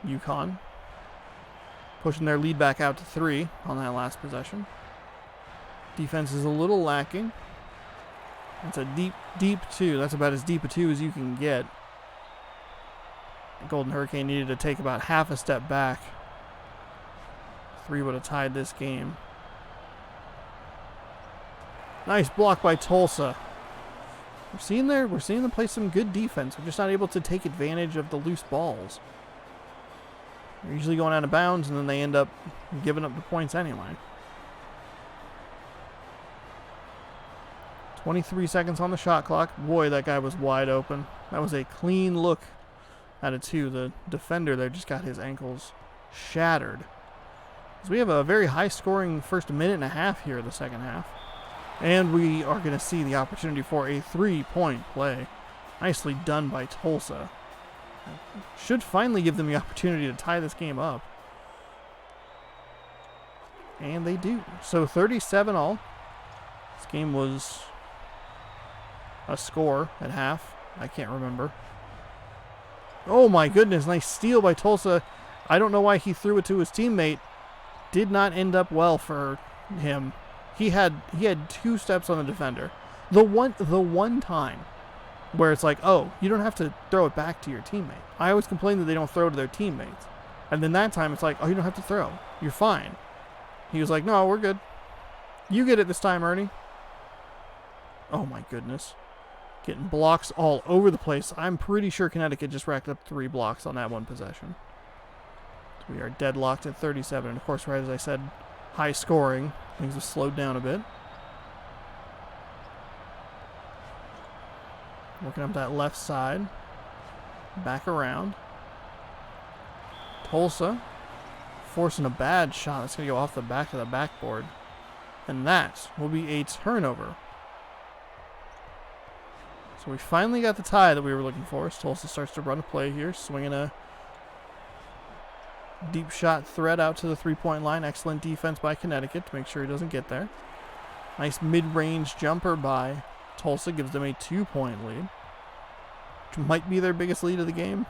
UConn pushing their lead back out to 3 on that last possession. Defense is a little lacking. That's a deep 2. That's about as deep a 2 as you can get. The Golden Hurricane needed to take about half a step back. 3 would have tied this game. Nice block by Tulsa. We're seeing them play some good defense. We're just not able to take advantage of the loose balls. They're usually going out of bounds, and then they end up giving up the points anyway. 23 seconds on the shot clock. Boy, that guy was wide open. That was a clean look at a 2. The defender there just got his ankles shattered. So we have a very high-scoring first minute and a half here in the second half. And we are going to see the opportunity for a 3-point play. Nicely done by Tulsa. Should finally give them the opportunity to tie this game up. And they do. So 37 all. This game was a score at half. I can't remember. Oh my goodness, nice steal by Tulsa. I don't know why he threw it to his teammate. Did not end up well for him. He had 2 steps on the defender. The one time where it's like, oh, you don't have to throw it back to your teammate. I always complain that they don't throw to their teammates. And then that time it's like, oh, you don't have to throw. You're fine. He was like, no, we're good. You get it this time, Ernie. Oh my goodness. Getting blocks all over the place. I'm pretty sure Connecticut just racked up 3 blocks on that one possession. So we are deadlocked at 37. And of course, right as I said, high scoring. Things have slowed down a bit. Working up that left side. Back around. Tulsa forcing a bad shot. That's going to go off the back of the backboard. And that will be a turnover. So we finally got the tie that we were looking for. So Tulsa starts to run a play here. Swinging a deep shot threat out to the 3-point line. Excellent defense by Connecticut to make sure he doesn't get there. Nice mid-range jumper by Tulsa. Gives them a 2-point lead. Which might be their biggest lead of the game.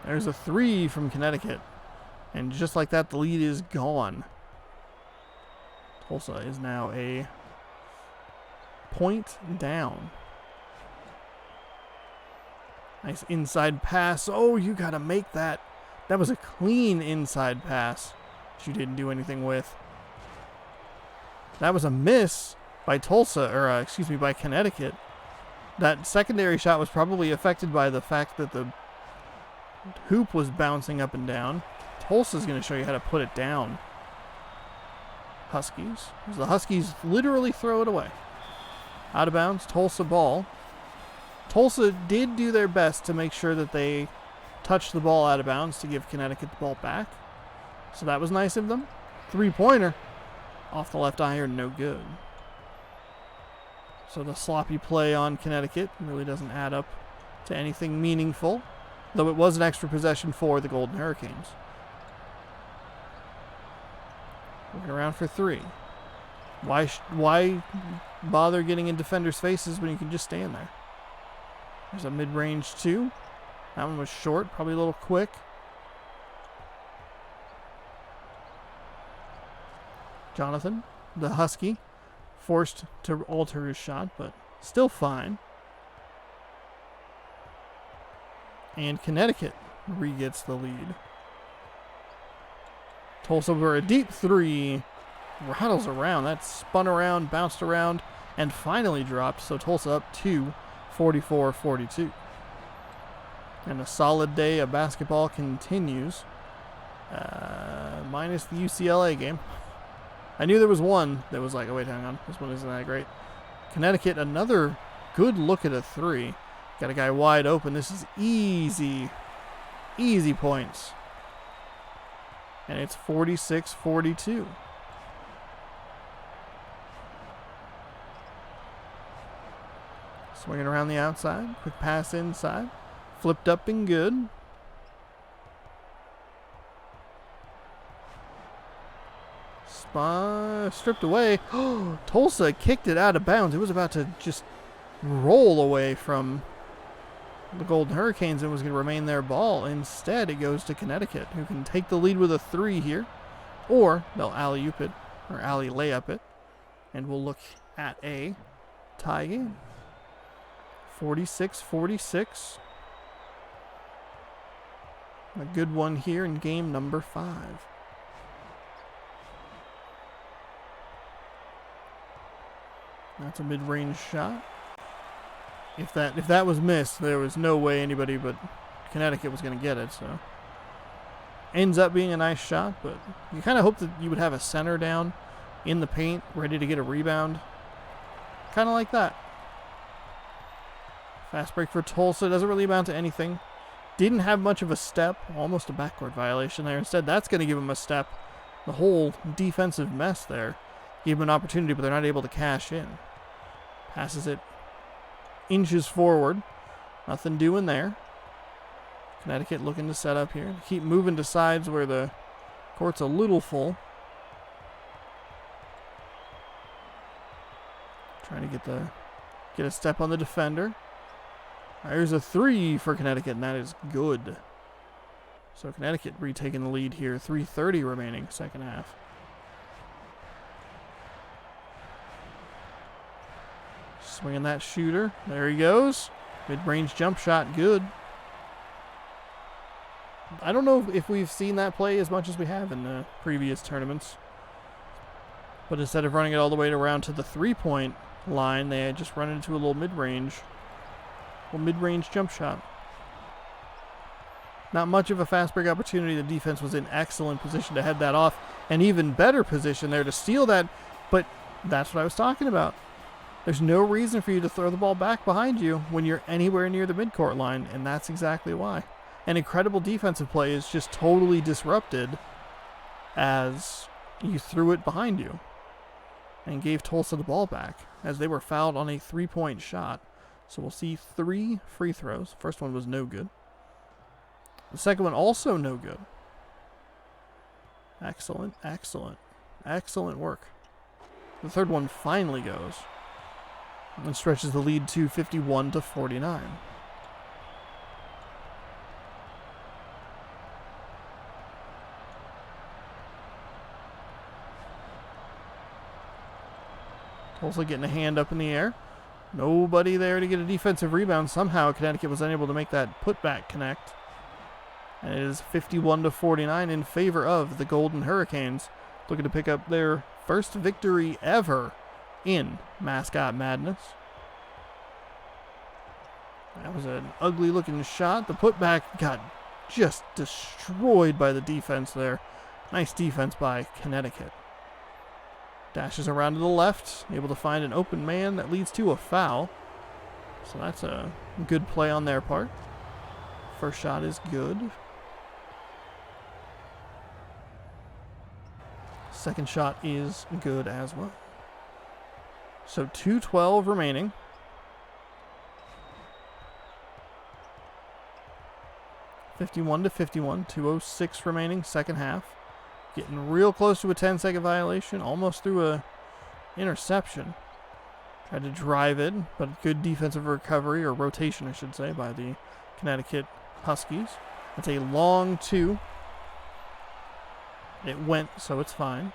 There's a 3 from Connecticut. And just like that, the lead is gone. Tulsa is now a point down. Nice inside pass. Oh, you got to make that. That was a clean inside pass that you didn't do anything with. That was a miss by Tulsa, or by Connecticut. That secondary shot was probably affected by the fact that the hoop was bouncing up and down. Tulsa's going to show you how to put it down. Huskies. As the Huskies literally throw it away. Out of bounds, Tulsa ball. Tulsa did do their best to make sure that they touched the ball out of bounds to give Connecticut the ball back. So that was nice of them. 3-pointer. Off the left iron, no good. So the sloppy play on Connecticut really doesn't add up to anything meaningful. Though it was an extra possession for the Golden Hurricanes. Looking around for 3. Why bother getting in defenders' faces when you can just stand there? There's a mid-range 2. That one was short, probably a little quick. Jonathan, the Husky, forced to alter his shot, but still fine. And Connecticut re-gets the lead. Tulsa for a deep three. Rattles around. That spun around, bounced around, and finally dropped. So Tulsa up to 44-42. And a solid day of basketball continues. Minus the UCLA game. I knew there was one that was like, oh wait, hang on. This one isn't that great. Connecticut, another good look at a three. Got a guy wide open. This is easy. Easy points. And it's 46-42. Swinging around the outside. Quick pass inside. Flipped up and good. Stripped away. Tulsa kicked it out of bounds. It was about to just roll away from the Golden Hurricanes and was going to remain their ball. Instead, it goes to Connecticut, who can take the lead with a three here, or they'll alley-oop it, or alley-layup it, and we'll look at a tie game. 46-46. A good one here in game number 5. That's a mid-range shot. If that was missed, there was no way anybody but Connecticut was going to get it. So ends up being a nice shot, but you kind of hope that you would have a center down in the paint, ready to get a rebound. Kind of like that. Fast break for Tulsa. Doesn't really amount to anything. Didn't have much of a step. Almost a backcourt violation there. Instead, that's going to give him a step. The whole defensive mess there. Give them an opportunity, but they're not able to cash in. Passes it inches forward. Nothing doing there. Connecticut looking to set up here. Keep moving to sides where the court's a little full. Trying to get a step on the defender. There's a three for Connecticut, and that is good. So Connecticut retaking the lead here. 3:30 remaining, second half. Swinging that shooter. There he goes. Mid-range jump shot. Good. I don't know if we've seen that play as much as we have in the previous tournaments. But instead of running it all the way around to the three-point line, they had just run into a little mid-range jump shot. Not much of a fast break opportunity. The defense was in excellent position to head that off. And even better position there to steal that. But that's what I was talking about. There's no reason for you to throw the ball back behind you when you're anywhere near the midcourt line, and that's exactly why. An incredible defensive play is just totally disrupted as you threw it behind you and gave Tulsa the ball back as they were fouled on a three-point shot. So we'll see 3 free throws. First one was no good. The second one also no good. Excellent, excellent, excellent work. The third one finally goes and stretches the lead to 51-49. Tulsa getting a hand up in the air. Nobody there to get a defensive rebound. Somehow Connecticut was unable to make that putback connect. And it is 51-49 in favor of the Golden Hurricanes, looking to pick up their first victory ever in Mascot Madness. That was an ugly looking shot. The putback got just destroyed by the defense there. Nice defense by Connecticut. Dashes around to the left, able to find an open man that leads to a foul. So that's a good play on their part. First shot is good. Second shot is good as well. So 2:12 remaining. (51-51), 2:06 remaining, second half. Getting real close to a 10-second violation, almost through a interception. Tried to drive it, but good defensive recovery, or rotation, I should say, by the Connecticut Huskies. It's a long 2. It went, so it's fine.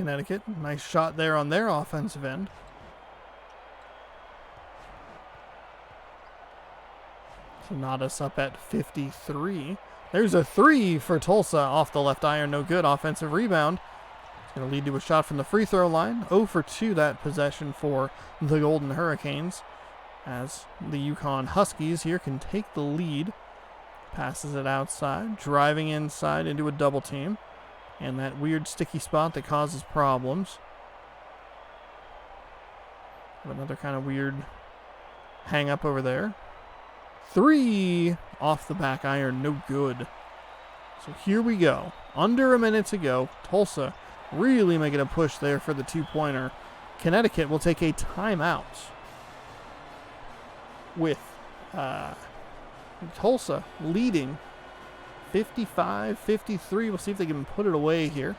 Connecticut. Nice shot there on their offensive end. To knot us up at 53. There's a 3 for Tulsa off the left iron. No good. Offensive rebound. It's going to lead to a shot from the free throw line. 0 for 2 that possession for the Golden Hurricanes, as the Yukon Huskies here can take the lead. Passes it outside, driving inside into a double team. And that weird sticky spot that causes problems. Another kind of weird hang up over there. 3 off the back iron, no good. So here we go. Under a minute to go. Tulsa really making a push there for the 2-pointer. Connecticut will take a timeout with Tulsa leading 55-53. We'll see if they can put it away here.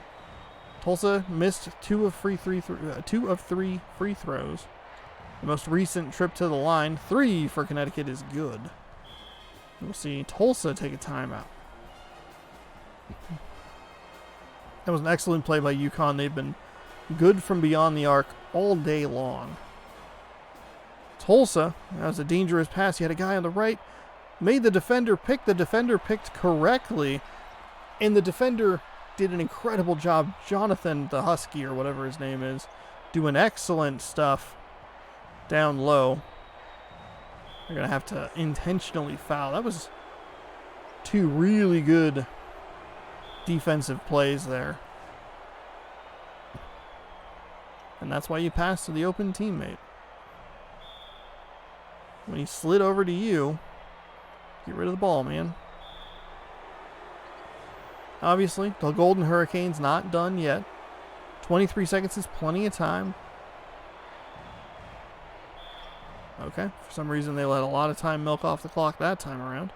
Tulsa missed 2 of 3 free throws. The most recent trip to the line, 3 for Connecticut, is good. We'll see Tulsa take a timeout. That was an excellent play by UConn. They've been good from beyond the arc all day long. Tulsa, that was a dangerous pass. He had a guy on the right, made the defender pick. The defender picked correctly, and the defender did an incredible job. Jonathan, the Husky, or whatever his name is, doing excellent stuff down low. They're going to have to intentionally foul. That was 2 really good defensive plays there. And that's why you pass to the open teammate. When he slid over to you, get rid of the ball, man. Obviously, the Golden Hurricanes not done yet. 23 seconds is plenty of time. Okay, for some reason they let a lot of time milk off the clock that time around.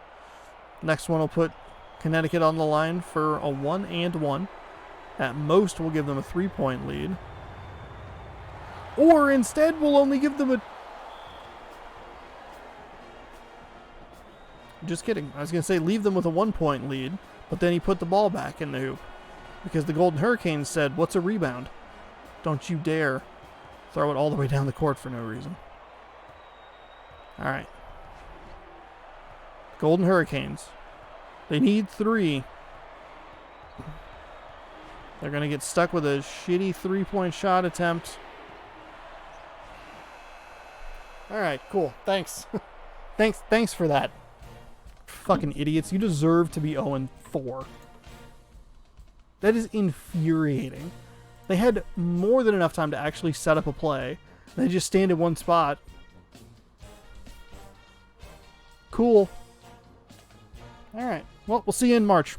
Next one will put Connecticut on the line for a 1-and-1. At most, we'll give them a 3-point lead. Or instead, we'll only give them a... Just kidding. I was going to say leave them with a 1-point lead, but then he put the ball back in the hoop. Because the Golden Hurricanes said, what's a rebound? Don't you dare throw it all the way down the court for no reason. All right. Golden Hurricanes. They need 3. They're going to get stuck with a shitty 3-point shot attempt. All right, cool. Thanks. Thanks for that. Fucking idiots. You deserve to be 0-4. That is infuriating. They had more than enough time to actually set up a play. They just stand in one spot. Cool. All right. Well, we'll see you in March.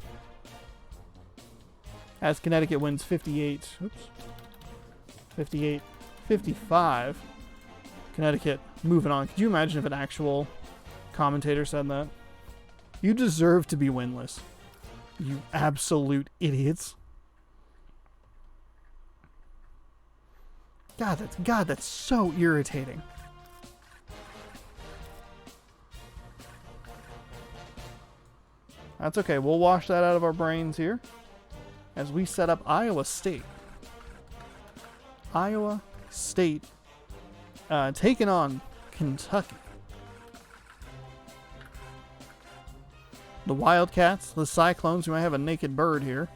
As Connecticut wins 58-55. Connecticut moving on. Could you imagine if an actual commentator said that? You deserve to be winless. You absolute idiots. God, that's so irritating. That's okay. We'll wash that out of our brains here as we set up Iowa State. Iowa State taking on Kentucky. The Wildcats, the Cyclones, we might have a naked bird here.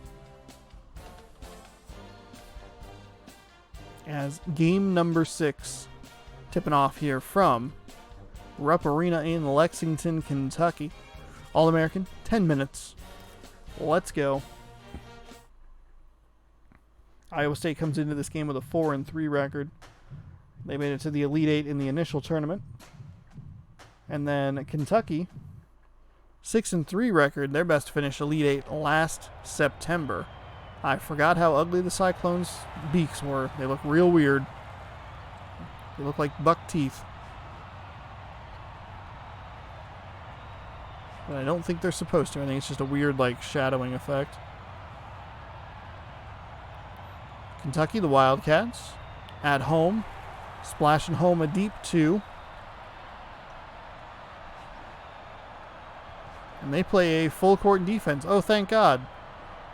As game number 6 tipping off here from Rupp Arena in Lexington, Kentucky. All-American, 10 minutes. Let's go. Iowa State comes into this game with a 4-3 record. They made it to the Elite 8 in the initial tournament. And then Kentucky, 6-3 record, their best finish Elite 8 last September. I forgot how ugly the Cyclones' beaks were. They look real weird. They look like buck teeth. But I don't think they're supposed to. I think it's just a weird, like, shadowing effect. Kentucky, the Wildcats, at home, splashing home a deep 2. And they play a full court defense. Oh, thank God.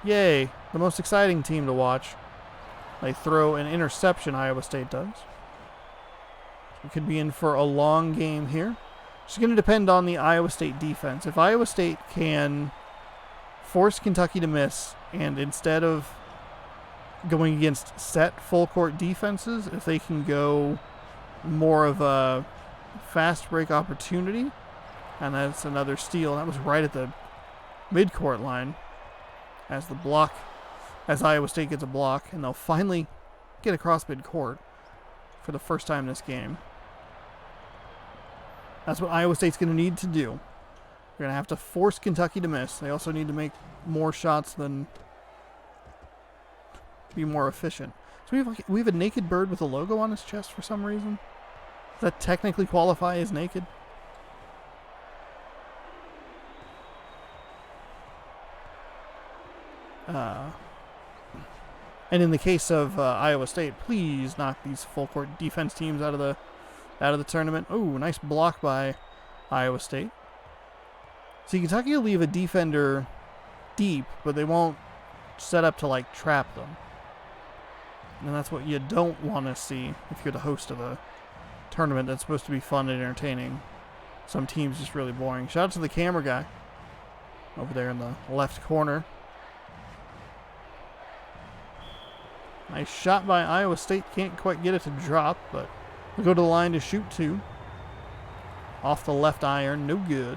Yay. The most exciting team to watch. They throw an interception, Iowa State does. We could be in for a long game here. It's going to depend on the Iowa State defense. If Iowa State can force Kentucky to miss, and instead of going against set full court defenses, if they can go more of a fast break opportunity, and that's another steal. That was right at the midcourt line as Iowa State gets a block, and they'll finally get across midcourt for the first time this game. That's what Iowa State's going to need to do. They're going to have to force Kentucky to miss. They also need to make more shots than be more efficient. So we have a naked bird with a logo on his chest for some reason. Does that technically qualify as naked? And in the case of Iowa State, please knock these full court defense teams out of the tournament. Oh, nice block by Iowa State. See, Kentucky will leave a defender deep, but they won't set up to like trap them. And that's what you don't want to see if you're the host of a tournament that's supposed to be fun and entertaining. Some teams just really boring. Shout out to the camera guy over there in the left corner. Nice shot by Iowa State. Can't quite get it to drop, but we'll go to the line to shoot two. Off the left iron. No good.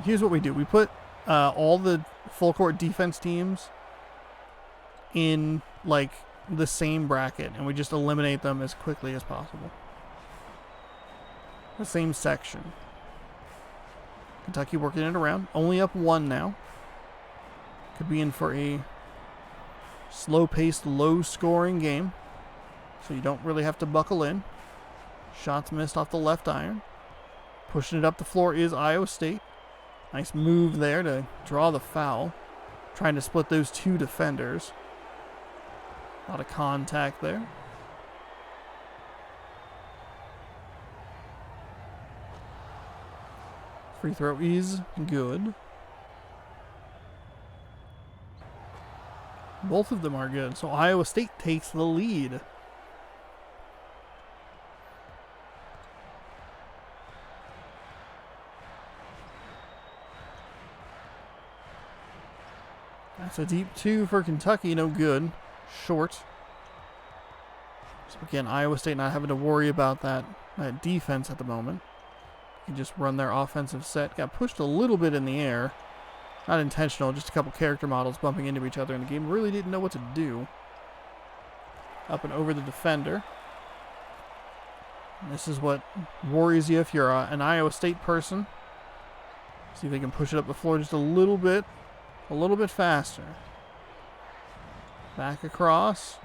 Here's what we do. We put all the full court defense teams in like the same bracket, and we just eliminate them as quickly as possible. The same section. Kentucky working it around. Only up one now. Could be in for a slow-paced, low-scoring game. So you don't really have to buckle in. Shots missed off the left iron. Pushing it up the floor is Iowa State. Nice move there to draw the foul. Trying to split those two defenders. A lot of contact there. Free throw is good. Both of them are good. So Iowa State takes the lead. That's a deep two for Kentucky. No good. Short. So again, Iowa State not having to worry about that defense at the moment. You can just run their offensive set. Got pushed a little bit in the air. Not intentional, just a couple character models bumping into each other in the game. Really didn't know what to do. Up and over the defender. And this is what worries you if you're an Iowa State person. See if they can push it up the floor just a little bit faster. Back across.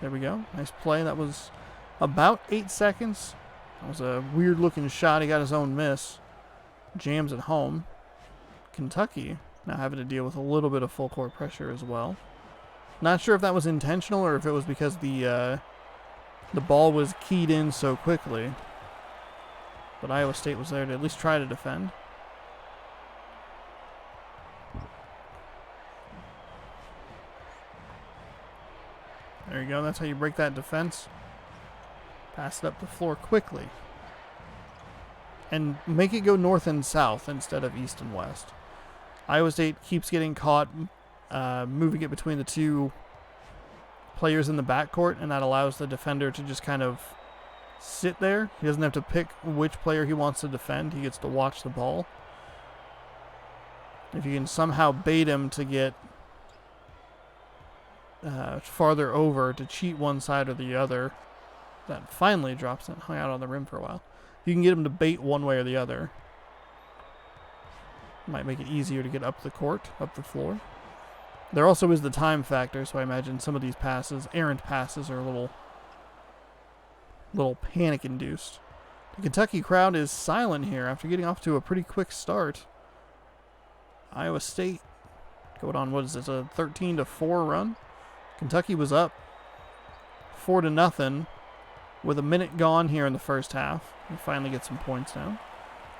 There we go. Nice play. That was about 8 seconds. That was a weird looking shot. He got his own miss. Jams it home. Kentucky now having to deal with a little bit of full court pressure as well. Not sure if that was intentional or if it was because the ball was keyed in so quickly. But Iowa State was there to at least try to defend. There you go. That's how you break that defense. Pass it up the floor quickly. And make it go north and south instead of east and west. Iowa State keeps getting caught moving it between the two players in the backcourt, and that allows the defender to just kind of sit there. He doesn't have to pick which player he wants to defend. He gets to watch the ball. If you can somehow bait him to get farther over to cheat one side or the other, that finally drops it, hung out on the rim for a while. You can get him to bait one way or the other. Might make it easier to get up the court, up the floor. There also is the time factor, so I imagine some of these passes, errant passes, are a little panic-induced. The Kentucky crowd is silent here after getting off to a pretty quick start. Iowa State going on, what is this, a 13-4 run? Kentucky was up 4-0 with a minute gone here in the first half. We finally get some points now.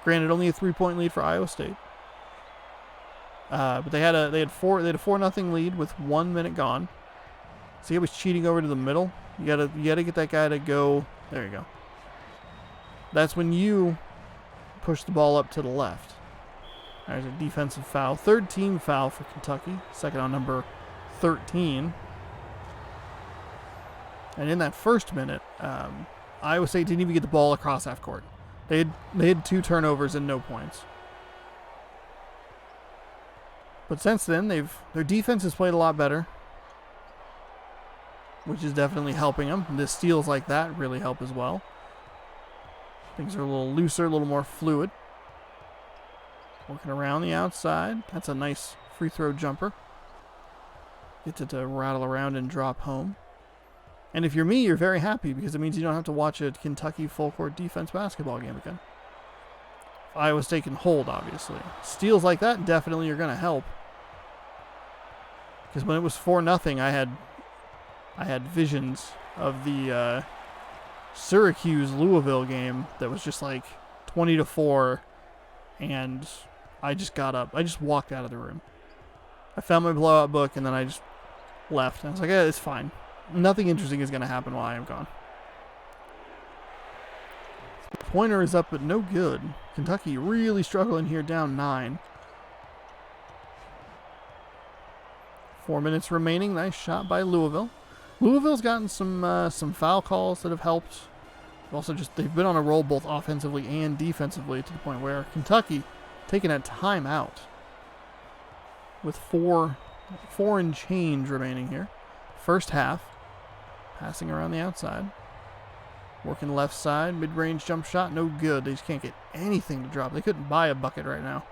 Granted, only a 3-point lead for Iowa State. But they had a 4-0 lead with 1 minute gone. See, he was cheating over to the middle. You gotta get that guy to go. There you go. That's when you push the ball up to the left. There's a defensive foul. Third team foul for Kentucky. Second on number 13. And in that first minute, Iowa State didn't even get the ball across half court. They had 2 turnovers and no points. But since then, their defense has played a lot better, which is definitely helping them. The steals like that really help as well. Things are a little looser, a little more fluid. Working around the outside. That's a nice free throw jumper. Gets it to rattle around and drop home. And if you're me, you're very happy because it means you don't have to watch a Kentucky full court defense basketball game again. Iowa State can hold, obviously. Steals like that definitely are going to help. Because when it was 4-0, I had visions of the Syracuse-Louisville game that was just like 20-4, and I just got up. I just walked out of the room. I found my blowout book, and then I just left. And I was like, yeah, it's fine. Nothing interesting is going to happen while I am gone. The pointer is up, but no good. Kentucky really struggling here, down 9. 4 minutes remaining. Nice shot by Louisville. Louisville's gotten some foul calls that have helped. Also, they've been on a roll both offensively and defensively to the point where Kentucky taking a timeout with 4 and change remaining here. First half, passing around the outside. Working left side, mid-range jump shot, no good. They just can't get anything to drop. They couldn't buy a bucket right now.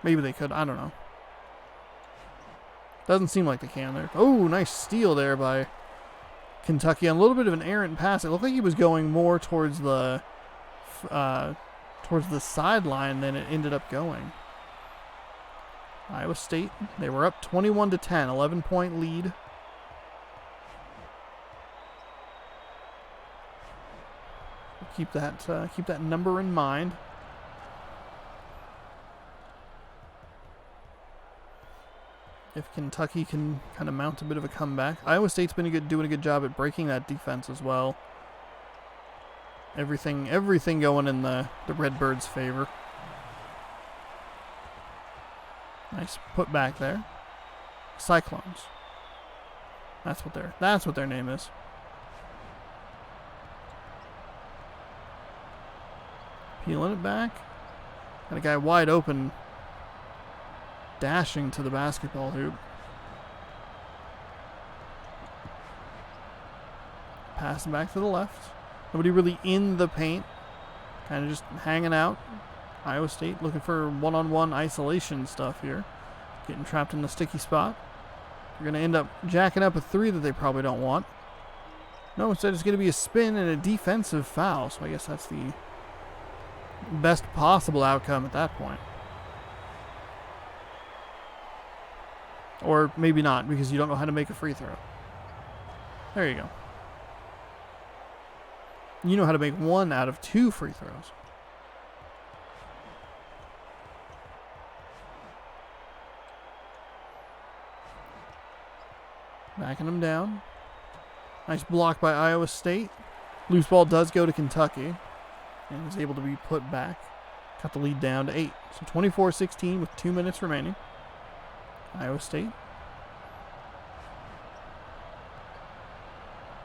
Maybe they could, I don't know. Doesn't seem like they can there. Oh, nice steal there by Kentucky. On a little bit of an errant pass. It looked like he was going more towards the sideline than it ended up going. Iowa State, they were up 21-10, 11-point lead. Keep that number in mind. If Kentucky can kind of mount a bit of a comeback. Iowa State's been doing a good job at breaking that defense as well. Everything going in the Redbirds' favor. Nice put back there. Cyclones. That's what their name is. Peeling it back. Got a guy wide open, dashing to the basketball hoop. Passing back to the left. Nobody really in the paint. Kind of just hanging out. Iowa State looking for one-on-one isolation stuff here. Getting trapped in the sticky spot. They're going to end up jacking up a 3 that they probably don't want. No, instead it's going to be a spin and a defensive foul. So I guess that's the best possible outcome at that point. Or maybe not, because you don't know how to make a free throw. There you go. You know how to make 1 out of 2 free throws. Backing them down. Nice block by Iowa State. Loose ball does go to Kentucky. And is able to be put back. Cut the lead down to 8. So 24-16 with 2 minutes remaining. Iowa State.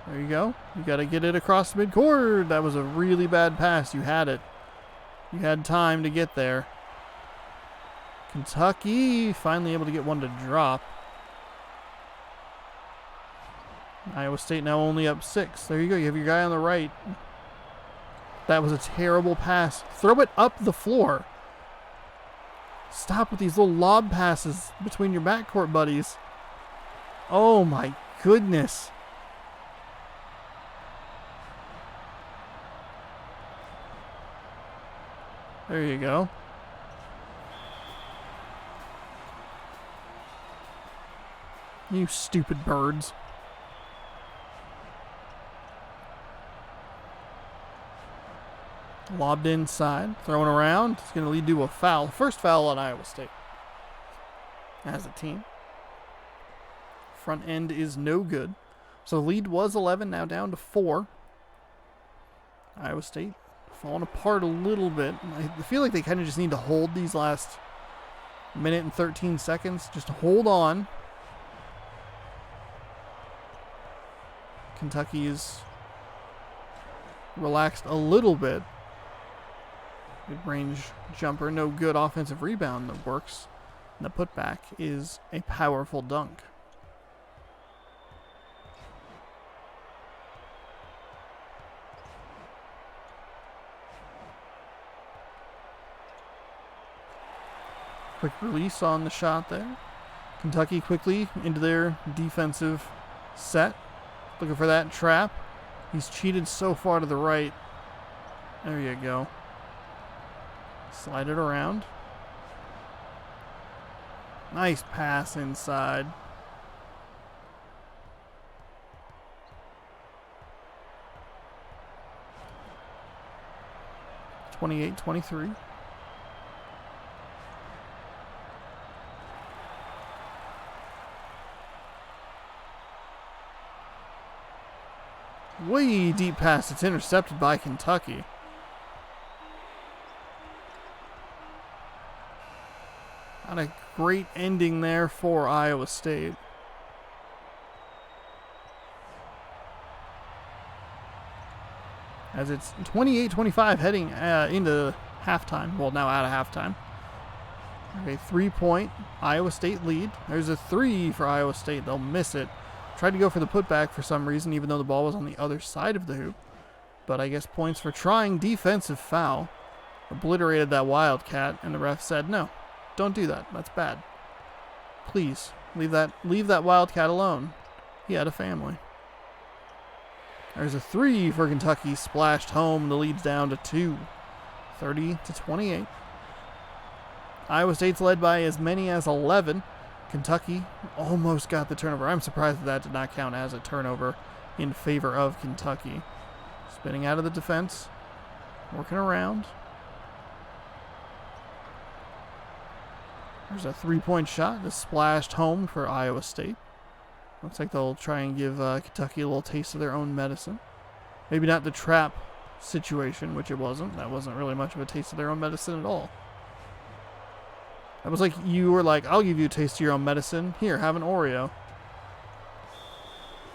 There you go. You got to get it across midcourt. That was a really bad pass. You had it. You had time to get there. Kentucky finally able to get one to drop. Iowa State now only up 6. There you go. You have your guy on the right. That was a terrible pass. Throw it up the floor. Stop with these little lob passes between your backcourt buddies. Oh my goodness. There you go. You stupid birds. Lobbed inside, thrown around. It's going to lead to a foul. First foul on Iowa State as a team. Front end is no good. So the lead was 11, now down to 4. Iowa State falling apart a little bit. I feel like they kind of just need to hold these last minute and 13 seconds. Just hold on. Kentucky is relaxed a little bit. Mid-range jumper, no good. Offensive rebound that works. And the putback is a powerful dunk. Quick release on the shot there. Kentucky quickly into their defensive set. Looking for that trap. He's cheated so far to the right. There you go. Slide it around. Nice pass inside. (28-23). Way deep pass. It's intercepted by Kentucky. Not a great ending there for Iowa State. As it's 28-25 heading into halftime. Well, now out of halftime. Okay, 3-point Iowa State lead. There's a 3 for Iowa State. They'll miss it. Tried to go for the putback for some reason, even though the ball was on the other side of the hoop. But I guess points for trying. Defensive foul. Obliterated that Wildcat, and the ref said, no, don't do that. That's bad. Please, leave that Wildcat alone. He had a family. There's a 3 for Kentucky. Splashed home. The lead's down to 2. 30-28. Iowa State's led by as many as 11. Kentucky almost got the turnover. I'm surprised that did not count as a turnover in favor of Kentucky. Spinning out of the defense. Working around. There's a 3-point shot. This splashed home for Iowa State. Looks like they'll try and give Kentucky a little taste of their own medicine. Maybe not the trap situation, which it wasn't. That wasn't really much of a taste of their own medicine at all. That was like you were like, I'll give you a taste of your own medicine. Here, have an Oreo.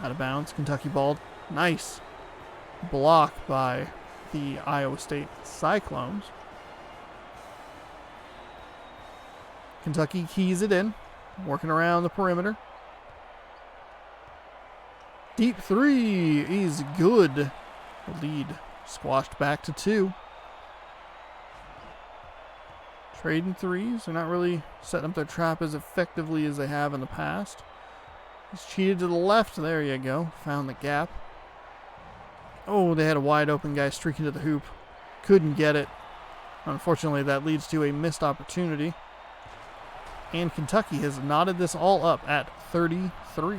Out of bounds. Kentucky ball. Nice block by the Iowa State Cyclones. Kentucky keys it in. Working around the perimeter. Deep 3 is good. The lead squashed back to 2. Trading threes. They're not really setting up their trap as effectively as they have in the past. He's cheated to the left. There you go. Found the gap. Oh, they had a wide open guy streaking to the hoop. Couldn't get it. Unfortunately, that leads to a missed opportunity. And Kentucky has knotted this all up at 33.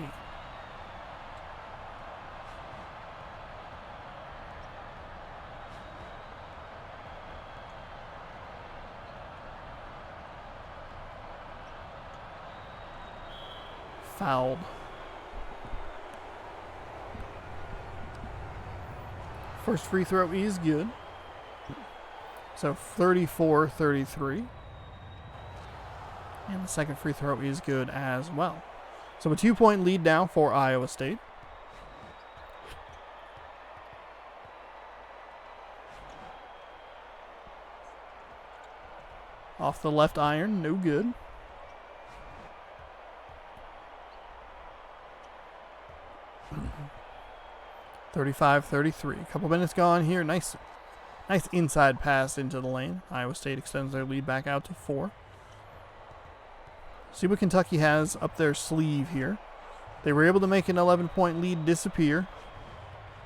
Fouled. First free throw is good. So 34-33. And the second free throw is good as well. So a 2-point lead now for Iowa State. Off the left iron, no good. (35-33). A couple minutes gone here. Nice inside pass into the lane. Iowa State extends their lead back out to 4. See what Kentucky has up their sleeve here. They were able to make an 11-point lead disappear.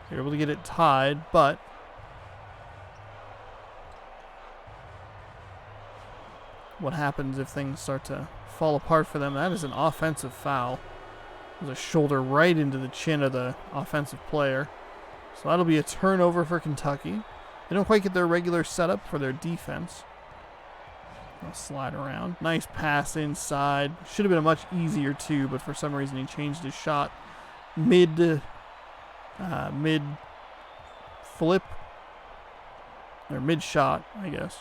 They were able to get it tied, but what happens if things start to fall apart for them? That is an offensive foul. There's a shoulder right into the chin of the offensive player. So that'll be a turnover for Kentucky. They don't quite get their regular setup for their defense. I'll slide around. Nice pass inside. Should have been a much easier two, but for some reason he changed his shot mid flip. Or mid shot, I guess.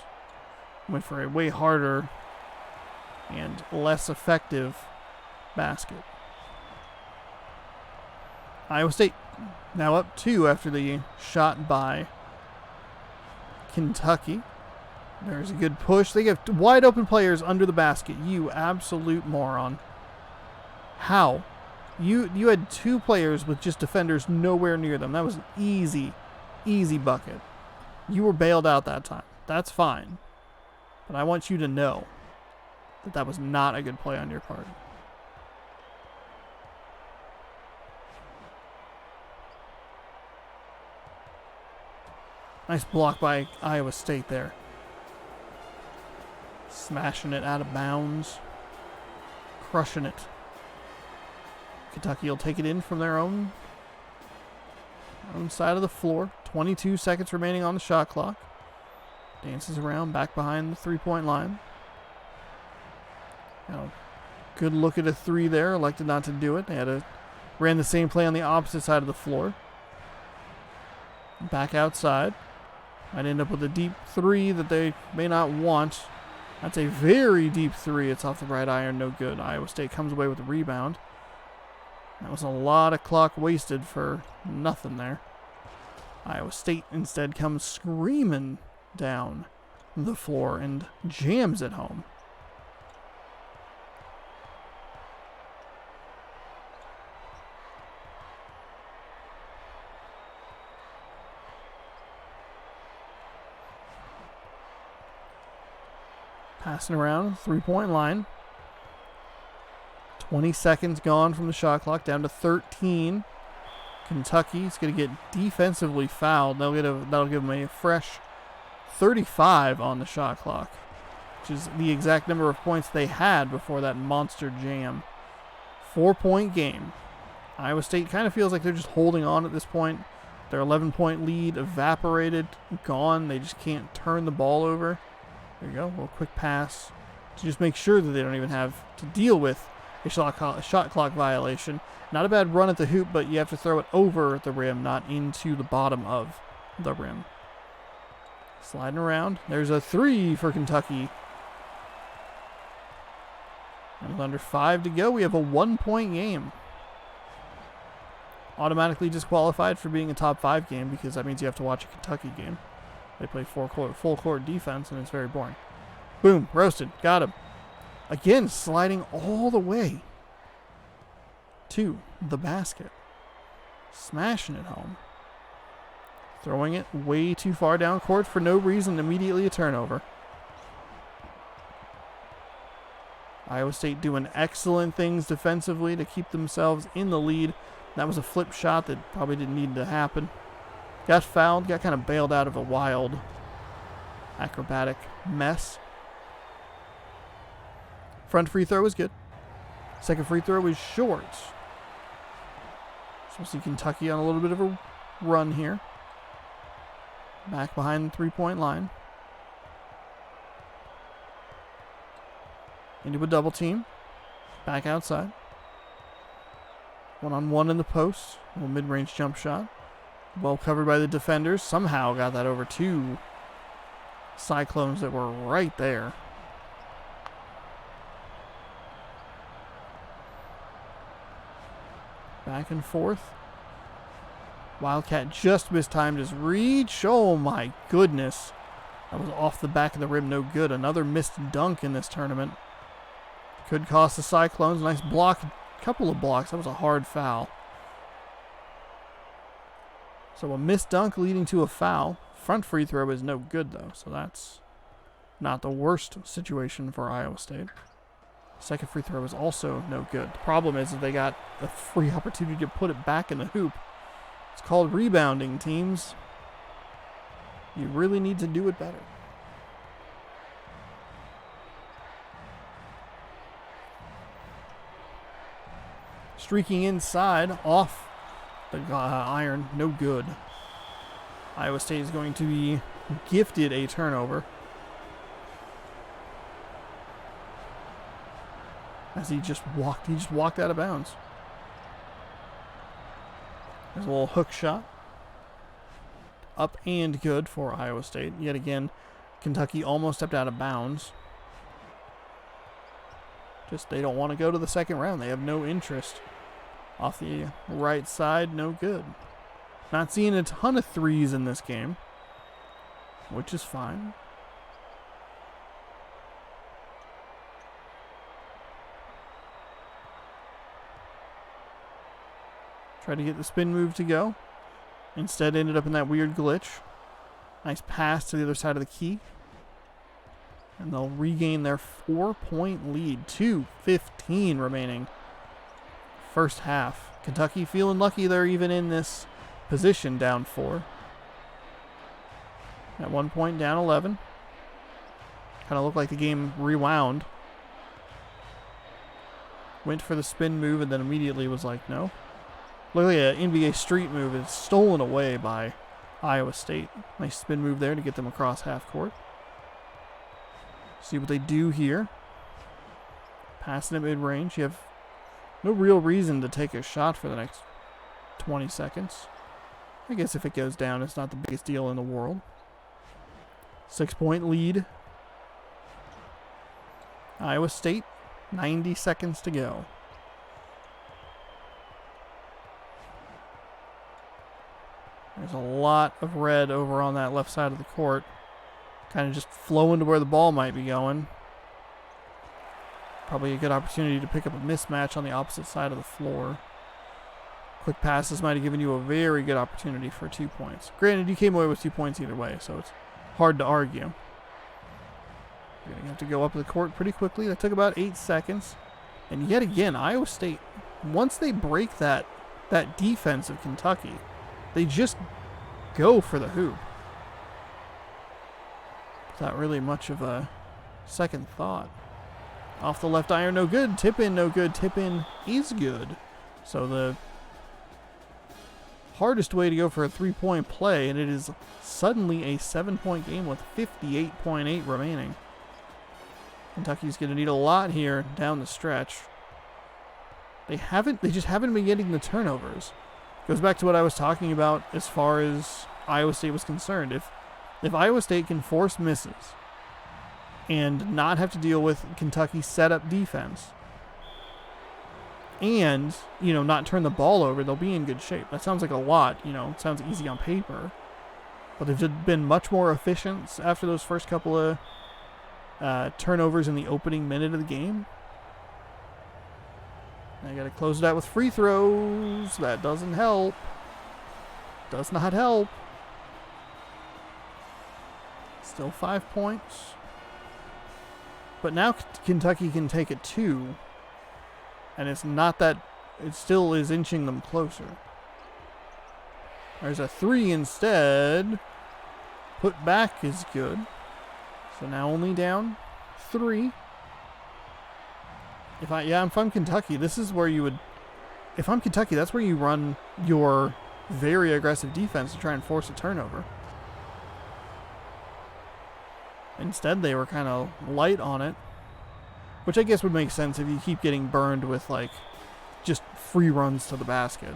Went for a way harder and less effective basket. Iowa State now up 2 after the shot by Kentucky. There's a good push. They have wide open players under the basket. You absolute moron. How? You had 2 players with just defenders nowhere near them. That was an easy bucket. You were bailed out that time. That's fine. But I want you to know that that was not a good play on your part. Nice block by Iowa State there. Smashing it out of bounds. Crushing it. Kentucky will take it in from their own side of the floor. 22 seconds remaining on the shot clock. Dances around back behind the three-point line. Now, good look at a 3 there. Elected not to do it. They ran the same play on the opposite side of the floor. Back outside. Might end up with a deep 3 that they may not want. That's a very deep 3. It's off the right iron. No good. Iowa State comes away with a rebound. That was a lot of clock wasted for nothing there. Iowa State instead comes screaming down the floor and jams it home. Passing around, three-point line. 20 seconds gone from the shot clock, down to 13. Kentucky's going to get defensively fouled. That'll give them a fresh 35 on the shot clock, which is the exact number of points they had before that monster jam. 4-point game. Iowa State kind of feels like they're just holding on at this point. Their 11-point lead evaporated, gone. They just can't turn the ball over. There you go, a little quick pass to just make sure that they don't even have to deal with a shot clock violation. Not a bad run at the hoop, but you have to throw it over the rim, not into the bottom of the rim. Sliding around. There's a 3 for Kentucky. And with under 5 to go, we have a 1-point game. Automatically disqualified for being a top 5 game because that means you have to watch a Kentucky game. They play full court defense, and it's very boring. Boom, roasted, got him. Again, sliding all the way to the basket. Smashing it home. Throwing it way too far down court for no reason, immediately a turnover. Iowa State doing excellent things defensively to keep themselves in the lead. That was a flip shot that probably didn't need to happen. Got fouled, got kind of bailed out of a wild acrobatic mess. Front free throw was good. Second free throw was short. So we'll see Kentucky on a little bit of a run here. Back behind the three-point line. Into a double team. Back outside. One-on-one in the post. A little mid-range jump shot. Well covered by the defenders. Somehow got that over 2 Cyclones that were right there. Back and forth. Wildcat just mistimed his reach. Oh my goodness. That was off the back of the rim. No good. Another missed dunk in this tournament. Could cost the Cyclones. Nice block. Couple of blocks. That was a hard foul. So a missed dunk leading to a foul. Front free throw is no good, though, so that's not the worst situation for Iowa State. Second free throw is also no good. The problem is that they got a free opportunity to put it back in the hoop. It's called rebounding, teams. You really need to do it better. Streaking inside, off the iron, no good. Iowa State is going to be gifted a turnover. As he just walked out of bounds. There's a little hook shot. Up and good for Iowa State. Yet again, Kentucky almost stepped out of bounds. Just they don't want to go to the second round. They have no interest. Off the right side, no good. Not seeing a ton of threes in this game, which is fine. Tried to get the spin move to go. Instead ended up in that weird glitch. Nice pass to the other side of the key. And they'll regain their 4-point lead. 2:15 remaining. First half. Kentucky feeling lucky they're even in this position, down 4. At one point down 11. Kind of looked like the game rewound. Went for the spin move and then immediately was like, no. Looked like an NBA street move. It's stolen away by Iowa State. Nice spin move there to get them across half court. See what they do here. Passing at mid-range. You have no real reason to take a shot for the next 20 seconds. I guess if it goes down, it's not the biggest deal in the world. 6-point lead. Iowa State, 90 seconds to go. There's a lot of red over on that left side of the court. Kind of just flowing to where the ball might be going. Probably a good opportunity to pick up a mismatch on the opposite side of the floor. Quick passes might have given you a very good opportunity for 2 points. Granted, you came away with 2 points either way, so it's hard to argue. You're going to have to go up the court pretty quickly. That took about 8 seconds. And yet again, Iowa State, once they break that defense of Kentucky, they just go for the hoop. Without really much of a second thought. Off the left iron, no good. Tip in, no good. Tip in is good. So the hardest way to go for a 3-point play, and it is suddenly a 7-point game with 58.8 remaining. Kentucky's going to need a lot here down the stretch. They just haven't been getting the turnovers. Goes back to what I was talking about as far as Iowa State was concerned. If Iowa State can force misses and not have to deal with Kentucky's setup defense and, not turn the ball over, they'll be in good shape. That sounds like a lot, it sounds easy on paper. But they've been much more efficient after those first couple of turnovers in the opening minute of the game. I got to close it out with free throws. That doesn't help. Does not help. Still 5 points. But now Kentucky can take it 2. And it's not that, it still is inching them closer. There's a 3 instead. Put back is good. So now only down 3. If I'm Kentucky, this is where you would... If I'm Kentucky, that's where you run your very aggressive defense to try and force a turnover. Instead, they were kind of light on it. Which I guess would make sense if you keep getting burned with, just free runs to the basket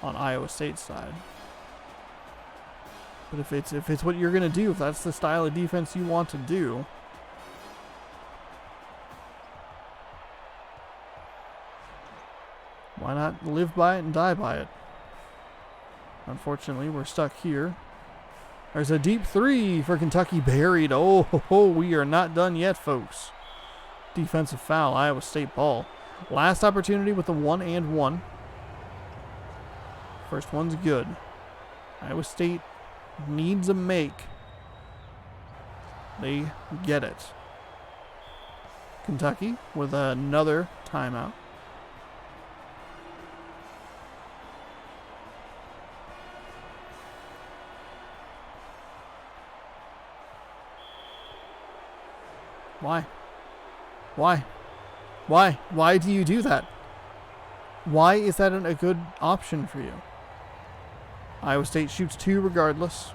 on Iowa State's side. But if it's what you're going to do, if that's the style of defense you want to do... Why not live by it and die by it? Unfortunately, we're stuck here. There's a deep 3 for Kentucky, buried. Oh, we are not done yet, folks. Defensive foul, Iowa State ball. Last opportunity with the 1-and-1. First one's good. Iowa State needs a make. They get it. Kentucky with another timeout. Why? Why do you do that? Why is that a good option for you? Iowa State shoots 2 regardless.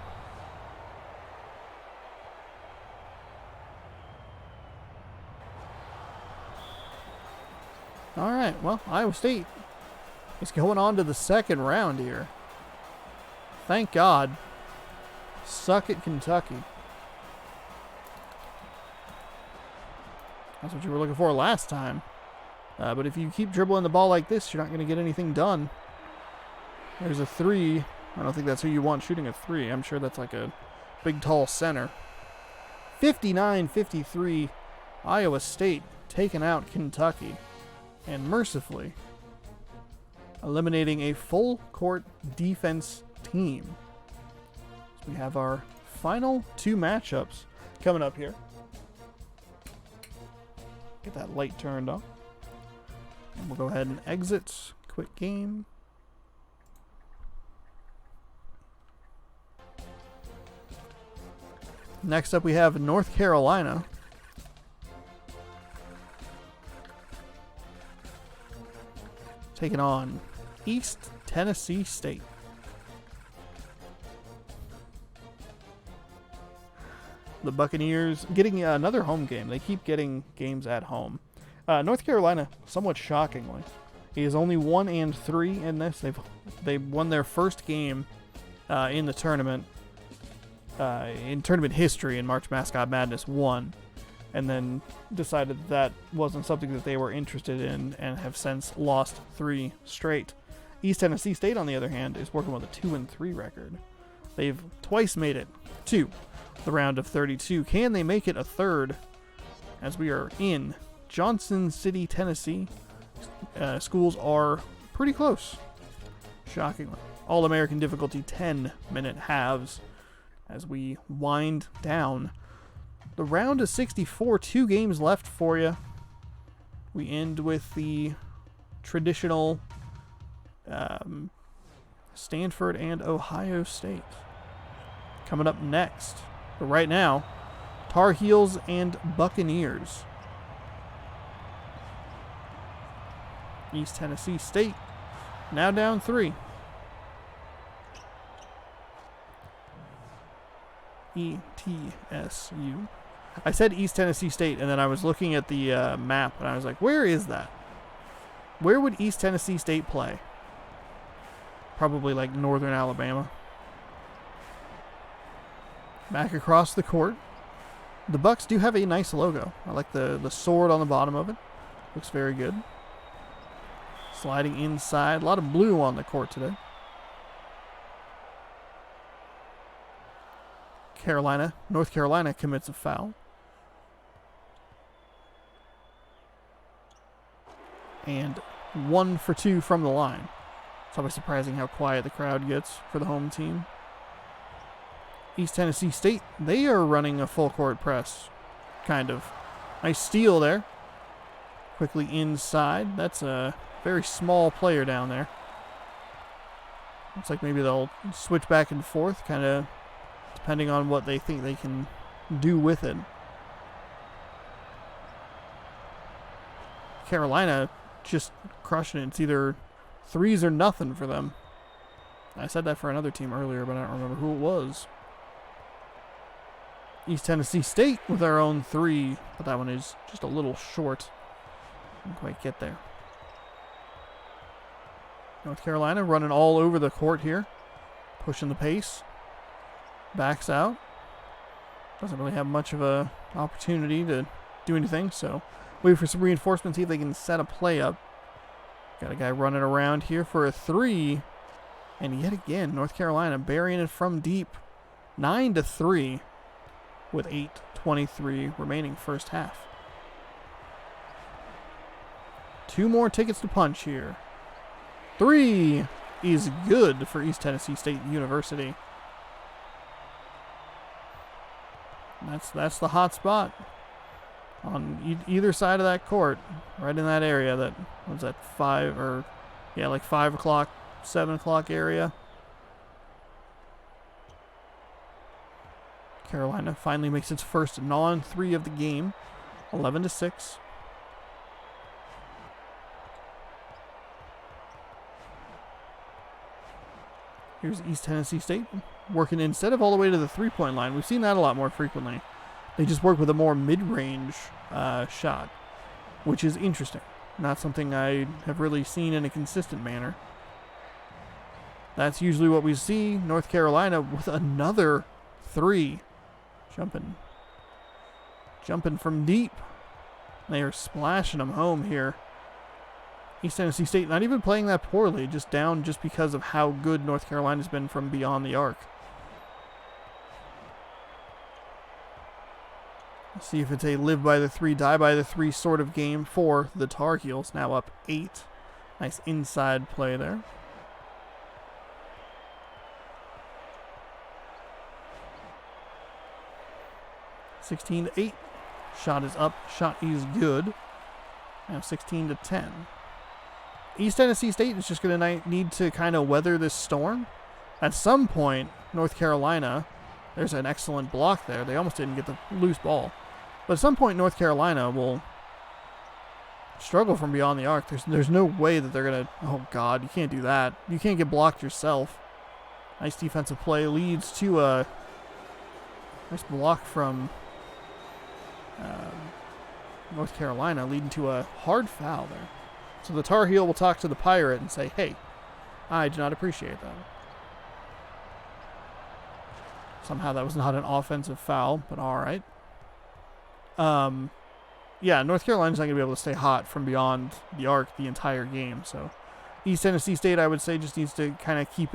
All right, well, Iowa State is going on to the second round here. Thank God. Suck it, Kentucky. That's what you were looking for last time. But if you keep dribbling the ball like this, you're not going to get anything done. There's a 3. I don't think that's who you want shooting a 3. I'm sure that's like a big, tall center. 59-53, Iowa State taking out Kentucky. And mercifully eliminating a full-court defense team. So we have our final 2 matchups coming up here. Get that light turned off. And we'll go ahead and exit. Quick game. Next up we have North Carolina taking on East Tennessee State. The Buccaneers getting another home game. They keep getting games at home. North Carolina, somewhat shockingly, is only 1-3 in this. They won their first game in the tournament, in tournament history in March Mascot Madness 1, and then decided that wasn't something that they were interested in and have since lost 3 straight. East Tennessee State, on the other hand, is working with a 2-3 record. They've twice made it to the round of 32. Can they make it a third? As we are in Johnson City, Tennessee. Schools are pretty close, shockingly. All-American difficulty 10-minute halves as we wind down the round of 64. 2 games left for you. We end with the traditional Stanford and Ohio State coming up next. But right now, Tar Heels and Buccaneers. East Tennessee State now down 3. ETSU. I said East Tennessee State, and then I was looking at the map, and I was like, where is that? Where would East Tennessee State play? Probably like northern Alabama. Back across the court. The Bucks do have a nice logo. I like the sword on the bottom of it. Looks very good. Sliding inside. A lot of blue on the court today. North Carolina commits a foul. And 1 for 2 from the line. It's always surprising how quiet the crowd gets for the home team. East Tennessee State, they are running a full court press. Kind of. Nice steal there. Quickly inside. That's a very small player down there. Looks like maybe they'll switch back and forth, kind of depending on what they think they can do with it. Carolina just crushing it. It's either 3s or nothing for them. I said that for another team earlier, but I don't remember who it was. East Tennessee State with their own 3, but that one is just a little short. Didn't quite get there. North Carolina running all over the court here. Pushing the pace. Backs out. Doesn't really have much of a opportunity to do anything, so wait for some reinforcements, see if they can set a play up. Got a guy running around here for a 3. And yet again, North Carolina burying it from deep. 9-3 with 8:23 remaining first half. 2 more tickets to punch here. 3 is good for East Tennessee State University. That's the hot spot on either side of that court, right in that area. That was that 5 or like 5 o'clock, 7 o'clock area. Carolina finally makes its first non-3 of the game, 11-6. Here's East Tennessee State working instead of all the way to the 3-point line. We've seen that a lot more frequently. They just work with a more mid-range shot, which is interesting. Not something I have really seen in a consistent manner. That's usually what we see. North Carolina with another 3. Jumping from deep. They are splashing them home here. East Tennessee State not even playing that poorly, just down just because of how good North Carolina's been from beyond the arc. Let's see if it's a live by the 3, die by the 3 sort of game for the Tar Heels. Now up 8. Nice inside play there. (16-8). Shot is up. Shot is good. Now 16-10. East Tennessee State is just going to need to kind of weather this storm. At some point, North Carolina, there's an excellent block there. They almost didn't get the loose ball. But at some point, North Carolina will struggle from beyond the arc. There's no way that they're going to... Oh, God, you can't do that. You can't get blocked yourself. Nice defensive play leads to a nice block from North Carolina, leading to a hard foul there. So the Tar Heel will talk to the Pirate and say, hey, I do not appreciate that. Somehow that was not an offensive foul, but all right. Yeah, North Carolina's not going to be able to stay hot from beyond the arc the entire game. So East Tennessee State, I would say, just needs to kind of keep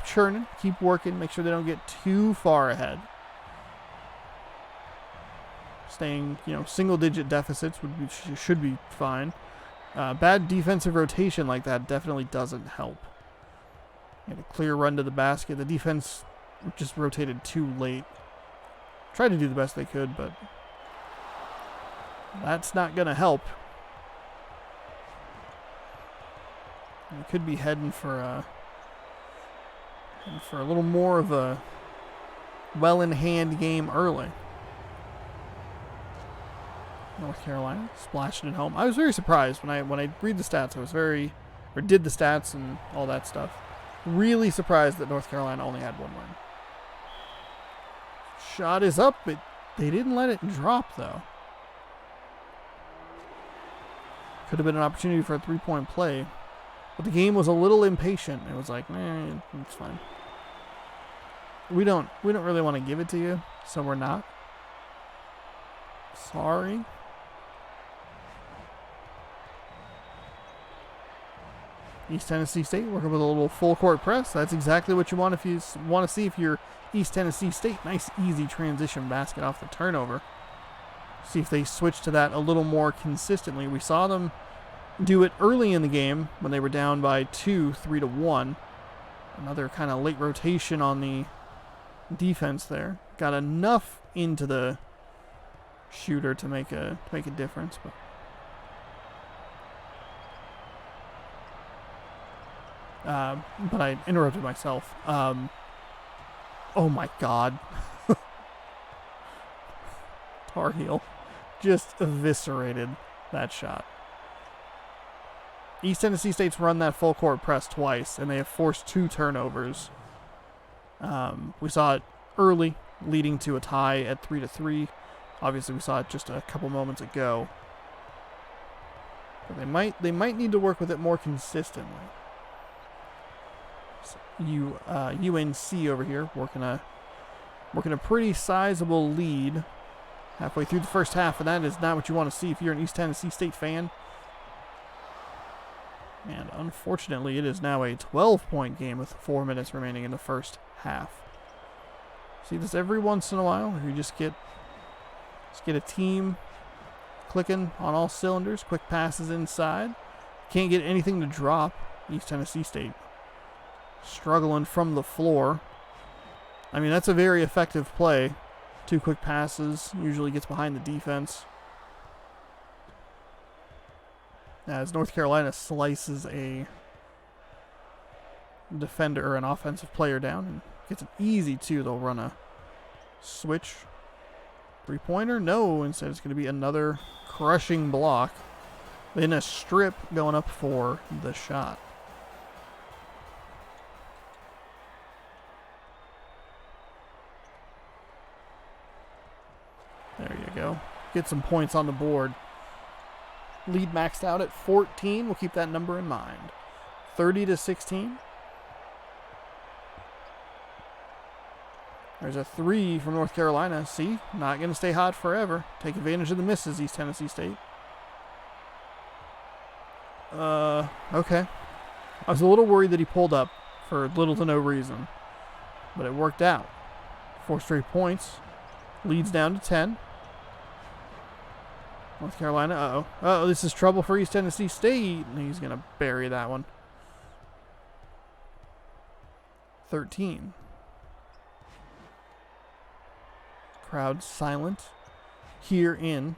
churning, keep working, make sure they don't get too far ahead. Staying, single-digit deficits should be fine. Bad defensive rotation like that definitely doesn't help. Had a clear run to the basket. The defense just rotated too late. Tried to do the best they could, but that's not going to help. We could be heading for a little more of a well-in-hand game early. North Carolina splashed it home. I was very surprised when I read the stats. Did the stats and all that stuff. Really surprised that North Carolina only had 1 win. Shot is up, but they didn't let it drop though. Could have been an opportunity for a 3-point play, but the game was a little impatient. It was like, it's fine. We don't really want to give it to you, so we're not. Sorry. East Tennessee State working with a little full court press. That's exactly what you want if you want to see if you're East Tennessee State. Nice easy transition basket off the turnover. See if they switch to that a little more consistently. We saw them do it early in the game when they were down by 3-1. Another kind of late rotation on the defense there. Got enough into the shooter to make a difference, but I interrupted myself. Oh my God. Tar Heel just eviscerated that shot. East Tennessee State's run that full court press twice, and they have forced 2 turnovers. We saw it early, leading to a tie at 3-3. Obviously, we saw it just a couple moments ago. But they might need to work with it more consistently. UNC over here working a pretty sizable lead halfway through the first half, and that is not what you want to see if you're an East Tennessee State fan. And unfortunately, it is now a 12-point game with 4 minutes remaining in the first half. See this every once in a while, where you just get a team clicking on all cylinders, quick passes inside. Can't get anything to drop. East Tennessee State struggling from the floor. I mean, that's a very effective play. 2 quick passes, usually gets behind the defense. As North Carolina slices a defender or an offensive player down and gets an easy 2, they'll run a switch. 3-pointer? No, instead it's going to be another crushing block. Then a strip going up for the shot. There you go. Get some points on the board. Lead maxed out at 14. We'll keep that number in mind. 30-16. There's a 3 from North Carolina. See, not going to stay hot forever. Take advantage of the misses, East Tennessee State. Okay. I was a little worried that he pulled up for little to no reason, but it worked out. 4 straight points. Leads down to 10. North Carolina, uh-oh. Uh-oh, this is trouble for East Tennessee State. And he's going to bury that one. 13. Crowd silent here in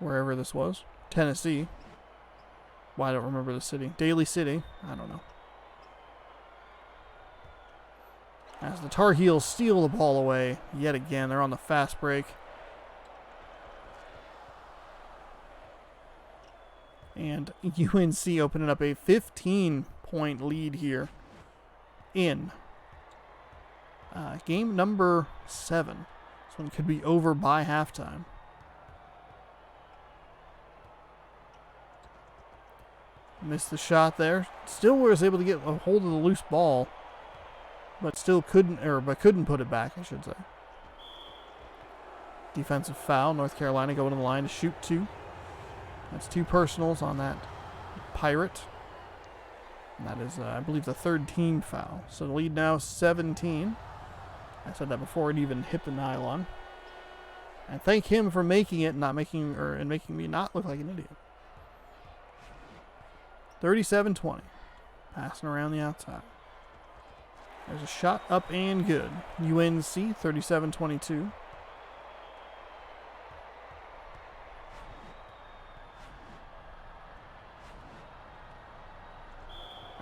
wherever this was. Tennessee. Why I don't remember the city. Daly City. I don't know. As the Tar Heels steal the ball away yet again. They're on the fast break. And UNC opening up a 15-point lead here in game number 7. This one could be over by halftime. Missed the shot there. Still was able to get a hold of the loose ball, but still couldn't put it back, I should say. Defensive foul. North Carolina going to the line to shoot 2. That's 2 personals on that Pirate. And that is, I believe, the 3rd team foul. So the lead now 17. I said that before it even hit the nylon. And thank him for making it, making me not look like an idiot. 37-20. Passing around the outside. There's a shot up and good. UNC 37-22.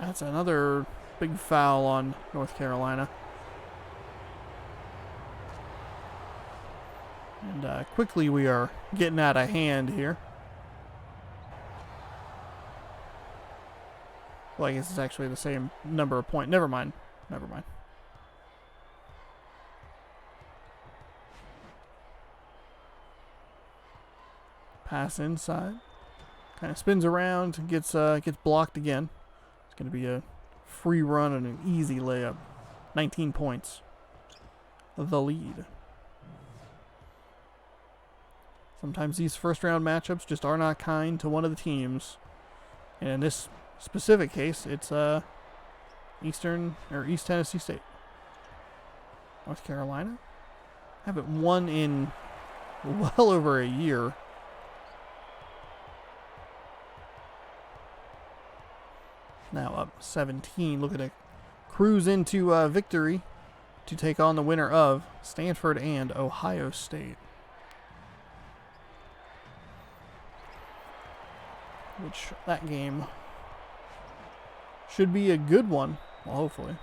That's another big foul on North Carolina. And quickly we are getting out of hand here. Well, I guess it's actually the same number of points. Never mind. Pass inside. Kind of spins around, gets blocked again. It's going to be a free run and an easy layup. 19 points. The lead. Sometimes these first round matchups just are not kind to one of the teams. And in this specific case, it's East Tennessee State. North Carolina haven't won in well over a year. Now up 17. Looking to cruise into victory to take on the winner of Stanford and Ohio State. Which that game should be a good one. Well, hopefully.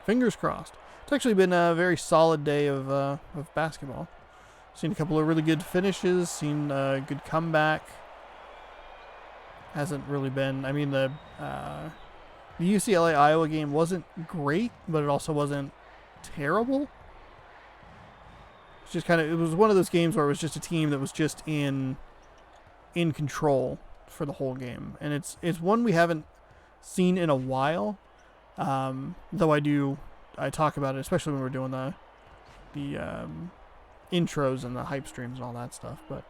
Fingers crossed. It's actually been a very solid day of basketball. Seen a couple of really good finishes. Seen a good comeback. Hasn't really been. I mean, the UCLA-Iowa game wasn't great, but it also wasn't terrible. It's just kind of, it was one of those games where it was just a team that was just in control for the whole game, and it's one we haven't seen in a while. Though I talk about it, especially when we're doing the intros and the hype streams and all that stuff. But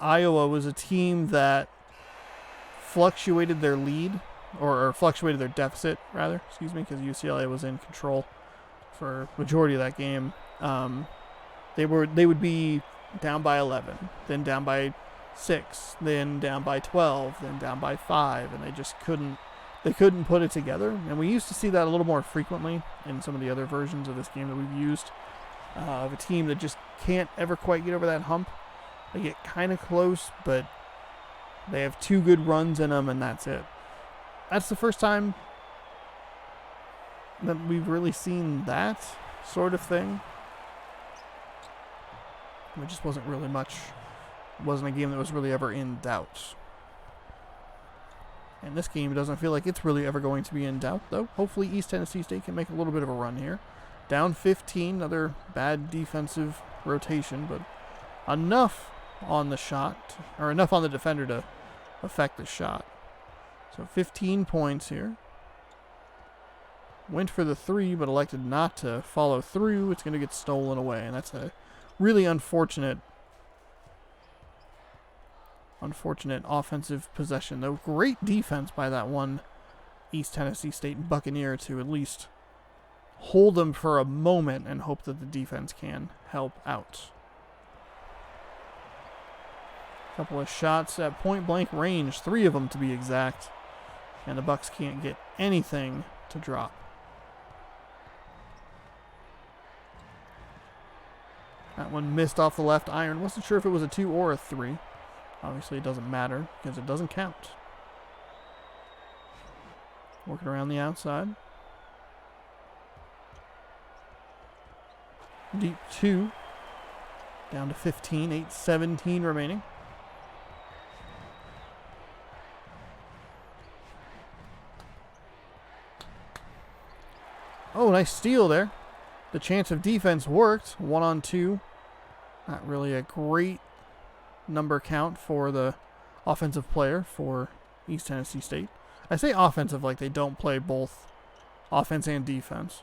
Iowa was a team that fluctuated their lead, or fluctuated their deficit, rather, because UCLA was in control for majority of that game. They would be down by 11, then down by 6, then down by 12, then down by 5, and they just couldn't put it together. And we used to see that a little more frequently in some of the other versions of this game that we've used, of a team that just can't ever quite get over that hump. They get kind of close, but they have 2 good runs in them, and that's it. That's the first time that we've really seen that sort of thing. It just wasn't really much. It wasn't a game that was really ever in doubt. And this game doesn't feel like it's really ever going to be in doubt, though. Hopefully East Tennessee State can make a little bit of a run here. Down 15, another bad defensive rotation, but enough on the shot, or enough on the defender to affect the shot. So 15 points here. Went for the 3, but elected not to follow through. It's going to get stolen away, and that's a really unfortunate offensive possession. Though great defense by that one East Tennessee State Buccaneer to at least hold them for a moment and hope that the defense can help out. A couple of shots at point-blank range, 3 of them to be exact, and the Bucks can't get anything to drop. That one missed off the left iron. Wasn't sure if it was a 2 or a 3. Obviously it doesn't matter because it doesn't count. Working around the outside. Deep 2. Down to 15. 8:17 remaining. Oh, nice steal there. The chance of defense worked. 1-on-2. Not really a great number count for the offensive player for East Tennessee State. I say offensive like they don't play both offense and defense.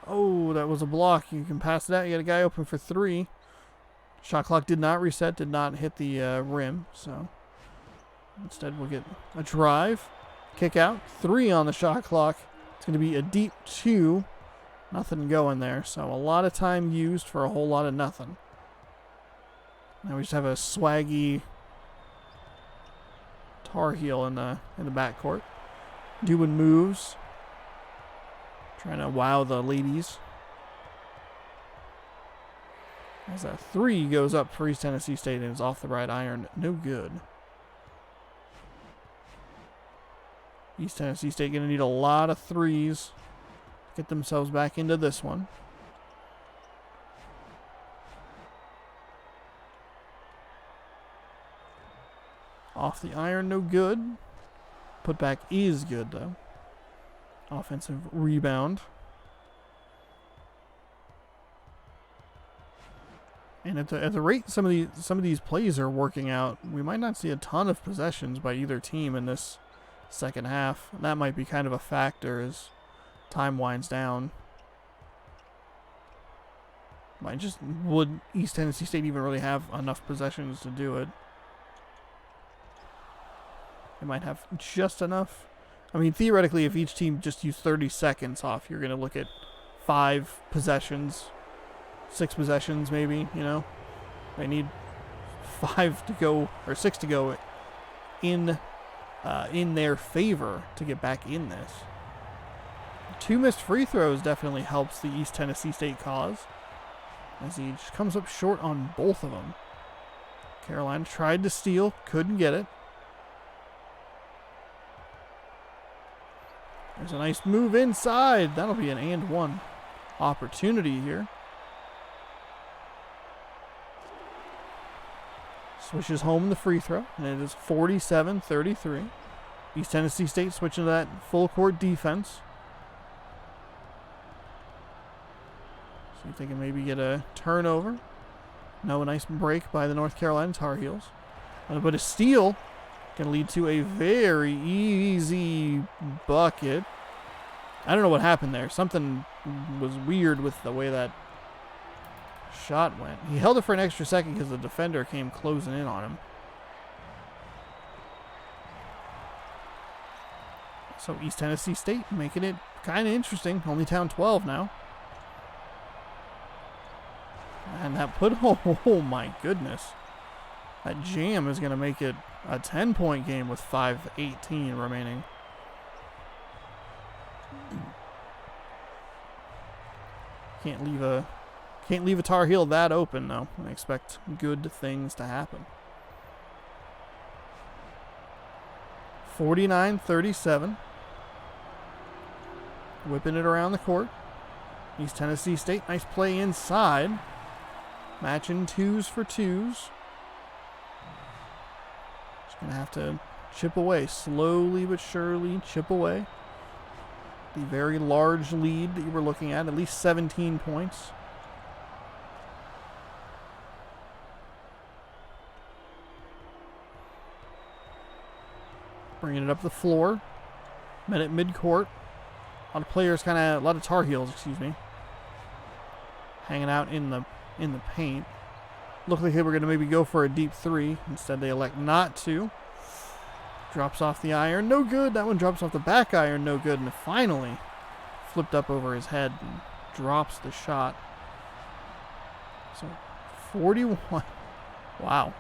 Oh, that was a block. You can pass that. You got a guy open for 3. Shot clock did not reset, did not hit the rim. So instead we'll get a drive. Kick out. 3 on the shot clock. It's going to be a deep 2. Nothing going there. So a lot of time used for a whole lot of nothing. Now we just have a swaggy Tar Heel in the backcourt. Doing moves. Trying to wow the ladies. As that 3 goes up for East Tennessee State and is off the right iron. No good. East Tennessee State going to need a lot of 3s to get themselves back into this one. Off the iron, no good. Put back is good, though. Offensive rebound. And at the rate some of these plays are working out, we might not see a ton of possessions by either team in this second half. That might be kind of a factor as time winds down. Would East Tennessee State even really have enough possessions to do it? They might have just enough. I mean, theoretically, if each team just used 30 seconds off, you're going to look at 5 possessions, 6 possessions maybe, you know. They need 5 to go, or 6 to go in their favor to get back in this. 2 missed free throws definitely helps the East Tennessee State cause, as he just comes up short on both of them. Carolina tried to steal, couldn't get it. There's a nice move inside. That'll be an and one opportunity here. Swishes home the free throw, and it is 47-33. East Tennessee State switching to that full court defense. See if they can maybe get a turnover. No, a nice break by the North Carolina Tar Heels. But a steal can lead to a very easy bucket. I don't know what happened there. Something was weird with the way that shot went. He held it for an extra second because the defender came closing in on him. So East Tennessee State making it kind of interesting. Only down 12 now. And that put, oh my goodness. That jam is going to make it a 10-point game with 5:18 remaining. Can't leave a Tar Heel that open, though. I expect good things to happen. 49-37. Whipping it around the court. East Tennessee State, nice play inside. Matching 2s for 2s. Just going to have to chip away. Slowly but surely chip away. the very large lead that you were looking at least 17 points. Bringing it up the floor. Met at midcourt. A lot of Tar Heels, hanging out in the paint. Looked like they were going to maybe go for a deep three. Instead, they elect not to. Drops off the iron. No good. That one drops off the back iron. No good. And finally flipped up over his head and drops the shot. So 41. Wow.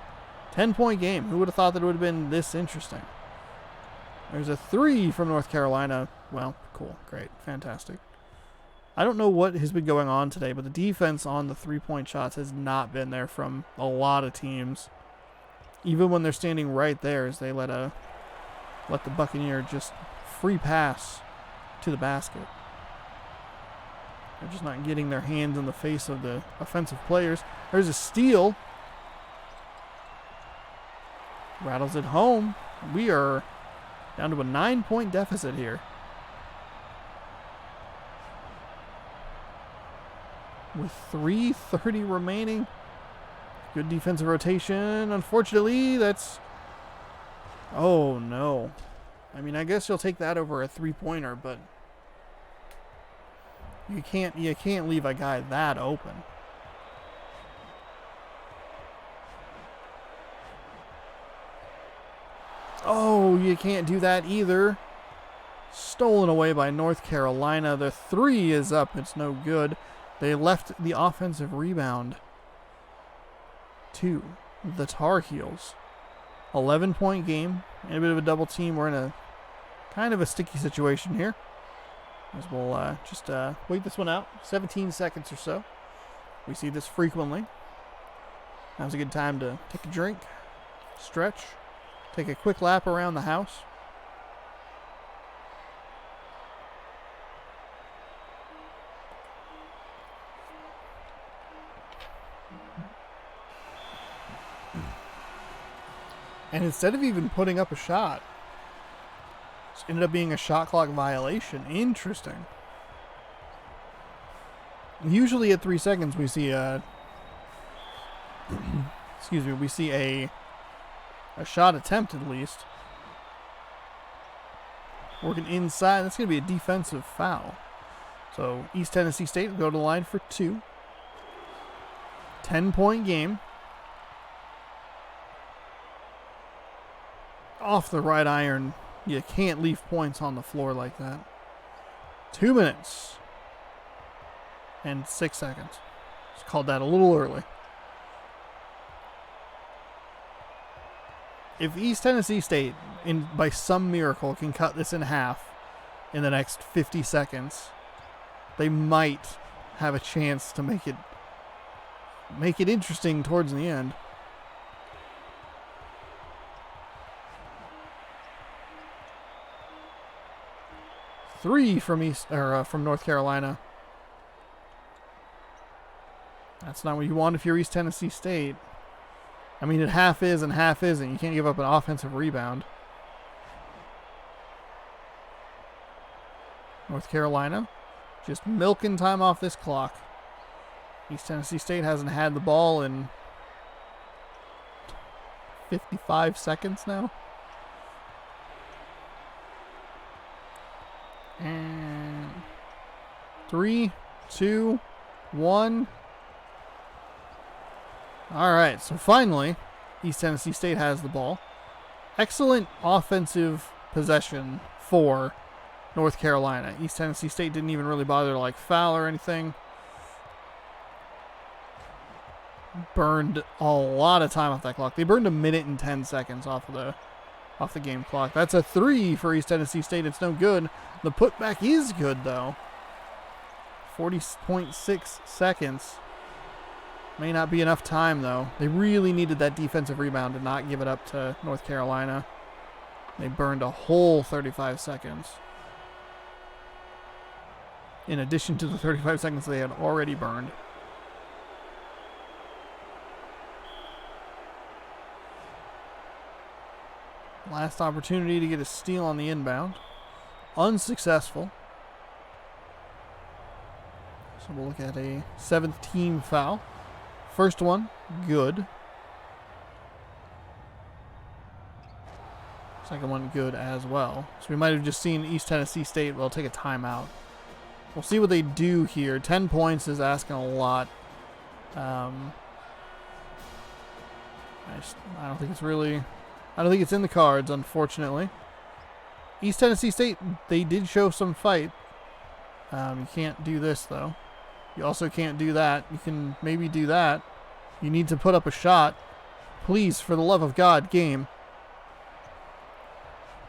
10-point game. Who would have thought that it would have been this interesting? There's a three from North Carolina. Well, cool. Great. Fantastic. I don't know what has been going on today, but the defense on the three-point shots has not been there from a lot of teams. Even when they're standing right there, as they let the Buccaneer just free pass to the basket. They're just not getting their hands in the face of the offensive players. There's a steal. Rattles it home. We are down to a 9-point deficit here. With 3:30 remaining. Good defensive rotation. Unfortunately, that's... Oh, no. I mean, I guess you'll take that over a three-pointer, but you can't leave a guy that open. Oh, you can't do that either. Stolen away by North Carolina. The three is up. It's no good. They left the offensive rebound to the Tar Heels. 11-point game and a bit of a double team. We're in a kind of a sticky situation here. As we'll just wait this one out. 17 seconds or so. We see this frequently. Now's a good time to take a drink, stretch, take a quick lap around the house. And instead of even putting up a shot, it ended up being a shot clock violation. Interesting. Usually at 3 seconds we see a we see a shot attempt at least. Working inside. That's going to be a defensive foul. So East Tennessee State will go to the line for 2. 10-point game. Off the right iron. You can't leave points on the floor like that. 2 minutes and 6 seconds. Just called that a little early. If East Tennessee State, by some miracle, can cut this in half in the next 50 seconds, they might have a chance to make it interesting towards the end. Three from North Carolina. That's not what you want if you're East Tennessee State. I mean, it half is and half isn't. You can't give up an offensive rebound. North Carolina just milking time off this clock. East Tennessee State hasn't had the ball in 55 seconds now. And 3, 2, 1. All right, so finally, East Tennessee State has the ball. Excellent offensive possession for North Carolina. East Tennessee State didn't even really bother to foul or anything. Burned a lot of time off that clock. They burned 1 minute and 10 seconds off the game clock. That's a 3 for East Tennessee State. It's no good. The putback is good, though. 40.6 seconds. May not be enough time, though. They really needed that defensive rebound to not give it up to North Carolina. They burned a whole 35 seconds. In addition to the 35 seconds they had already burned. Last opportunity to get a steal on the inbound. Unsuccessful. So we'll look at a 7th team foul. First one, good. Second one, good as well. So we might have just seen East Tennessee State. They'll take a timeout. We'll see what they do here. 10 points is asking a lot. I don't think it's really... I don't think it's in the cards, unfortunately. East Tennessee State, they did show some fight. You can't do this, though. You also can't do that. You can maybe do that. You need to put up a shot. Please, for the love of God, game.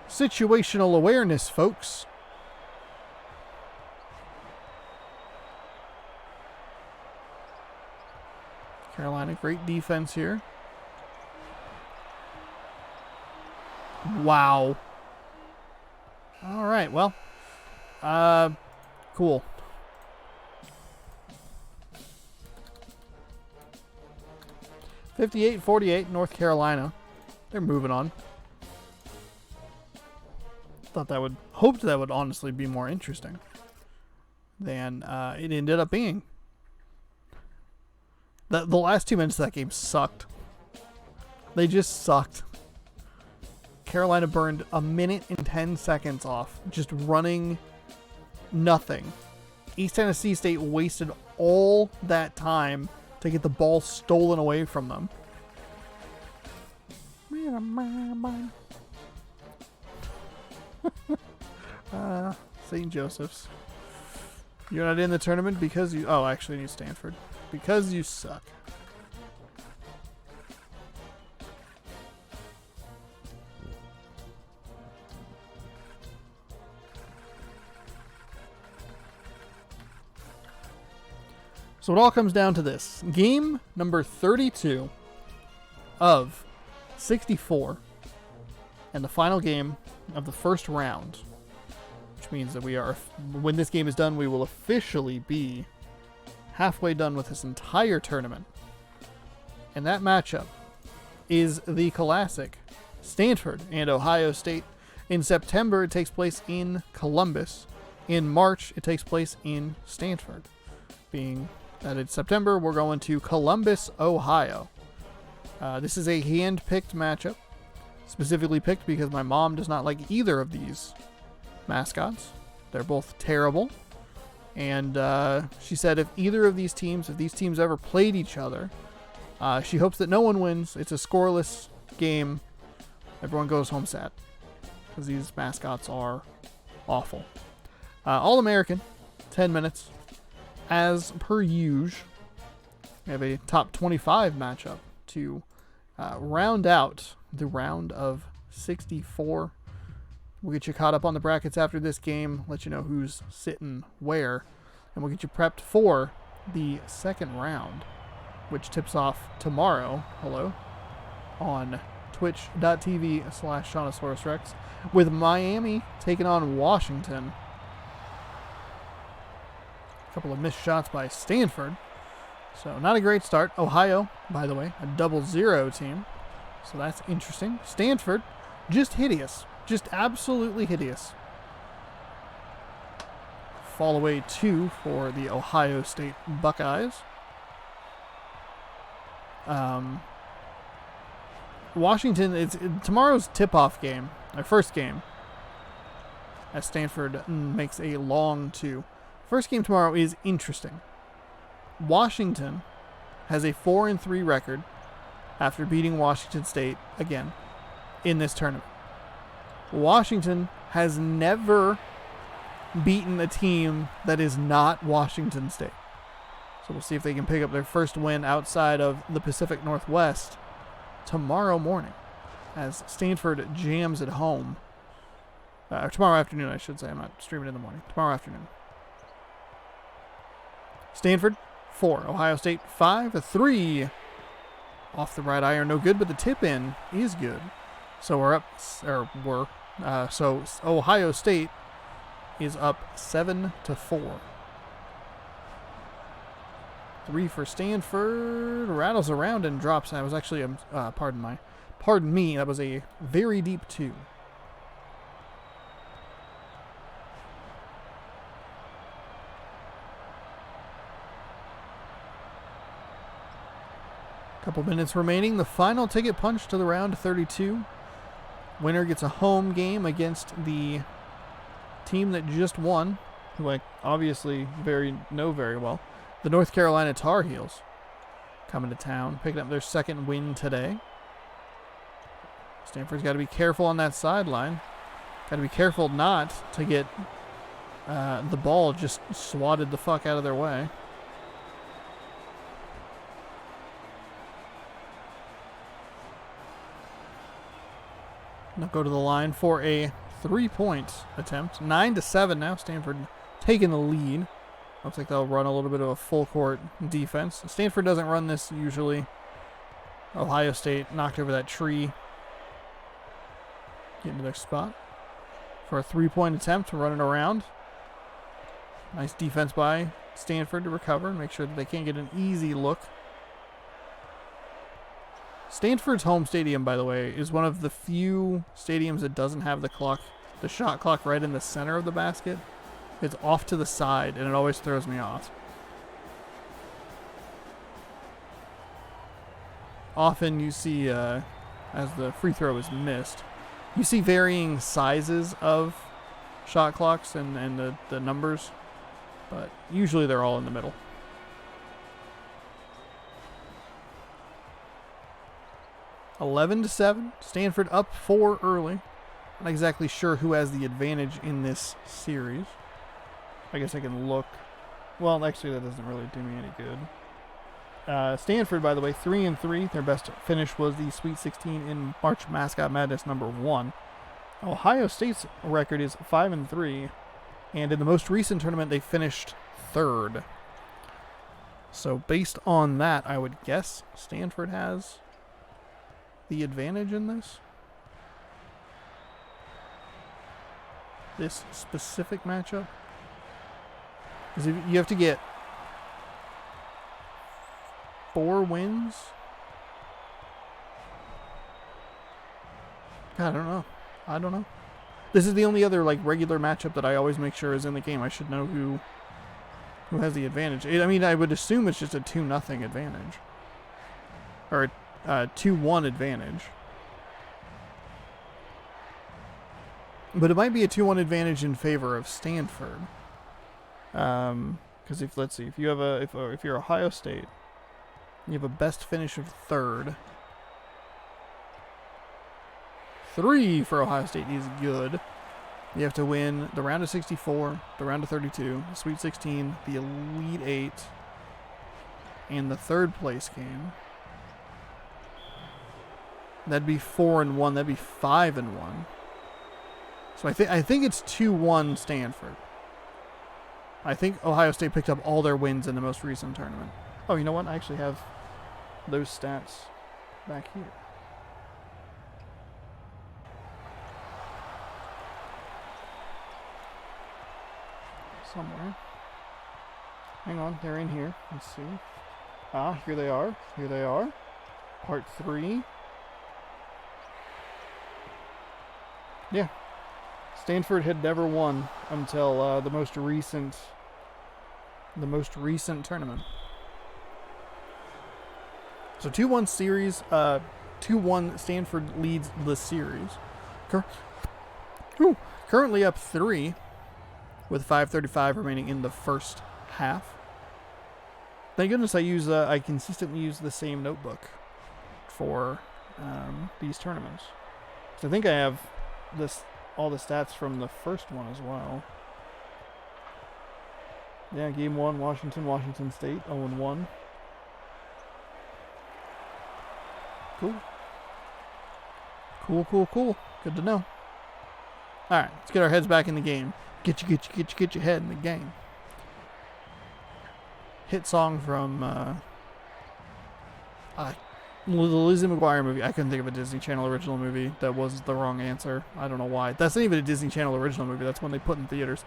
Situational awareness, folks. Carolina, great defense here. Wow. All right, well. Cool. (58-48) North Carolina. They're moving on. Hoped that would honestly be more interesting than it ended up being. The last 2 minutes of that game sucked. They just sucked. Carolina burned 1 minute and 10 seconds off just running nothing. East Tennessee State wasted all that time to get the ball stolen away from them. St. Joseph's. You're not in the tournament because you... Oh, actually, you Stanford. Because you suck. So it all comes down to this. Game number 32 of 64 and the final game of the first round, which means that when this game is done, we will officially be halfway done with this entire tournament. And that matchup is the classic Stanford and Ohio State. In September, it takes place in Columbus. In March, it takes place in Stanford. Being that it's September, we're going to Columbus, Ohio. This is a hand-picked matchup. Specifically picked because my mom does not like either of these mascots. They're both terrible. And she said if these teams ever played each other, she hopes that no one wins. It's a scoreless game. Everyone goes home sad because these mascots are awful. All-American, 10 minutes. As per usual, we have a top 25 matchup to round out the round of 64. We'll get you caught up on the brackets after this game, let you know who's sitting where, and we'll get you prepped for the second round, which tips off tomorrow, on twitch.tv/ShaunosaurusRex, with Miami taking on Washington. A couple of missed shots by Stanford. So not a great start. Ohio, by the way, a 0-0 team. So that's interesting. Stanford, just hideous. Just absolutely hideous. Fall away 2 for the Ohio State Buckeyes. Washington, it's tomorrow's tip-off game, our first game, as Stanford makes a long 2. First game tomorrow is interesting. Washington has a 4-3 record after beating Washington State again in this tournament. Washington has never beaten a team that is not Washington State. So we'll see if they can pick up their first win outside of the Pacific Northwest tomorrow morning as Stanford jams at home. Or tomorrow afternoon, I should say. I'm not streaming in the morning. Tomorrow afternoon. Stanford, 4. Ohio State, 5. A 3. Off the right iron, no good, but the tip-in is good. So so Ohio State is up 7-4. 3 for Stanford. Rattles around and drops. That was actually pardon me. That was a very deep 2. Couple minutes remaining. The final ticket punch to the round 32. Winner gets a home game against the team that just won, who I obviously know very well. The North Carolina Tar Heels coming to town, picking up their second win today. Stanford's got to be careful on that sideline. Got to be careful not to get the ball just swatted the fuck out of their way. Now go to the line for a 3-point attempt. 9-7 now. Stanford taking the lead. Looks like they'll run a little bit of a full court defense. Stanford doesn't run this usually. Ohio State knocked over that tree. Getting to their spot for a 3-point attempt, running around. Nice defense by Stanford to recover and make sure that they can't get an easy look. Stanford's home stadium, by the way, is one of the few stadiums that doesn't have the shot clock right in the center of the basket. It's off to the side, and it always throws me off. Often you see, as the free throw is missed, you see varying sizes of shot clocks and the numbers, but usually they're all in the middle. (11-7). Stanford up 4 early. Not exactly sure who has the advantage in this series. I guess I can look. Well, actually, that doesn't really do me any good. Stanford, by the way, 3-3. Their best finish was the Sweet 16 in March Mascot Madness #1. Ohio State's record is 5-3, and in the most recent tournament, they finished 3rd. So based on that, I would guess Stanford has the advantage in this specific matchup. Because you have to get 4 wins. God, I don't know. This is the only other regular matchup that I always make sure is in the game. I should know who has the advantage. I mean, I would assume it's just a 2-0 advantage. Or a 2-1 advantage. But it might be a 2-1 advantage in favor of Stanford. Because let's see, if you're Ohio State, you have a best finish of 3rd. 3 for Ohio State is good. You have to win the round of 64, the round of 32, the Sweet 16, the Elite 8, and the 3rd place game. That'd be 4-1. That'd be 5-1. So I think it's 2-1 Stanford. I think Ohio State picked up all their wins in the most recent tournament. Oh, you know what? I actually have those stats back here. Somewhere. Hang on, they're in here. Let's see. Here they are. Here they are. Part 3. Yeah. Stanford had never won until the most recent tournament. So 2-1 series. 2-1 Stanford leads the series. Currently up 3 with 5:35 remaining in the first half. Thank goodness I consistently use the same notebook for these tournaments. So I think I have all the stats from the first one as well. Yeah, game 1, Washington State, 0-1. Cool. Good to know. All right, let's get our heads back in the game. Get your head in the game. Hit song from the Lizzie McGuire movie. I couldn't think of a Disney Channel original movie. That was the wrong answer. I don't know why. That's not even a Disney Channel original movie. That's one they put in theaters.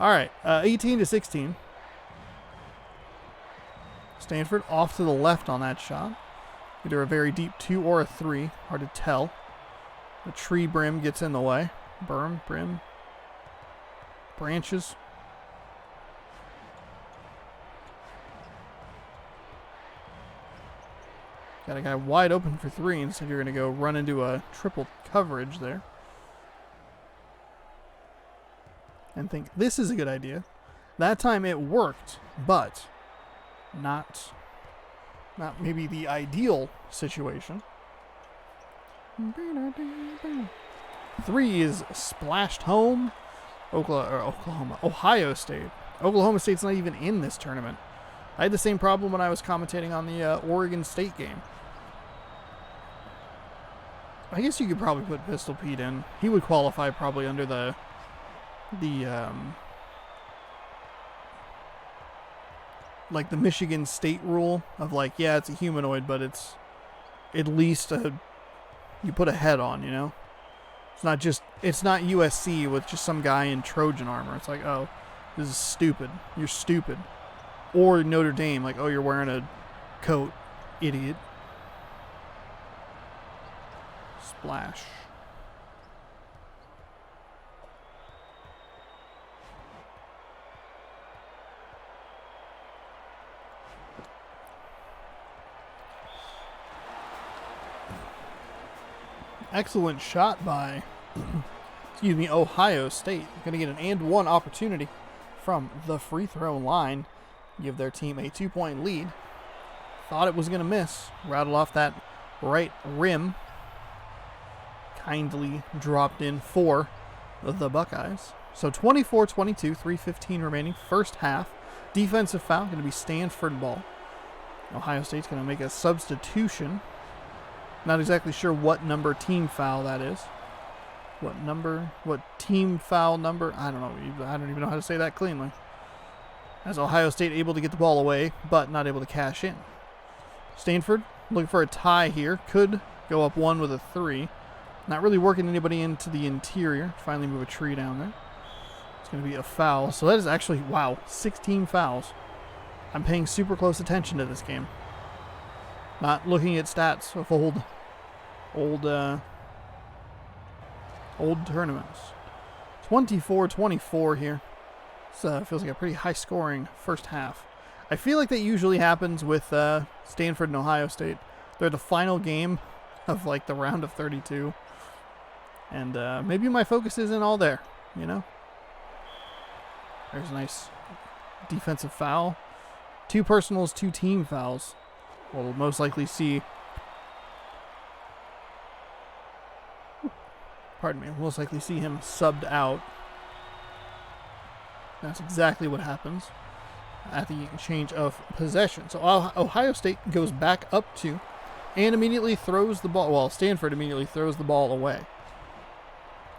All right, 18-16. Stanford off to the left on that shot. Either a very deep 2 or a 3. Hard to tell. The tree brim gets in the way. Brim. Branches. Got a guy wide open for three. Instead, you're going to go run into a triple coverage there. And think this is a good idea. That time it worked, but not maybe the ideal situation. Three is splashed home. Ohio State. Oklahoma State's not even in this tournament. I had the same problem when I was commentating on the Oregon State game. I guess you could probably put Pistol Pete in. He would qualify probably under the like the Michigan State rule of like, yeah, it's a humanoid, but it's at least you put a head on, you know? It's not USC with just some guy in Trojan armor. It's like, oh, this is stupid. You're stupid. Or Notre Dame, like, oh, you're wearing a coat, idiot. Splash. Excellent shot by, Ohio State. Going to get an and one opportunity from the free throw line. Give their team a 2-point lead. Thought it was going to miss. Rattled off that right rim. Kindly dropped in for the Buckeyes. So 24-22, 3:15 remaining. First half. Defensive foul. Going to be Stanford ball. Ohio State's going to make a substitution. Not exactly sure what number team foul that is. What team foul number? I don't know. I don't even know how to say that cleanly. As Ohio State able to get the ball away, but not able to cash in. Stanford looking for a tie here. Could go up one with a three. Not really working anybody into the interior. Finally move a tree down there. It's going to be a foul. So that is actually, wow, 16 fouls. I'm paying super close attention to this game. Not looking at stats of old tournaments. 24-24 here. So feels like a pretty high scoring first half. I feel like that usually happens with Stanford and Ohio State. They're the final game of like the round of 32. And maybe my focus isn't all there, you know? There's a nice defensive foul. 2 personals, 2 team fouls. We'll most likely see, most likely see him subbed out. That's exactly what happens at the change of possession. So Ohio State goes back up 2 and immediately throws the ball. Well, Stanford immediately throws the ball away.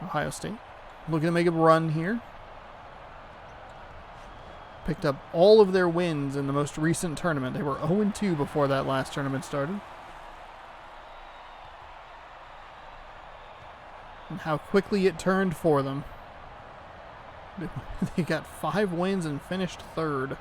Ohio State looking to make a run here. Picked up all of their wins in the most recent tournament. They were 0-2 before that last tournament started. And how quickly it turned for them. They got 5 wins and finished 3rd.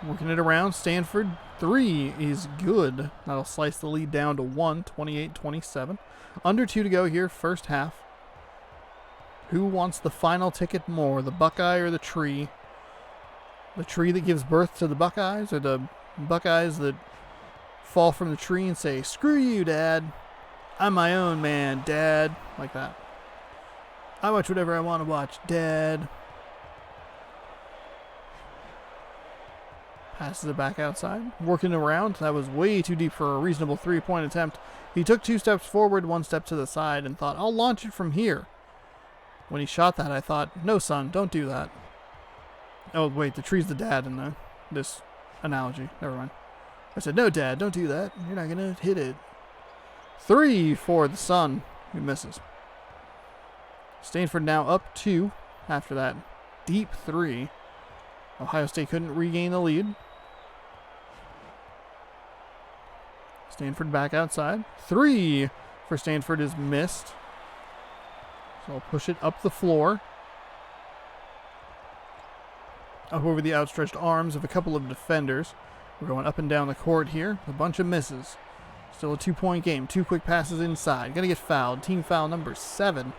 Working it around. Stanford, 3 is good. That'll slice the lead down to 1, 28-27. Under 2 to go here, first half. Who wants the final ticket more, the Buckeye or the tree? The tree that gives birth to the Buckeyes, or the Buckeyes that fall from the tree and say, screw you, Dad. I'm my own man, Dad. Like that. I watch whatever I want to watch, Dad. Passes it back outside. Working around. That was way too deep for a reasonable 3-point attempt. He took 2 steps forward, 1 step to the side, and thought, I'll launch it from here. When he shot that, I thought, no, son, don't do that. Oh, wait, the tree's the dad in this analogy. Never mind. I said, no, Dad, don't do that. You're not going to hit it. 3 for the son, who misses. Stanford now up 2 after that deep 3. Ohio State couldn't regain the lead. Stanford back outside. 3 for Stanford is missed. So I'll push it up the floor. Up over the outstretched arms of a couple of defenders. We're going up and down the court here. A bunch of misses. Still a 2-point game. 2 quick passes inside. Gonna get fouled. Team foul number 7.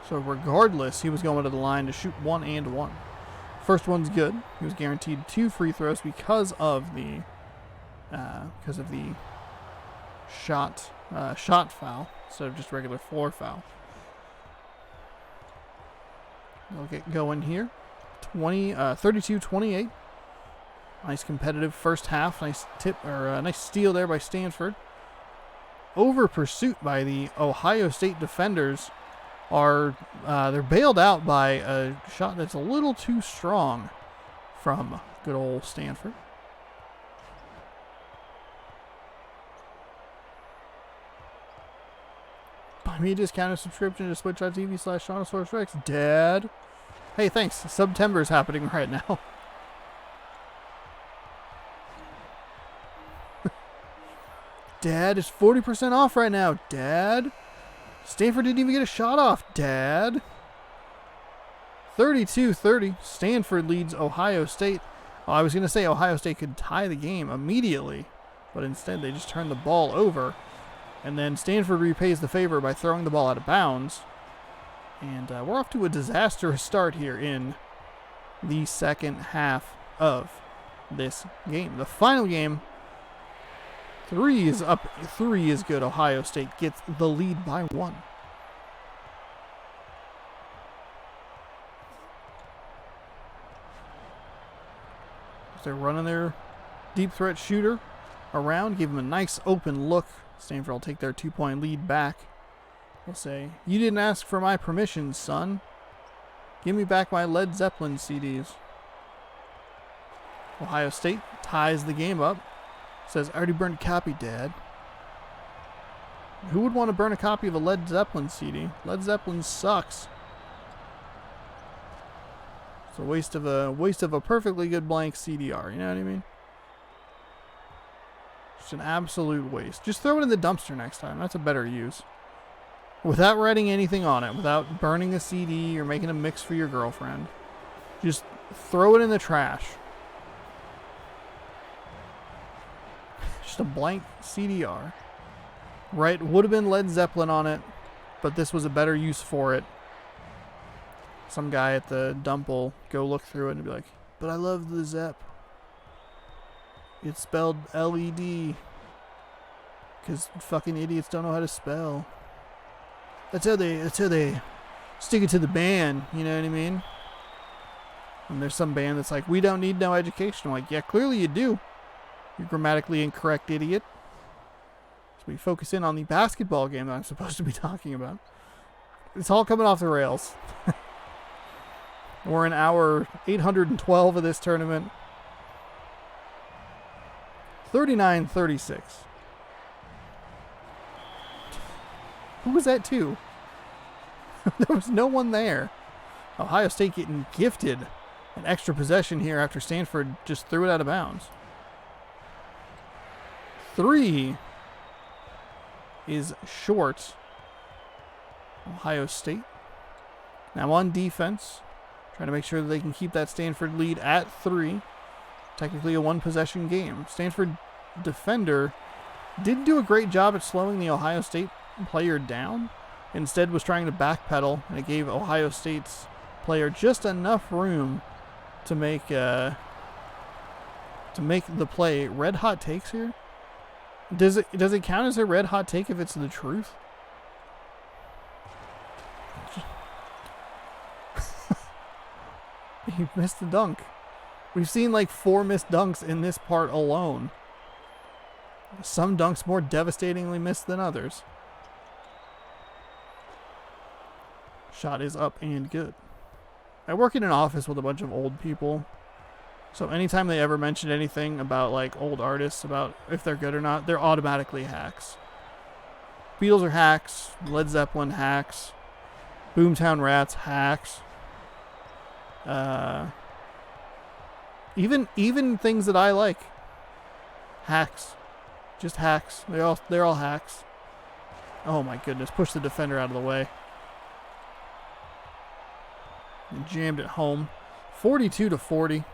So regardless, he was going to the line to shoot 1 and 1. First one's good. He was guaranteed 2 free throws because of the shot foul instead of just regular floor foul. They'll get going here. 32-28. Nice competitive first half. Nice nice steal there by Stanford. Over pursuit by the Ohio State defenders. They're bailed out by a shot that's a little too strong from good old Stanford. Buy me a discounted subscription to twitch.tv/ShaunosaurusRex. Dad. Hey, thanks. September's happening right now. Dad, it's 40% off right now. Dad. Stanford didn't even get a shot off. Dad. 32-30. Stanford leads Ohio State. Well, I was going to say Ohio State could tie the game immediately, but instead they just turned the ball over. And then Stanford repays the favor by throwing the ball out of bounds. And we're off to a disastrous start here in the second half of this game. The final game, 3 is up, 3 is good. Ohio State gets the lead by 1. They're running their deep threat shooter around, give him a nice open look. Stanford will take their 2-point lead back. We'll say, "You didn't ask for my permission, son. Give me back my Led Zeppelin CDs." Ohio State ties the game up. Says, "I already burned a copy, Dad." Who would want to burn a copy of a Led Zeppelin CD? Led Zeppelin sucks. It's a waste of a perfectly good blank CDR. You know what I mean? It's an absolute waste. Just throw it in the dumpster next time. That's a better use. Without writing anything on it, without burning a CD or making a mix for your girlfriend. Just throw it in the trash. Just a blank CDR. Right, would have been Led Zeppelin on it, but this was a better use for it. Some guy at the dump will go look through it and be like, "But I love the Zepp. It's spelled LED. Because fucking idiots don't know how to spell. That's how they stick it to the band, you know what I mean?" And there's some band that's like, "We don't need no education." I'm like, yeah, clearly you do. You grammatically incorrect idiot. So we focus in on the basketball game that I'm supposed to be talking about. It's all coming off the rails. We're in hour 812 of this tournament. 39-36. Who was that to? There was no one there. Ohio State getting gifted an extra possession here after Stanford just threw it out of bounds. 3 is short. Ohio State now on defense, trying to make sure that they can keep that Stanford lead at 3. Technically a 1-possession game. Stanford defender didn't do a great job at slowing the Ohio State player down. Instead was trying to backpedal, and it gave Ohio State's player just enough room to make the play. Red hot takes here? Does it count as a red hot take if it's the truth? He missed the dunk. We've seen like 4 missed dunks in this part alone. Some dunks more devastatingly missed than others. Shot is up and good. I work in an office with a bunch of old people. So anytime they ever mention anything about like old artists, about if they're good or not, they're automatically hacks. Beatles are hacks. Led Zeppelin hacks. Boomtown Rats hacks. Even things that I like, hacks, just hacks. They're all hacks. Oh my goodness! Push the defender out of the way. And jammed it home. 42-40.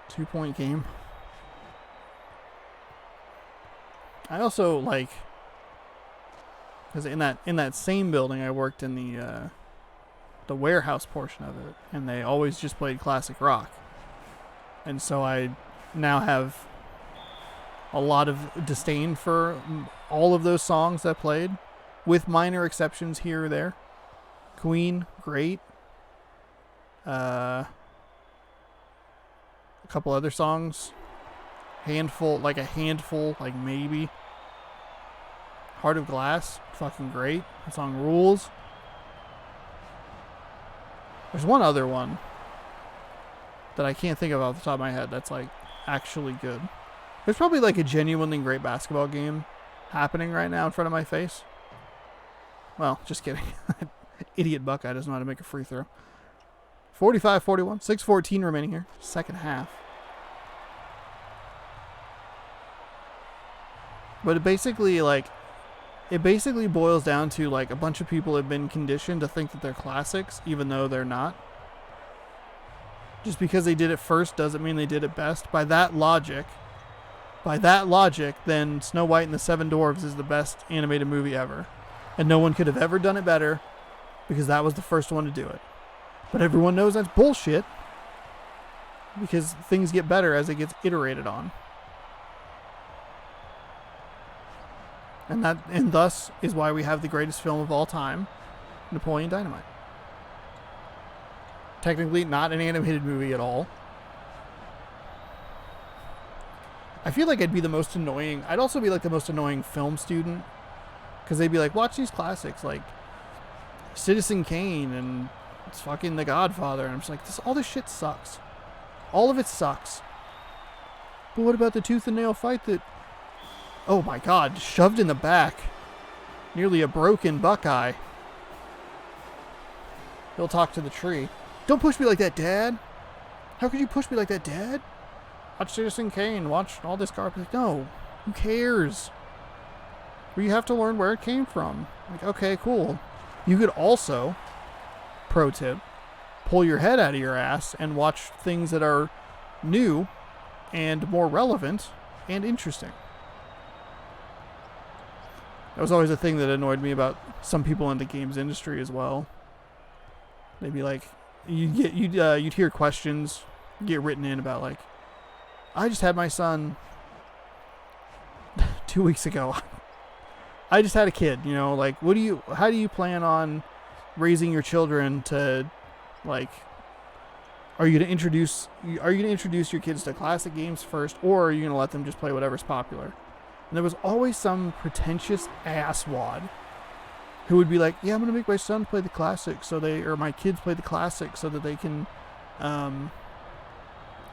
2-point game. I also like, because in that same building I worked in the the warehouse portion of it, and they always just played classic rock. And so I now have a lot of disdain for all of those songs that played, with minor exceptions here or there. Queen, great. A couple other songs. Handful, like maybe. Heart of Glass, fucking great. That song rules. There's one other one that I can't think of off the top of my head that's like actually good. There's probably like a genuinely great basketball game happening right now in front of my face. Well, just kidding. Idiot Buckeye doesn't know how to make a free throw. 45-41, 6:14 remaining here. Second half. But it basically boils down to like a bunch of people have been conditioned to think that they're classics, even though they're not. Just because they did it first doesn't mean they did it best. By that logic, then Snow White and the Seven Dwarfs is the best animated movie ever. And no one could have ever done it better because that was the first one to do it. But everyone knows that's bullshit because things get better as it gets iterated on. And thus is why we have the greatest film of all time, Napoleon Dynamite. Technically not an animated movie at all. I feel like I'd be the most annoying. I'd also be like the most annoying film student because they'd be like, watch these classics like Citizen Kane and it's fucking The Godfather. And I'm just like, all this shit sucks. All of it sucks. But what about the tooth and nail fight that, oh my god, shoved in the back? Nearly a broken Buckeye. He'll talk to the tree. Don't push me like that, Dad. How could you push me like that, Dad? Watch Citizen Kane. Watch all this garbage. Like, no. Who cares? Well, you have to learn where it came from. Like, okay, cool. You could also, pro tip, pull your head out of your ass and watch things that are new and more relevant and interesting. That was always a thing that annoyed me about some people in the games industry as well. They'd be like, you'd hear questions get written in about like, I just had my son 2 weeks ago. I just had a kid, you know, like, how do you plan on raising your children to, like, are you going to introduce your kids to classic games first, or are you going to let them just play whatever's popular? And there was always some pretentious asswad who would be like, yeah, I'm going to make my son play the classics or my kids play the classics so that they can,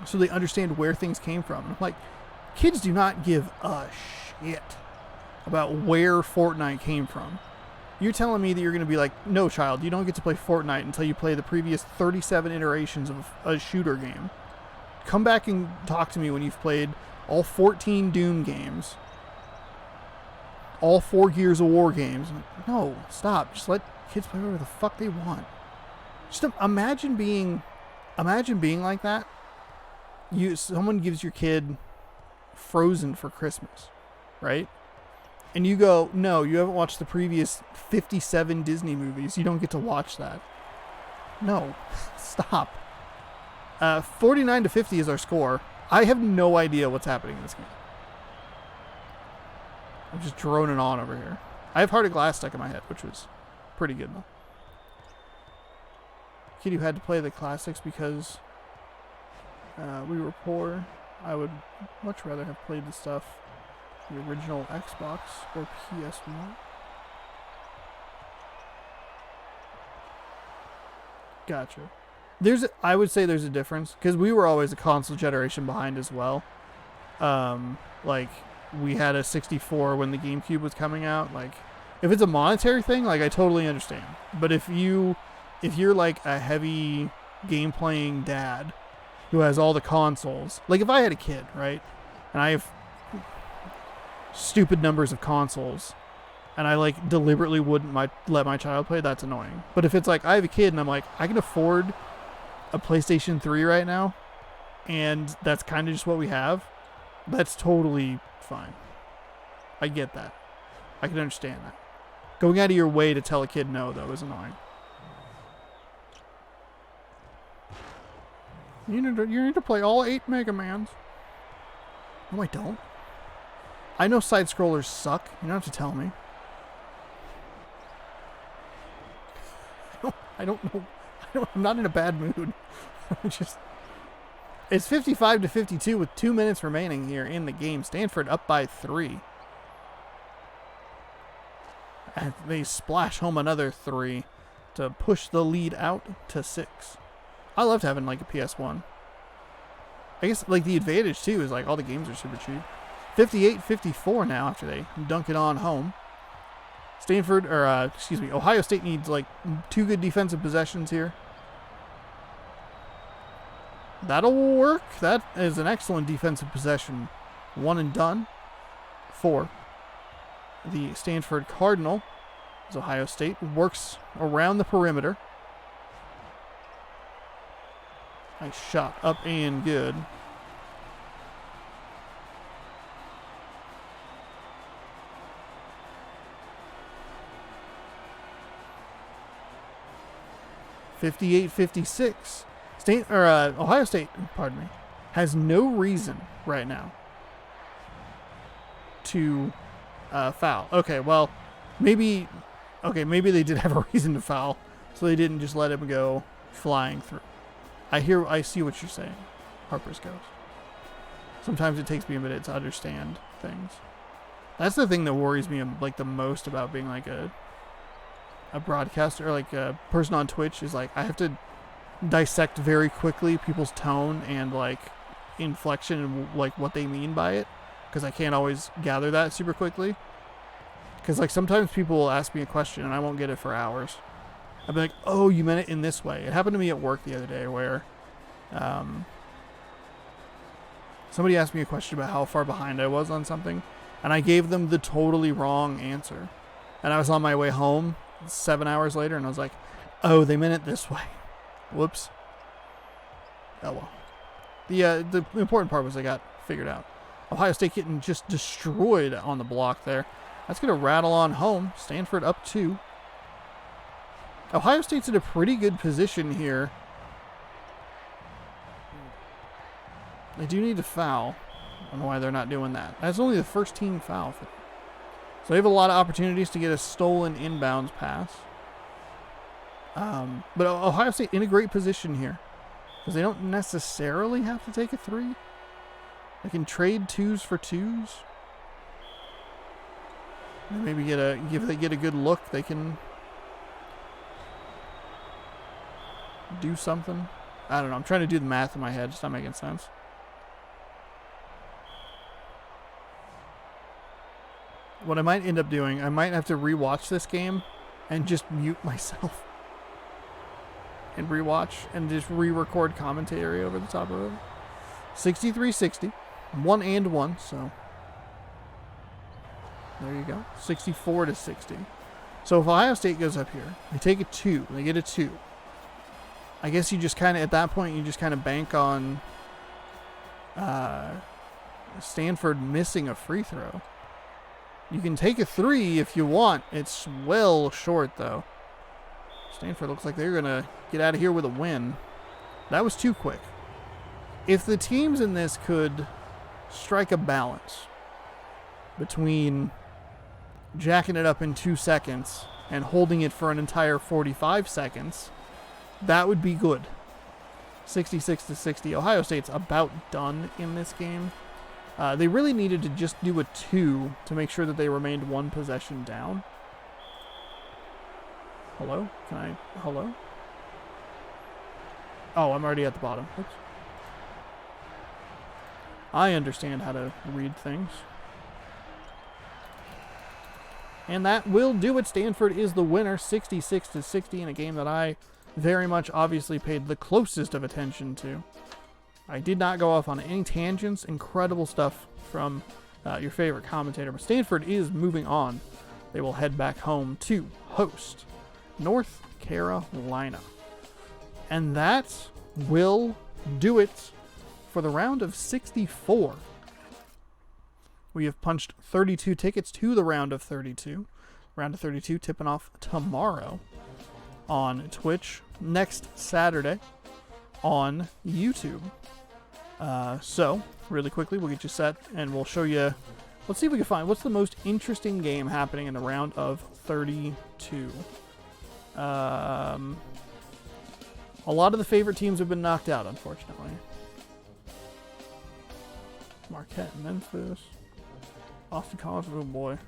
so they understand where things came from. And I'm like, kids do not give a shit about where Fortnite came from. You're telling me that you're going to be like, no, child, you don't get to play Fortnite until you play the previous 37 iterations of a shooter game. Come back and talk to me when you've played all 14 Doom games, all 4 Gears of War games. No, stop. Just let kids play whatever the fuck they want. Just imagine being like that. Someone gives your kid Frozen for Christmas, right? And you go, no, you haven't watched the previous 57 Disney movies. You don't get to watch that. No, stop. 49-50 is our score. I have no idea what's happening in this game. I'm just droning on over here. I have Heart of Glass stuck in my head, which was pretty good though. Kid who had to play the classics because we were poor. I would much rather have played the stuff the original Xbox or PS1. Gotcha. I would say there's a difference because we were always a console generation behind as well. Like we had a 64 when the GameCube was coming out. Like if it's a monetary thing, like I totally understand. But if you're like a heavy game playing dad who has all the consoles, like if I had a kid, right, and I have stupid numbers of consoles and I like deliberately wouldn't let my child play, that's annoying. But if it's like I have a kid and I'm like, I can afford a PlayStation 3 right now and that's kind of just what we have, that's totally fine. I get that. I can understand that. Going out of your way to tell a kid no, though, is annoying. You need to play all 8 Mega Mans. No, I don't. I know side scrollers suck. You don't have to tell me. I don't know. I'm not in a bad mood. It's 55-52 with 2 minutes remaining here in the game. Stanford up by 3. And they splash home another 3 to push the lead out to 6. I loved having like a PS1. I guess like the advantage too is like all the games are super cheap. 58-54 now after they dunk it on home. Ohio State needs like 2 good defensive possessions here. That'll work. That is an excellent defensive possession. 1 and done for the Stanford Cardinal as Ohio State works around the perimeter. Nice shot up and good. (58-56). Ohio State, has no reason right now to foul. Okay, well, maybe they did have a reason to foul, so they didn't just let him go flying through. I see what you're saying, Harper's Ghost. Sometimes it takes me a minute to understand things. That's the thing that worries me like the most about being like a broadcaster or like a person on Twitch is like I have to dissect very quickly people's tone and like inflection and like what they mean by it, because I can't always gather that super quickly. Because like sometimes people will ask me a question and I won't get it for hours. I'll be like, oh, you meant it in this way. It happened to me at work the other day where somebody asked me a question about how far behind I was on something, and I gave them the totally wrong answer. And I was on my way home 7 hours later, and I was like, oh, they meant it this way. Whoops. Oh well. The important part was I got figured out. Ohio State getting just destroyed on the block there. That's going to rattle on home. Stanford up 2. Ohio State's in a pretty good position here. They do need to foul. I don't know why they're not doing that. That's only the first team foul for them. So they have a lot of opportunities to get a stolen inbounds pass. But Ohio State in a great position here, because they don't necessarily have to take a 3. They can trade 2s for 2s. And maybe if they get a good look, they can do something. I don't know. I'm trying to do the math in my head. It's not making sense. What I might end up doing, I might have to rewatch this game and just mute myself and rewatch and just re-record commentary over the top of it. 63-60. 1 and 1, so there you go. 64-60. So if Ohio State goes up here, they take a 2. They get a 2. I guess you just kind of, at that point, you just kind of bank on Stanford missing a free throw. You can take a 3 if you want. It's well short, though. Stanford looks like they're going to get out of here with a win. That was too quick. If the teams in this could strike a balance between jacking it up in 2 seconds and holding it for an entire 45 seconds, that would be good. 66-60. Ohio State's about done in this game. They really needed to just do a 2 to make sure that they remained 1 possession down. Hello? Hello? Oh, I'm already at the bottom. Oops. I understand how to read things. And that will do it. Stanford is the winner, 66-60, in a game that I very much obviously paid the closest of attention to. I did not go off on any tangents. Incredible stuff from your favorite commentator. But Stanford is moving on. They will head back home to host North Carolina. And that will do it for the round of 64. We have punched 32 tickets to the round of 32. Round of 32 tipping off tomorrow on Twitch. Next Saturday, on YouTube. So, really quickly, we'll get you set, and we'll show you... Let's see if we can find... What's the most interesting game happening in the round of 32? A lot of the favorite teams have been knocked out, unfortunately. Marquette, Memphis, Boston College, oh boy.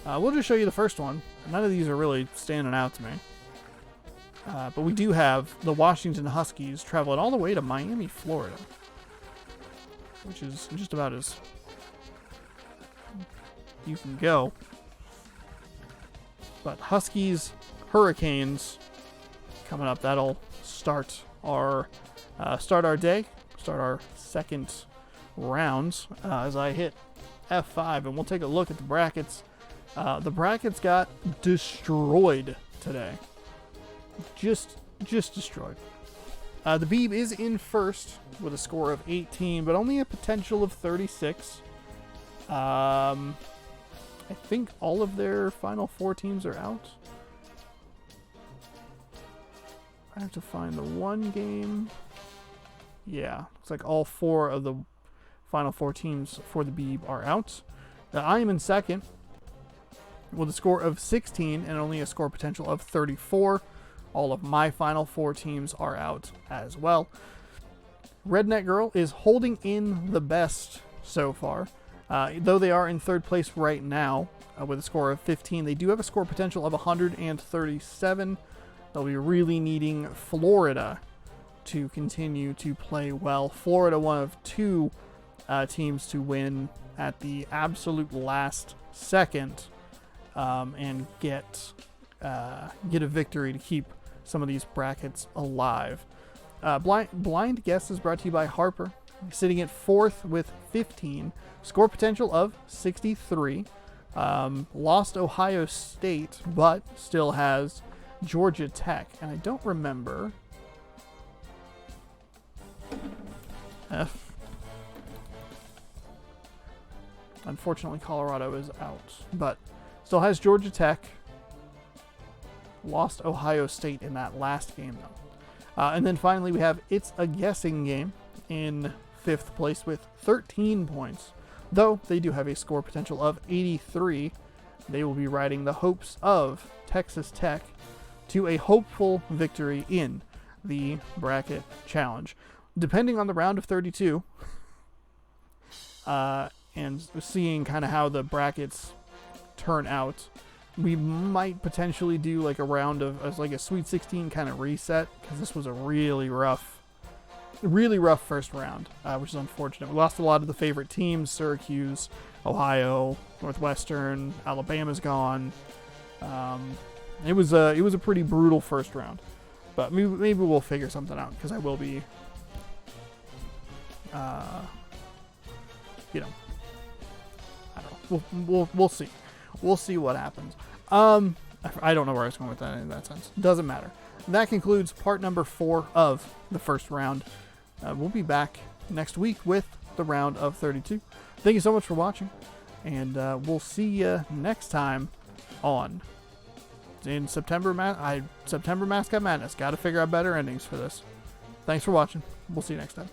We'll just show you the first one. None of these are really standing out to me. But we do have the Washington Huskies traveling all the way to Miami, Florida. Which is just about as you can go. But Huskies, Hurricanes coming up. That'll start our day, start our second rounds as I hit F5, and we'll take a look at the brackets. The brackets got destroyed today. Just destroyed. The Beeb is in first with a score of 18, but only a potential of 36. I think all of their final 4 teams are out. I have to find the one game. Yeah, looks like all 4 of the final 4 teams for the Beeb are out. I am in second with a score of 16 and only a score potential of 34. All of my final 4 teams are out as well. Redneck Girl is holding in the best so far. Though they are in third place right now with a score of 15, they do have a score potential of 137. They'll be really needing Florida to continue to play well. Florida, one of 2 teams to win at the absolute last second and get a victory to keep some of these brackets alive. Blind Guess is brought to you by Harper, sitting at 4th with 15, score potential of 63. Lost Ohio State, but still has Georgia Tech, and I don't remember. Unfortunately, Colorado is out, but still has Georgia Tech. Lost Ohio State in that last game, though. And then finally, we have It's a Guessing Game in 5th place with 13 points. Though they do have a score potential of 83, they will be riding the hopes of Texas Tech to a hopeful victory in the bracket challenge. Depending on the round of 32, and seeing kind of how the brackets turn out, we might potentially do like a round of like a Sweet 16 kind of reset, because this was a really rough first round, which is unfortunate. We lost a lot of the favorite teams: Syracuse, Ohio, Northwestern, Alabama's gone. It was a pretty brutal first round, but maybe we'll figure something out, because I will be, I don't know. We'll see. We'll see what happens. I don't know where I was going with that in that sense. Doesn't matter. That concludes part number 4 of the first round. We'll be back next week with the round of 32. Thank you so much for watching, and we'll see you next time on September Mascot Madness. Got to figure out better endings for this. Thanks for watching. We'll see you next time.